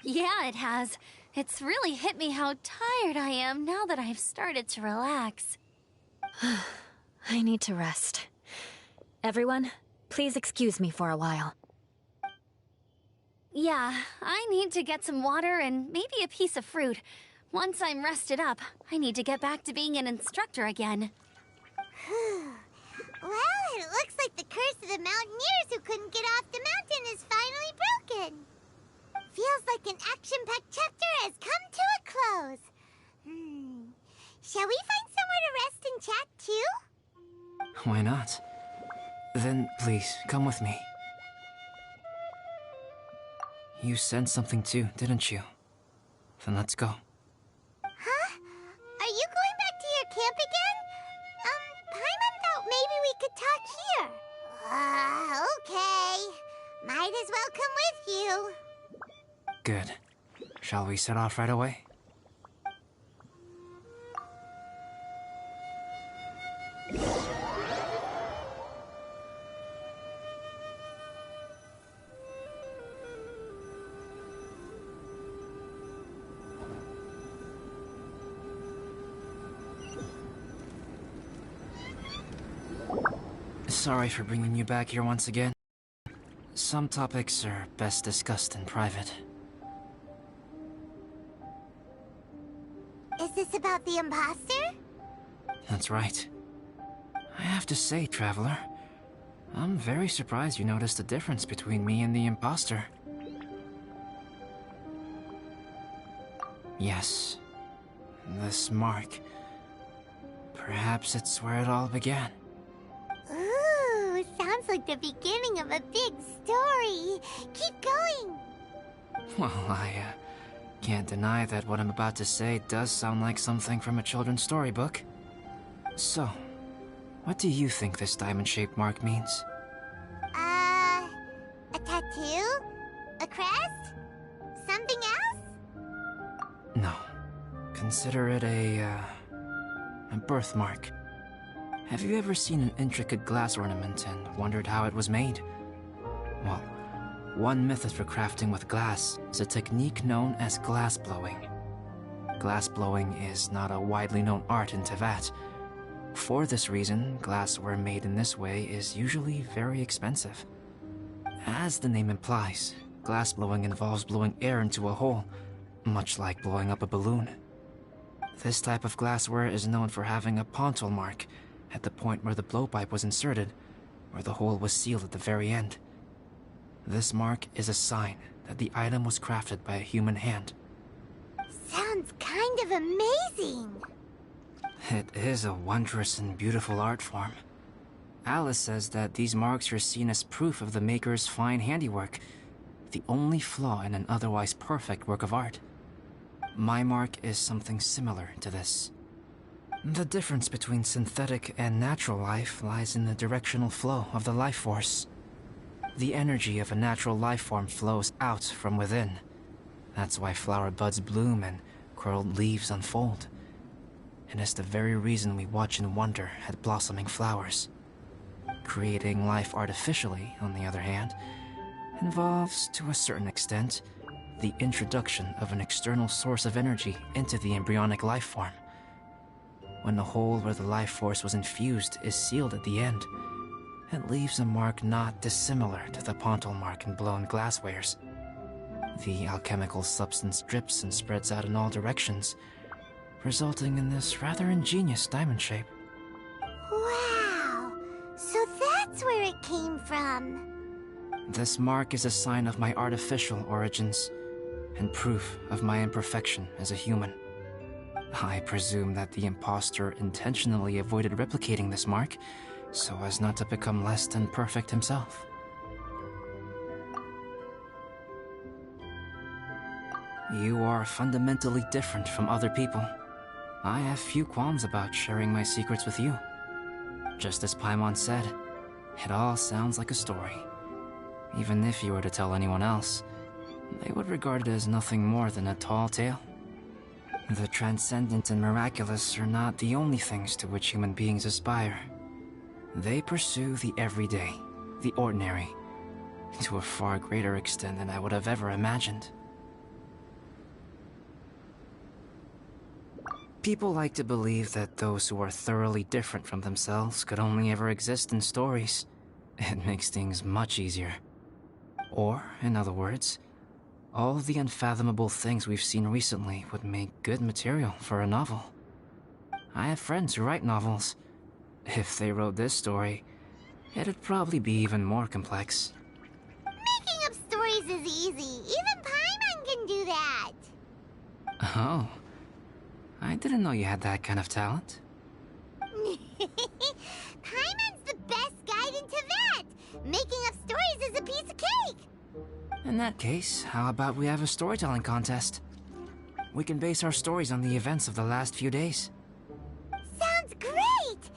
Yeah, it has. It's really hit me how tired I am now that I've started to relax. I need to rest. Everyone, please excuse me for a while. Yeah, I need to get some water and maybe a piece of fruit. Once I'm rested up, I need to get back to being an instructor again. Well, it looks like the curse of the mountaineers who couldn't get off the mountain is finally broken. Feels like an action-packed chapter has come to a close. Shall we find somewhere to rest and chat too? Why not? Then, please, come with me. You sensed something too, didn't you? Then let's go. Huh? Are you going back to your camp again? Paimon thought maybe we could talk here. Okay. Might as well come with you. Good. Shall we set off right away? Sorry for bringing you back here once again. Some topics are best discussed in private. Is this about the imposter? That's right. I have to say, Traveler, I'm very surprised you noticed the difference between me and the imposter. Yes, this mark. Perhaps it's where it all began. Ooh, sounds like the beginning of a big story. Keep going. Well, I can't deny that what I'm about to say does sound like something from a children's storybook. So, what do you think this diamond-shaped mark means? A tattoo? A crest? Something else? No. Consider it a birthmark. Have you ever seen an intricate glass ornament and wondered how it was made? Well, one method for crafting with glass is a technique known as glass blowing. Glass blowing is not a widely known art in Teyvat. For this reason, glassware made in this way is usually very expensive. As the name implies, glass blowing involves blowing air into a hole, much like blowing up a balloon. This type of glassware is known for having a pontil mark at the point where the blowpipe was inserted, where the hole was sealed at the very end. This mark is a sign that the item was crafted by a human hand. Sounds kind of amazing. It is a wondrous and beautiful art form. Alice says that these marks are seen as proof of the maker's fine handiwork, the only flaw in an otherwise perfect work of art. My mark is something similar to this. The difference between synthetic and natural life lies in the directional flow of the life force. The energy of a natural life form flows out from within. That's why flower buds bloom and curled leaves unfold. It is the very reason we watch and wonder at blossoming flowers. Creating life artificially, on the other hand, involves, to a certain extent, the introduction of an external source of energy into the embryonic life form. When the hole where the life force was infused is sealed at the end, it leaves a mark not dissimilar to the pontal mark in blown glasswares. The alchemical substance drips and spreads out in all directions, resulting in this rather ingenious diamond shape. Wow! So that's where it came from. This mark is a sign of my artificial origins, and proof of my imperfection as a human. I presume that the impostor intentionally avoided replicating this mark, so as not to become less than perfect himself. You are fundamentally different from other people. I have few qualms about sharing my secrets with you. Just as Paimon said, it all sounds like a story. Even if you were to tell anyone else, they would regard it as nothing more than a tall tale. The transcendent and miraculous are not the only things to which human beings aspire. They pursue the everyday, the ordinary, to a far greater extent than I would have ever imagined. People like to believe that those who are thoroughly different from themselves could only ever exist in stories. It makes things much easier. Or, in other words, all of the unfathomable things we've seen recently would make good material for a novel. I have friends who write novels. If they wrote this story, it'd probably be even more complex. Making up stories is easy. Even Paimon can do that. Oh. I didn't know you had that kind of talent. Paimon's the best guide in Tibet. Making up stories is a piece of cake. In that case, how about we have a storytelling contest? We can base our stories on the events of the last few days. Sounds great!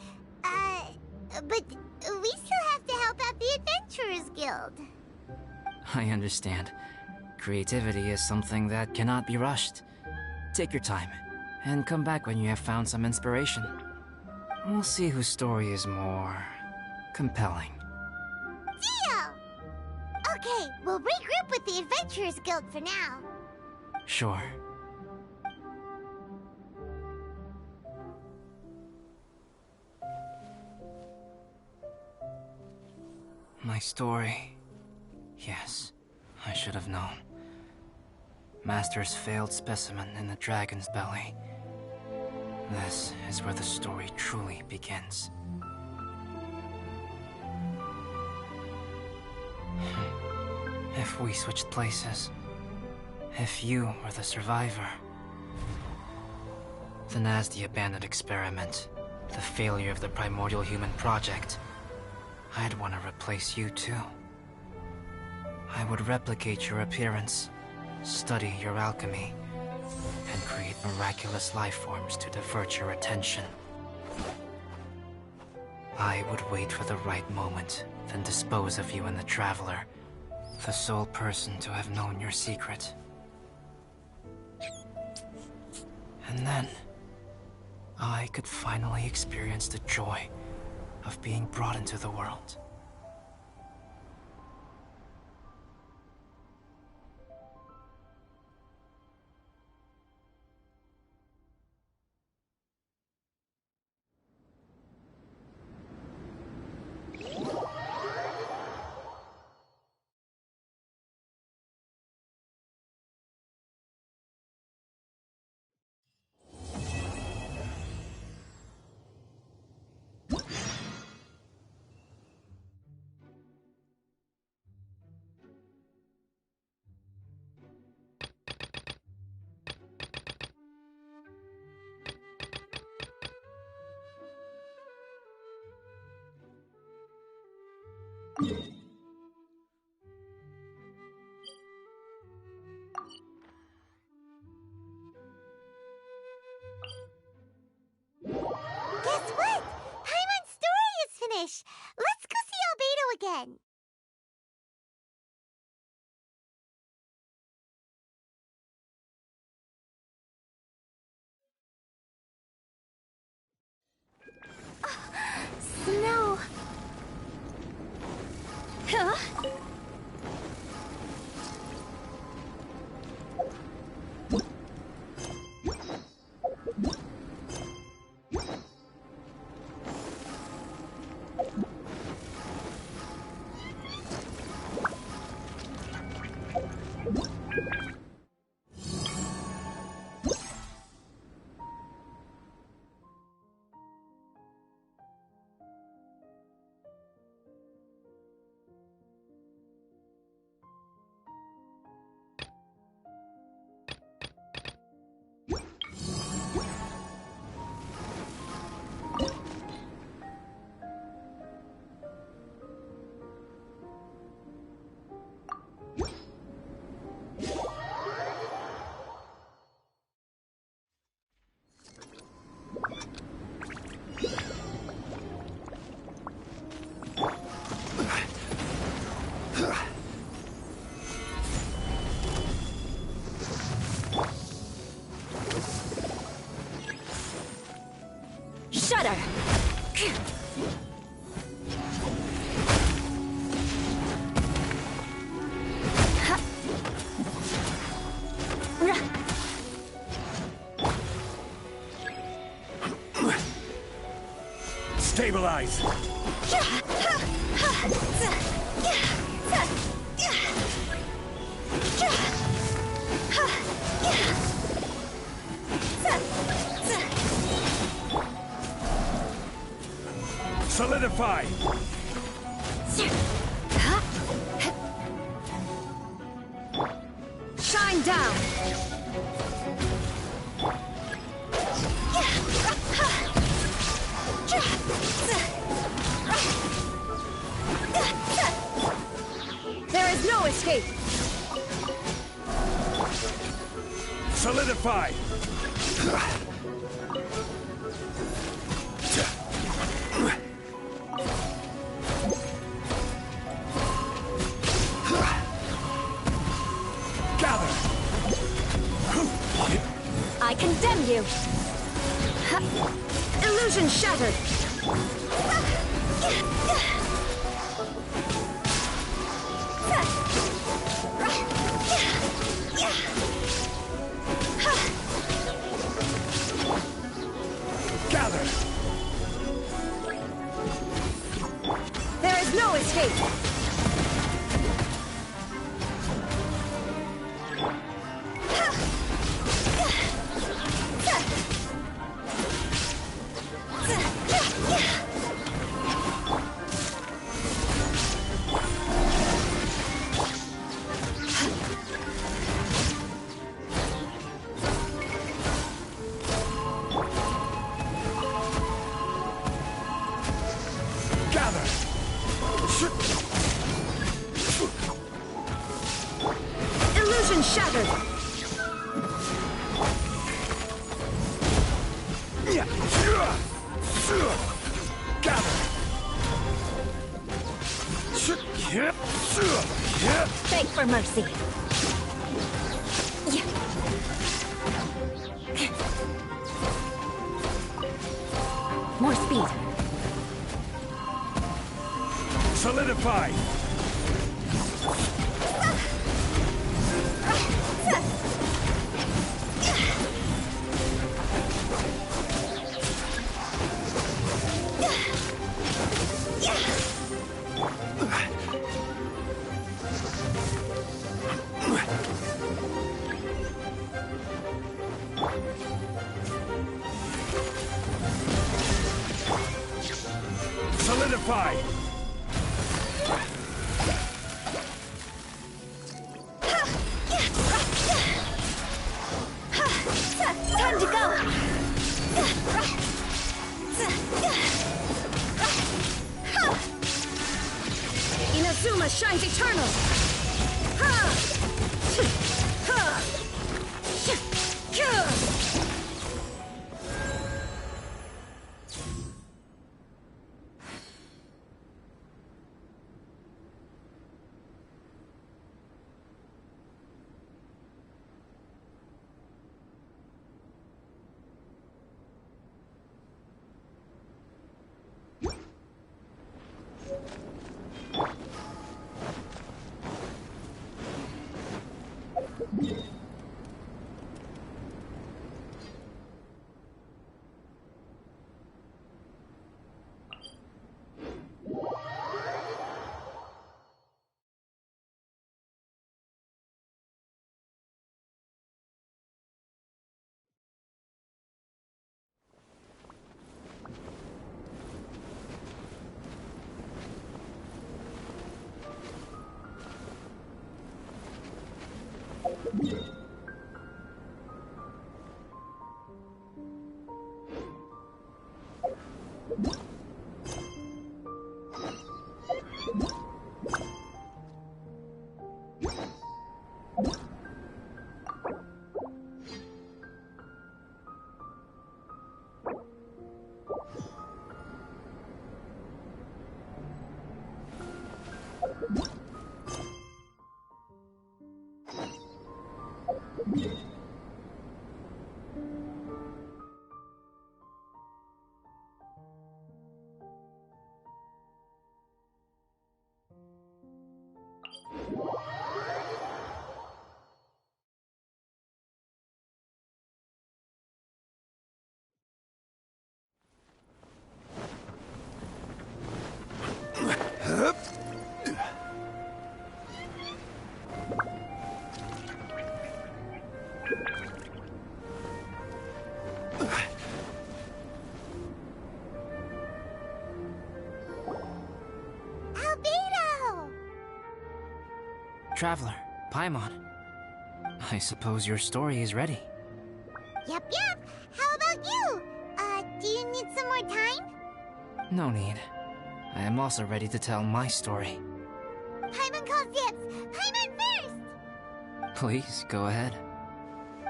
But we still have to help out the Adventurers Guild. I understand. Creativity is something that cannot be rushed. Take your time, and come back when you have found some inspiration. We'll see whose story is more compelling. Deal! Okay, we'll regroup with the Adventurers Guild for now. Sure. My story. Yes, I should have known. Master's failed specimen in the dragon's belly. This is where the story truly begins. If we switched places, if you were the survivor, then as the abandoned experiment, the failure of the primordial human project, I'd want to replace you too. I would replicate your appearance, study your alchemy, and create miraculous life forms to divert your attention. I would wait for the right moment, then dispose of you in the Traveler, the sole person to have known your secret. And then, I could finally experience the joy of being brought into the world. Guess what? Paimon's story is finished. Let's go see Albedo again. Snow. shudder! Stabilize! Solidify! Shine down! There is no escape! Solidify! Gather! I condemn you! Illusion shattered! Gather! There is no escape! Gather! Illusion shattered! Gather! Beg for mercy. More speed. Solidify! Solidify! Time to go! Inazuma shines eternal! traveler, Paimon. I suppose your story is ready. Yep. How about you? Do you need some more time? No need. I am also ready to tell my story. Paimon calls dibs. Paimon first! Please, go ahead.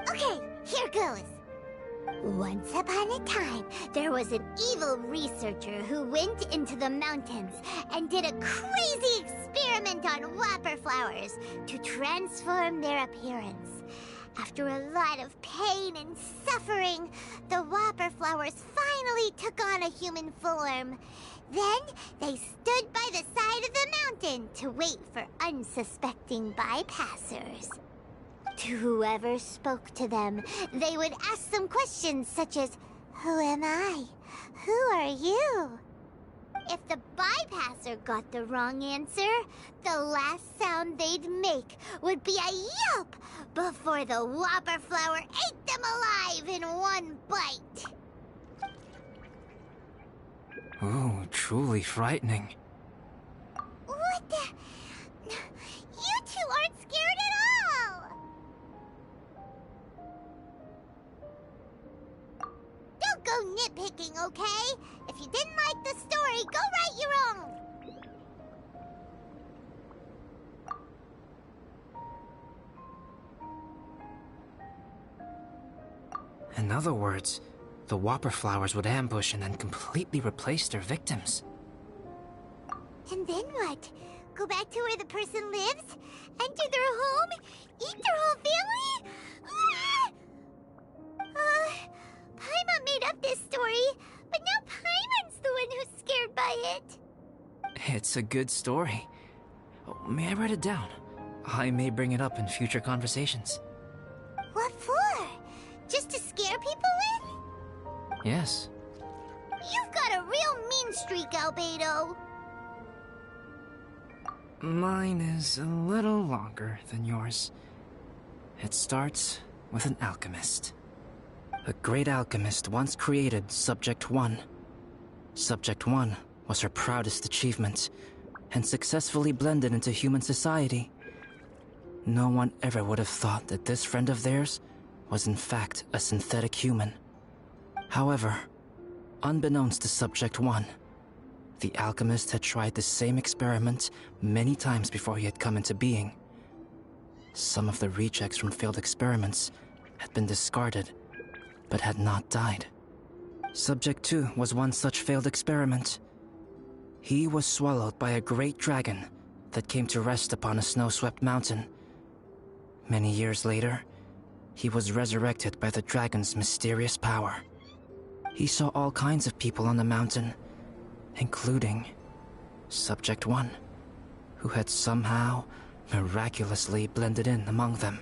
Okay, here goes. Once upon a time, there was an evil researcher who went into the mountains and did a crazy experiment on whopper flowers to transform their appearance. After a lot of pain and suffering, the whopper flowers finally took on a human form. Then, they stood by the side of the mountain to wait for unsuspecting bypassers. To whoever spoke to them, they would ask them questions such as, "Who am I? Who are you?" If the bypasser got the wrong answer, the last sound they'd make would be a yelp before the whopper flower ate them alive in one bite. Ooh, truly frightening. What the? You two aren't scared at all! Don't go nitpicking, okay? If you didn't like the story, go write your own! In other words, the whopper flowers would ambush and then completely replace their victims. And then what? Go back to where the person lives? Enter their home? Eat their whole family? Paimon made up this story, but now Paimon's the one who's scared by it. It's a good story. Oh, may I write it down? I may bring it up in future conversations. What for? Just to scare people with? Yes. You've got a real mean streak, Albedo. Mine is a little longer than yours. It starts with an alchemist. A great alchemist once created Subject 1. Subject 1 was her proudest achievement, and successfully blended into human society. No one ever would have thought that this friend of theirs was in fact a synthetic human. However, unbeknownst to Subject 1, the alchemist had tried the same experiment many times before he had come into being. Some of the rejects from failed experiments had been discarded, but had not died. Subject 2 was one such failed experiment. He was swallowed by a great dragon that came to rest upon a snow-swept mountain. Many years later, he was resurrected by the dragon's mysterious power. He saw all kinds of people on the mountain, including Subject 1, who had somehow miraculously blended in among them.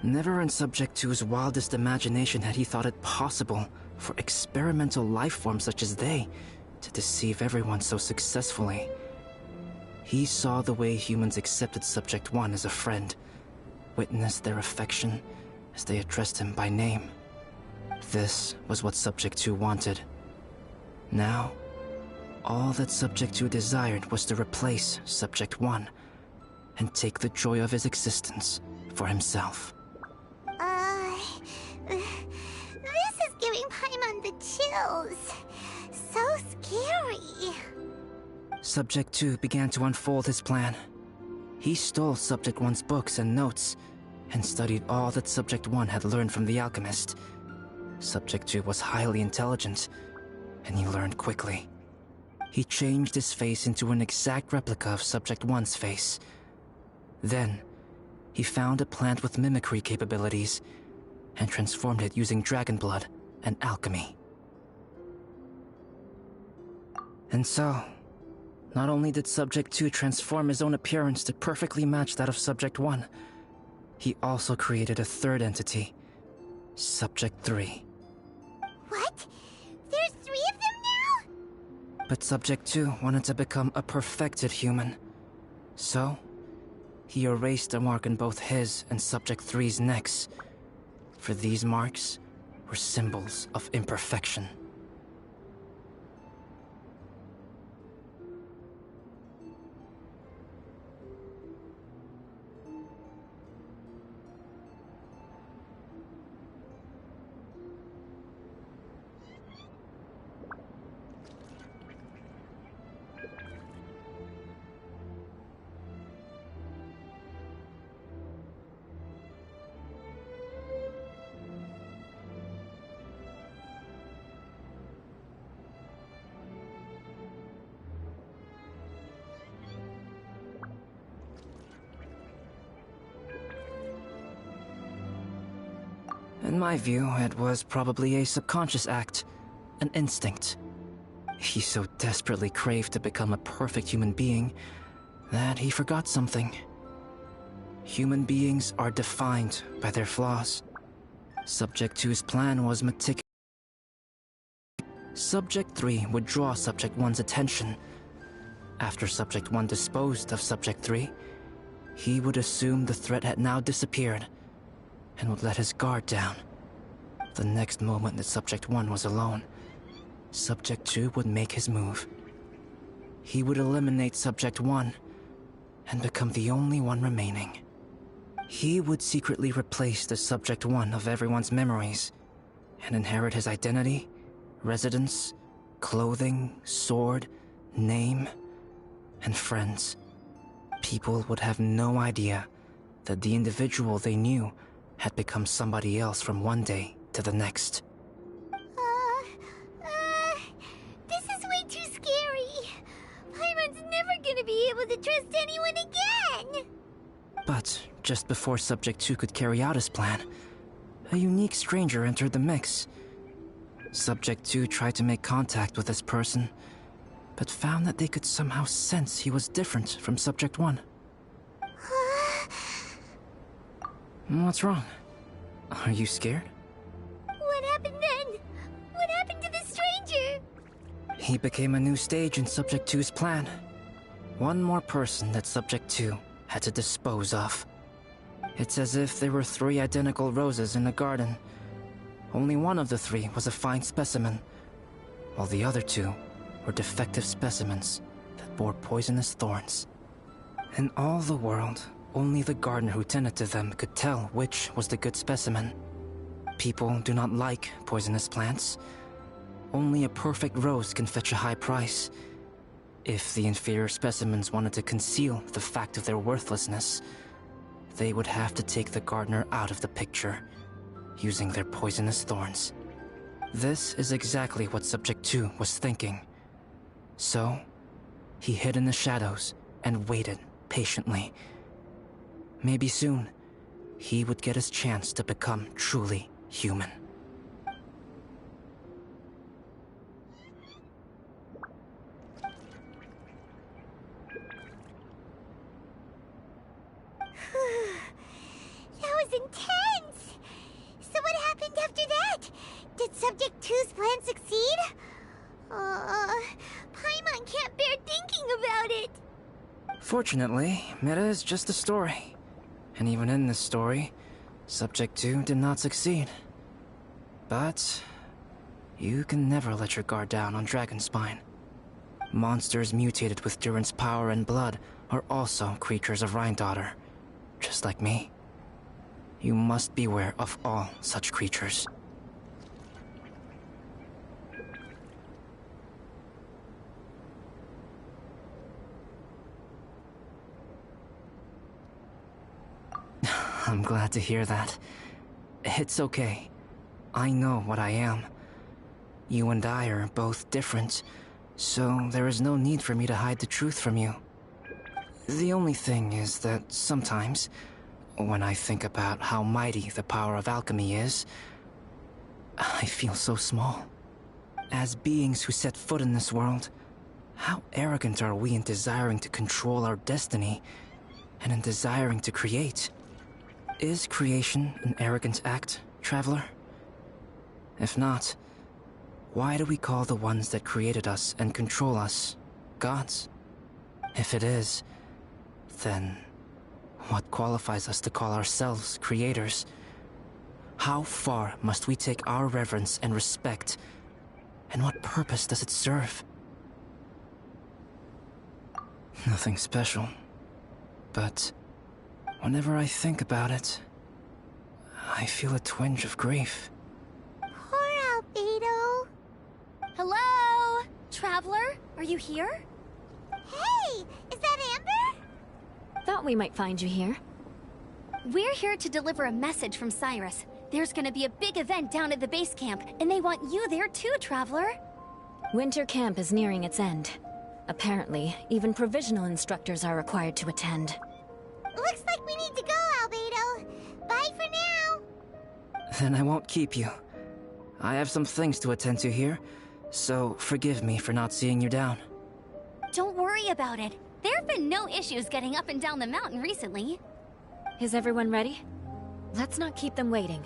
Never in Subject 2's wildest imagination had he thought it possible for experimental life forms such as they to deceive everyone so successfully. He saw the way humans accepted Subject 1 as a friend, witnessed their affection as they addressed him by name. This was what Subject 2 wanted. Now, all that Subject 2 desired was to replace Subject 1 and take the joy of his existence for himself. This is giving Paimon the chills. So scary. Subject 2 began to unfold his plan. He stole Subject 1's books and notes, and studied all that Subject 1 had learned from the alchemist. Subject 2 was highly intelligent, and he learned quickly. He changed his face into an exact replica of Subject 1's face. Then, he found a plant with mimicry capabilities, and transformed it using dragon blood and alchemy. And so, not only did Subject 2 transform his own appearance to perfectly match that of Subject 1, he also created a third entity, Subject 3. What? There's 3 of them now? But Subject 2 wanted to become a perfected human. So, he erased a mark on both his and Subject 3's necks. For these marks were symbols of imperfection. In my view, it was probably a subconscious act, an instinct. He so desperately craved to become a perfect human being that he forgot something. Human beings are defined by their flaws. Subject 2's plan was meticulous. Subject 3 would draw Subject 1's attention. After Subject 1 disposed of Subject 3, he would assume the threat had now disappeared and would let his guard down. The next moment that Subject 1 was alone, Subject 2 would make his move. He would eliminate Subject 1 and become the only one remaining. He would secretly replace the Subject 1 of everyone's memories and inherit his identity, residence, clothing, sword, name, and friends. People would have no idea that the individual they knew had become somebody else from one day to the next. This is way too scary. Paimon's never gonna be able to trust anyone again. But just before Subject 2 could carry out his plan, a unique stranger entered the mix. Subject 2 tried to make contact with this person, but found that they could somehow sense he was different from Subject 1. What's wrong? Are you scared? What happened then? What happened to the stranger? He became a new stage in Subject 2's plan. One more person that Subject 2 had to dispose of. It's as if there were 3 identical roses in a garden. Only one of the 3 was a fine specimen, while the other 2 were defective specimens that bore poisonous thorns. In all the world, only the gardener who tended to them could tell which was the good specimen. People do not like poisonous plants. Only a perfect rose can fetch a high price. If the inferior specimens wanted to conceal the fact of their worthlessness, they would have to take the gardener out of the picture, using their poisonous thorns. This is exactly what Subject 2 was thinking. So, he hid in the shadows and waited patiently. Maybe soon, he would get his chance to become truly human. That was intense! So what happened after that? Did Subject 2's plan succeed? Paimon can't bear thinking about it! Fortunately, it is just a story. And even in this story, Subject 2 did not succeed. But you can never let your guard down on Dragonspine. Monsters mutated with Duran's power and blood are also creatures of Rhine-Daughter, just like me. You must beware of all such creatures. I'm glad to hear that. It's okay. I know what I am. You and I are both different, so there is no need for me to hide the truth from you. The only thing is that sometimes, when I think about how mighty the power of alchemy is, I feel so small. As beings who set foot in this world, how arrogant are we in desiring to control our destiny, and in desiring to create? Is creation an arrogant act, Traveler? If not, why do we call the ones that created us and control us gods? If it is, then what qualifies us to call ourselves creators? How far must we take our reverence and respect, and what purpose does it serve? Nothing special, but whenever I think about it, I feel a twinge of grief. Poor Albedo. Hello? Traveler, are you here? Hey, is that Amber? Thought we might find you here. We're here to deliver a message from Cyrus. There's gonna be a big event down at the base camp, and they want you there too, Traveler. Winter camp is nearing its end. Apparently, even provisional instructors are required to attend. Looks like we need to go, Albedo. Bye for now. Then I won't keep you. I have some things to attend to here, so forgive me for not seeing you down. Don't worry about it. There have been no issues getting up and down the mountain recently. Is everyone ready? Let's not keep them waiting.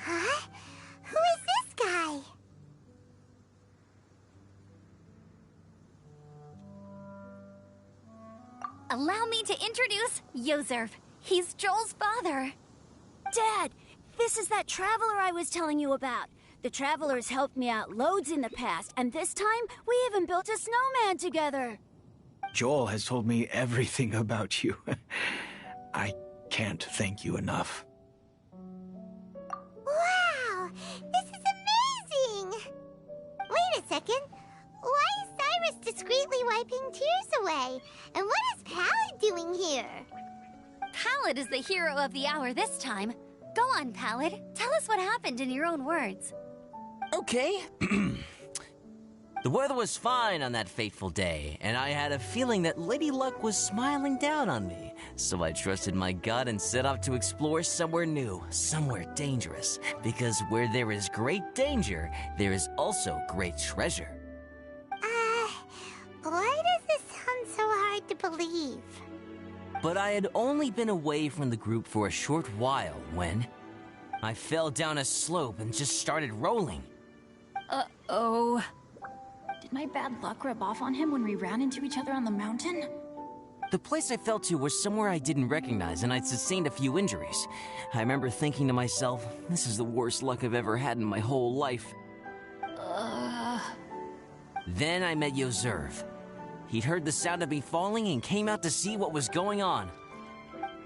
Huh? Who is this guy? Allow me to introduce Yozerv. He's Joel's father. Dad, this is that traveler I was telling you about. The traveler's helped me out loads in the past, and this time we even built a snowman together. Joel has told me everything about you. I can't thank you enough. Wow! This is amazing! Wait a second. Why is Cyrus discreetly wiping tears away? And what is Pallid doing here? Pallid is the hero of the hour this time. Go on, Pallid. Tell us what happened in your own words. Okay. The weather was fine on that fateful day, and I had a feeling that Lady Luck was smiling down on me. So I trusted my gut and set off to explore somewhere new, somewhere dangerous. Because where there is great danger, there is also great treasure. Why does this sound so hard to believe? But I had only been away from the group for a short while when I fell down a slope and just started rolling. Uh-oh. Did my bad luck rub off on him when we ran into each other on the mountain? The place I fell to was somewhere I didn't recognize, and I'd sustained a few injuries. I remember thinking to myself, this is the worst luck I've ever had in my whole life. Then I met Yozerv. He'd heard the sound of me falling and came out to see what was going on.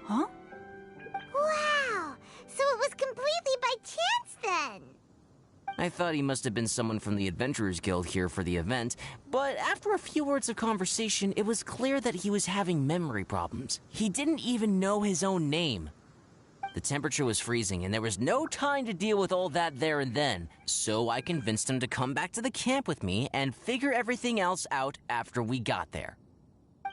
Huh? I thought he must have been someone from the Adventurers Guild here for the event, but after a few words of conversation, it was clear that he was having memory problems. He didn't even know his own name. The temperature was freezing, and there was no time to deal with all that there and then, so I convinced him to come back to the camp with me and figure everything else out after we got there.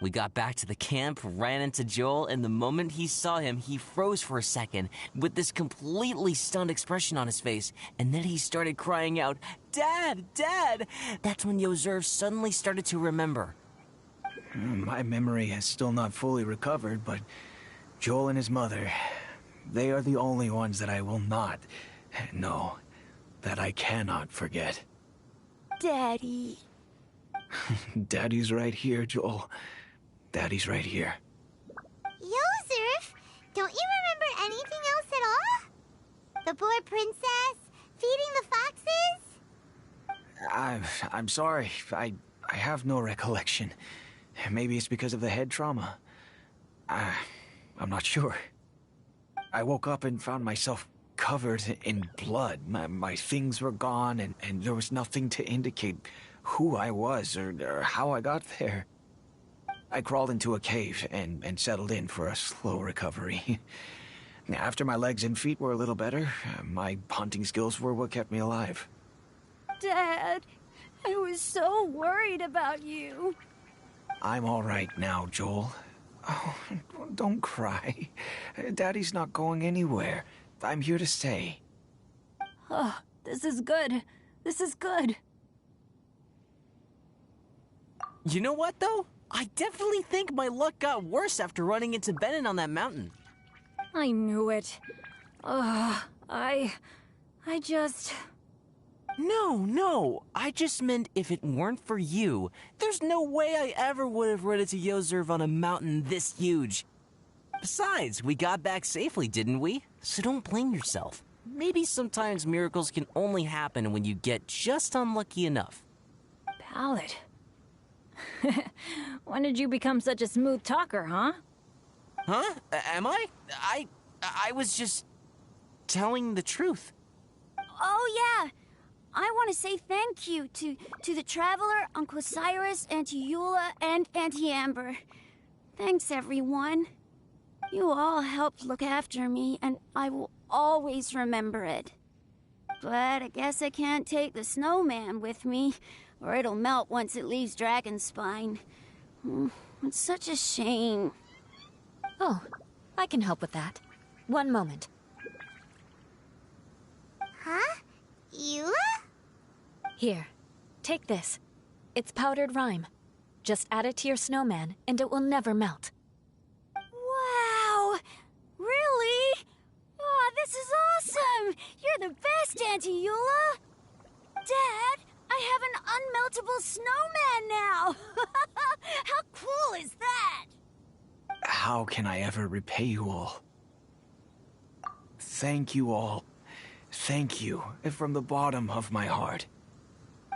We got back to the camp, ran into Joel, and the moment he saw him, he froze for a second with this completely stunned expression on his face, and then he started crying out, "Dad! Dad!" That's when Yozerv suddenly started to remember. My memory has still not fully recovered, but Joel and his mother, they are the only ones that I will not, no, that I cannot forget. Daddy. Daddy's right here, Joel. Daddy's right here. Yozerf, don't you remember anything else at all? The poor princess? Feeding the foxes? I'm sorry. I have no recollection. Maybe it's because of the head trauma. I'm not sure. I woke up and found myself covered in blood. My things were gone, and there was nothing to indicate who I was or how I got there. I crawled into a cave and settled in for a slow recovery. After my legs and feet were a little better, my hunting skills were what kept me alive. Dad, I was so worried about you. I'm all right now, Joel. Oh, don't cry. Daddy's not going anywhere. I'm here to stay. Oh, this is good. This is good. You know what, though? I definitely think my luck got worse after running into Benin on that mountain. I knew it. I just... No. I just meant if it weren't for you, there's no way I ever would have run into Yozerv on a mountain this huge. Besides, we got back safely, didn't we? So don't blame yourself. Maybe sometimes miracles can only happen when you get just unlucky enough. Ballad. When did you become such a smooth talker, huh? Huh? Am I? I was just telling the truth. Oh, yeah. I want to say thank you to the Traveler, Uncle Cyrus, Auntie Eula, and Auntie Amber. Thanks, everyone. You all helped look after me, and I will always remember it. But I guess I can't take the snowman with me, or it'll melt once it leaves Dragonspine. It's such a shame. Oh, I can help with that. One moment. Huh? Eula? Here, take this. It's powdered rime. Just add it to your snowman, and it will never melt. Wow! Really? Oh, this is awesome! You're the best, Auntie Eula! Dad, I have an unmeltable snowman now! How cool is that? How can I ever repay you all? Thank you all. Thank you from the bottom of my heart.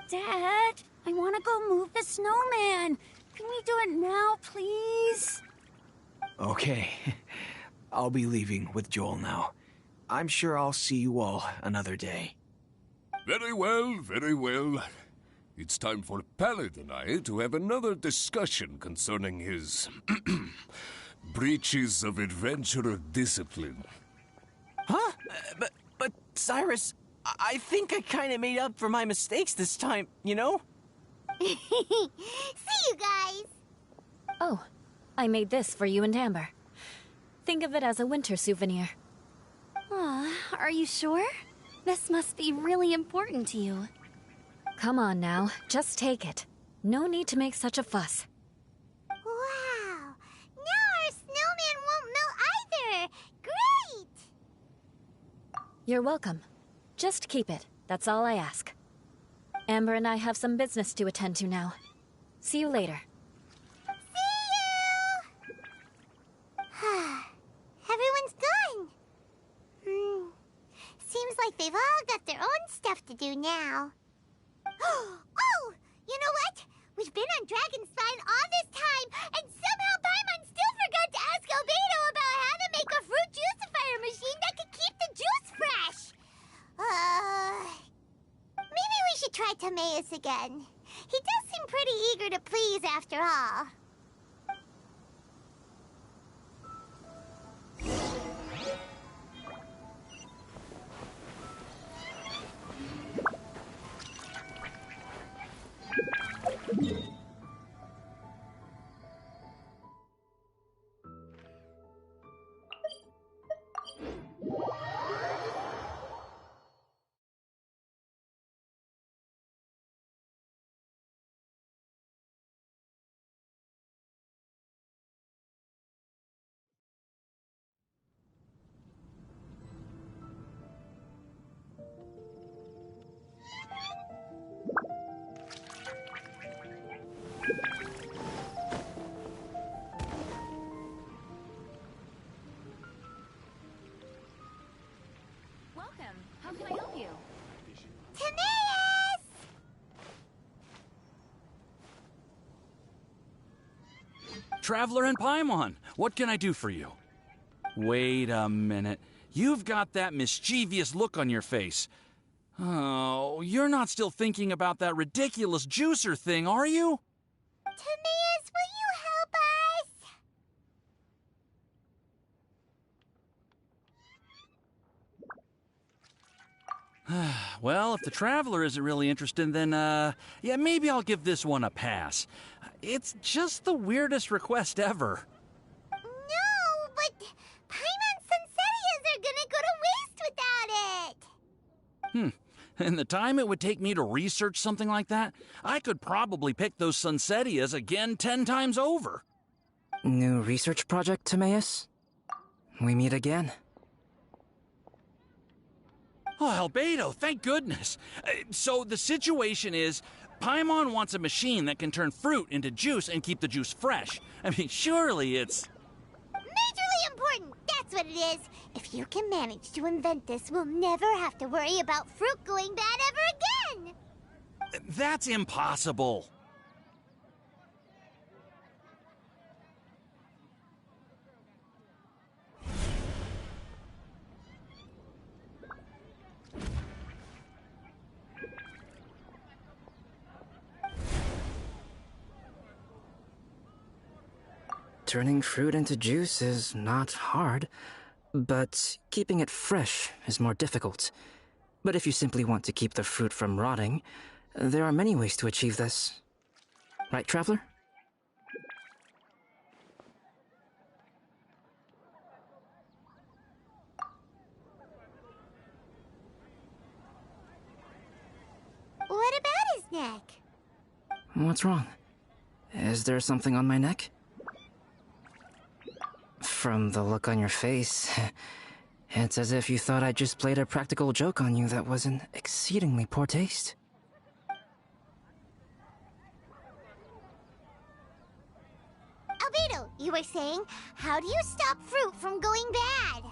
Dad, I want to go move the snowman. Can we do it now, please? Okay. I'll be leaving with Joel now. I'm sure I'll see you all another day. Very well, very well. It's time for Pallid and I to have another discussion concerning his breaches of adventurer discipline. Huh? But Cyrus, I think I kind of made up for my mistakes this time, you know? See you guys! Oh, I made this for you and Amber. Think of it as a winter souvenir. Aw, are you sure? This must be really important to you. Come on now, just take it. No need to make such a fuss. Wow! Now our snowman won't melt either! Great! You're welcome. Just keep it. That's all I ask. Amber and I have some business to attend to now. See you later. See you! Everyone's gone. Seems like they've all got their own stuff to do now. Oh! You know what? We've been on Dragonspine all this time, and somehow Paimon still forgot to ask Albedo about how to make a fruit juicifier machine that could keep the juice fresh. try Timaeus again. He does seem pretty eager to please after all. Welcome. How can I help you? Timaeus! Traveler and Paimon, what can I do for you? Wait a minute. You've got that mischievous look on your face. Oh, you're not still thinking about that ridiculous juicer thing, are you? Timaeus, will you help us? Well, if the Traveler isn't really interested, then, yeah, maybe I'll give this one a pass. It's just the weirdest request ever. No, but Paimon's Sunsettias are gonna go to waste without it! And the time it would take me to research something like that, I could probably pick those Sunsettias again 10 times over. New research project, Timaeus? We meet again. Oh, Albedo, thank goodness. So the situation is, Paimon wants a machine that can turn fruit into juice and keep the juice fresh. I mean, surely it's... Majorly important, that's what it is. If you can manage to invent this, we'll never have to worry about fruit going bad ever again! That's impossible. Turning fruit into juice is not hard, but keeping it fresh is more difficult. But if you simply want to keep the fruit from rotting, there are many ways to achieve this. Right, Traveler? What about his neck? What's wrong? Is there something on my neck? From the look on your face, it's as if you thought I just played a practical joke on you that was in exceedingly poor taste. Albedo, you were saying, how do you stop fruit from going bad?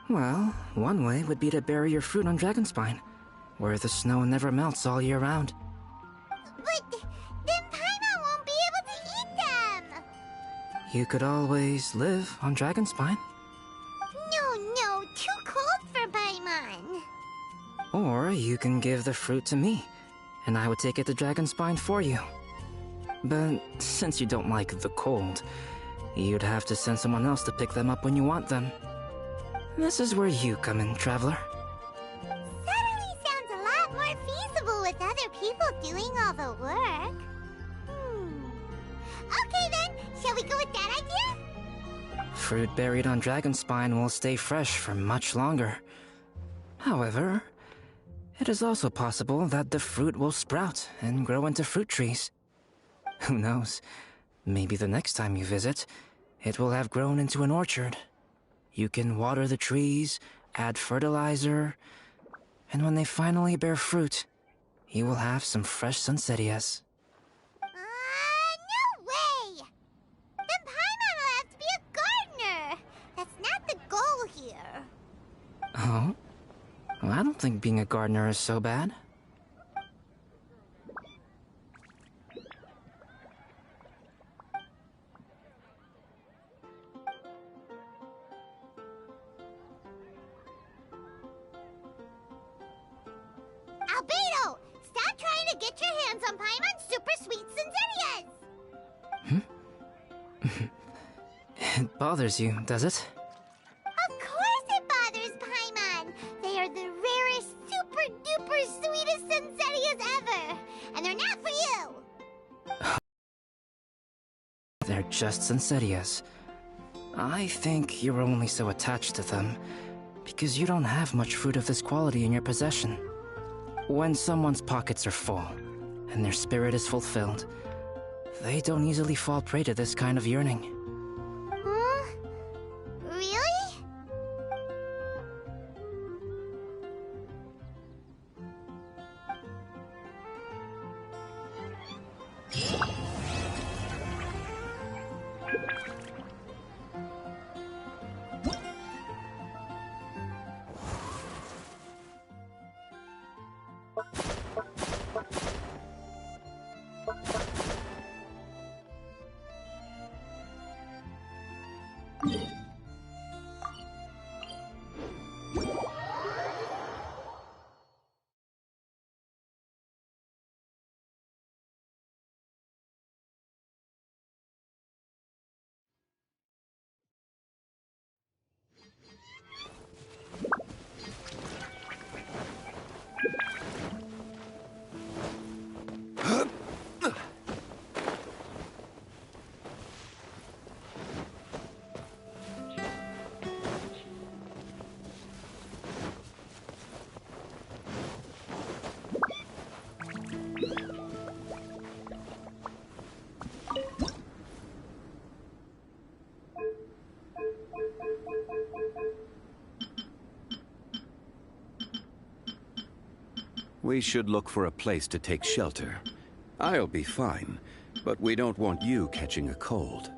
Well, one way would be to bury your fruit on Dragonspine, where the snow never melts all year round. But then Paimon won't be able to eat them! You could always live on Dragonspine. No, too cold for Paimon. Or you can give the fruit to me, and I would take it to Dragonspine for you. But since you don't like the cold, you'd have to send someone else to pick them up when you want them. This is where you come in, Traveler. Suddenly sounds a lot more feasible with other people doing all the work. Okay then, shall we go with that idea? Fruit buried on Dragonspine will stay fresh for much longer. However, it is also possible that the fruit will sprout and grow into fruit trees. Who knows? Maybe the next time you visit, it will have grown into an orchard. You can water the trees, add fertilizer, and when they finally bear fruit, you will have some fresh Sunsettias. No way! Then Paimon will have to be a gardener! That's not the goal here. Oh? Well, I don't think being a gardener is so bad. Albedo! Stop trying to get your hands on Paimon's super sweet Senserias! It bothers you, does it? Of course it bothers Paimon! They are the rarest, super duper sweetest Senserias ever! And they're not for you! They're just Senserias. I think you're only so attached to them because you don't have much fruit of this quality in your possession. When someone's pockets are full and their spirit is fulfilled, they don't easily fall prey to this kind of yearning. Huh? Really? We should look for a place to take shelter. I'll be fine, but we don't want you catching a cold.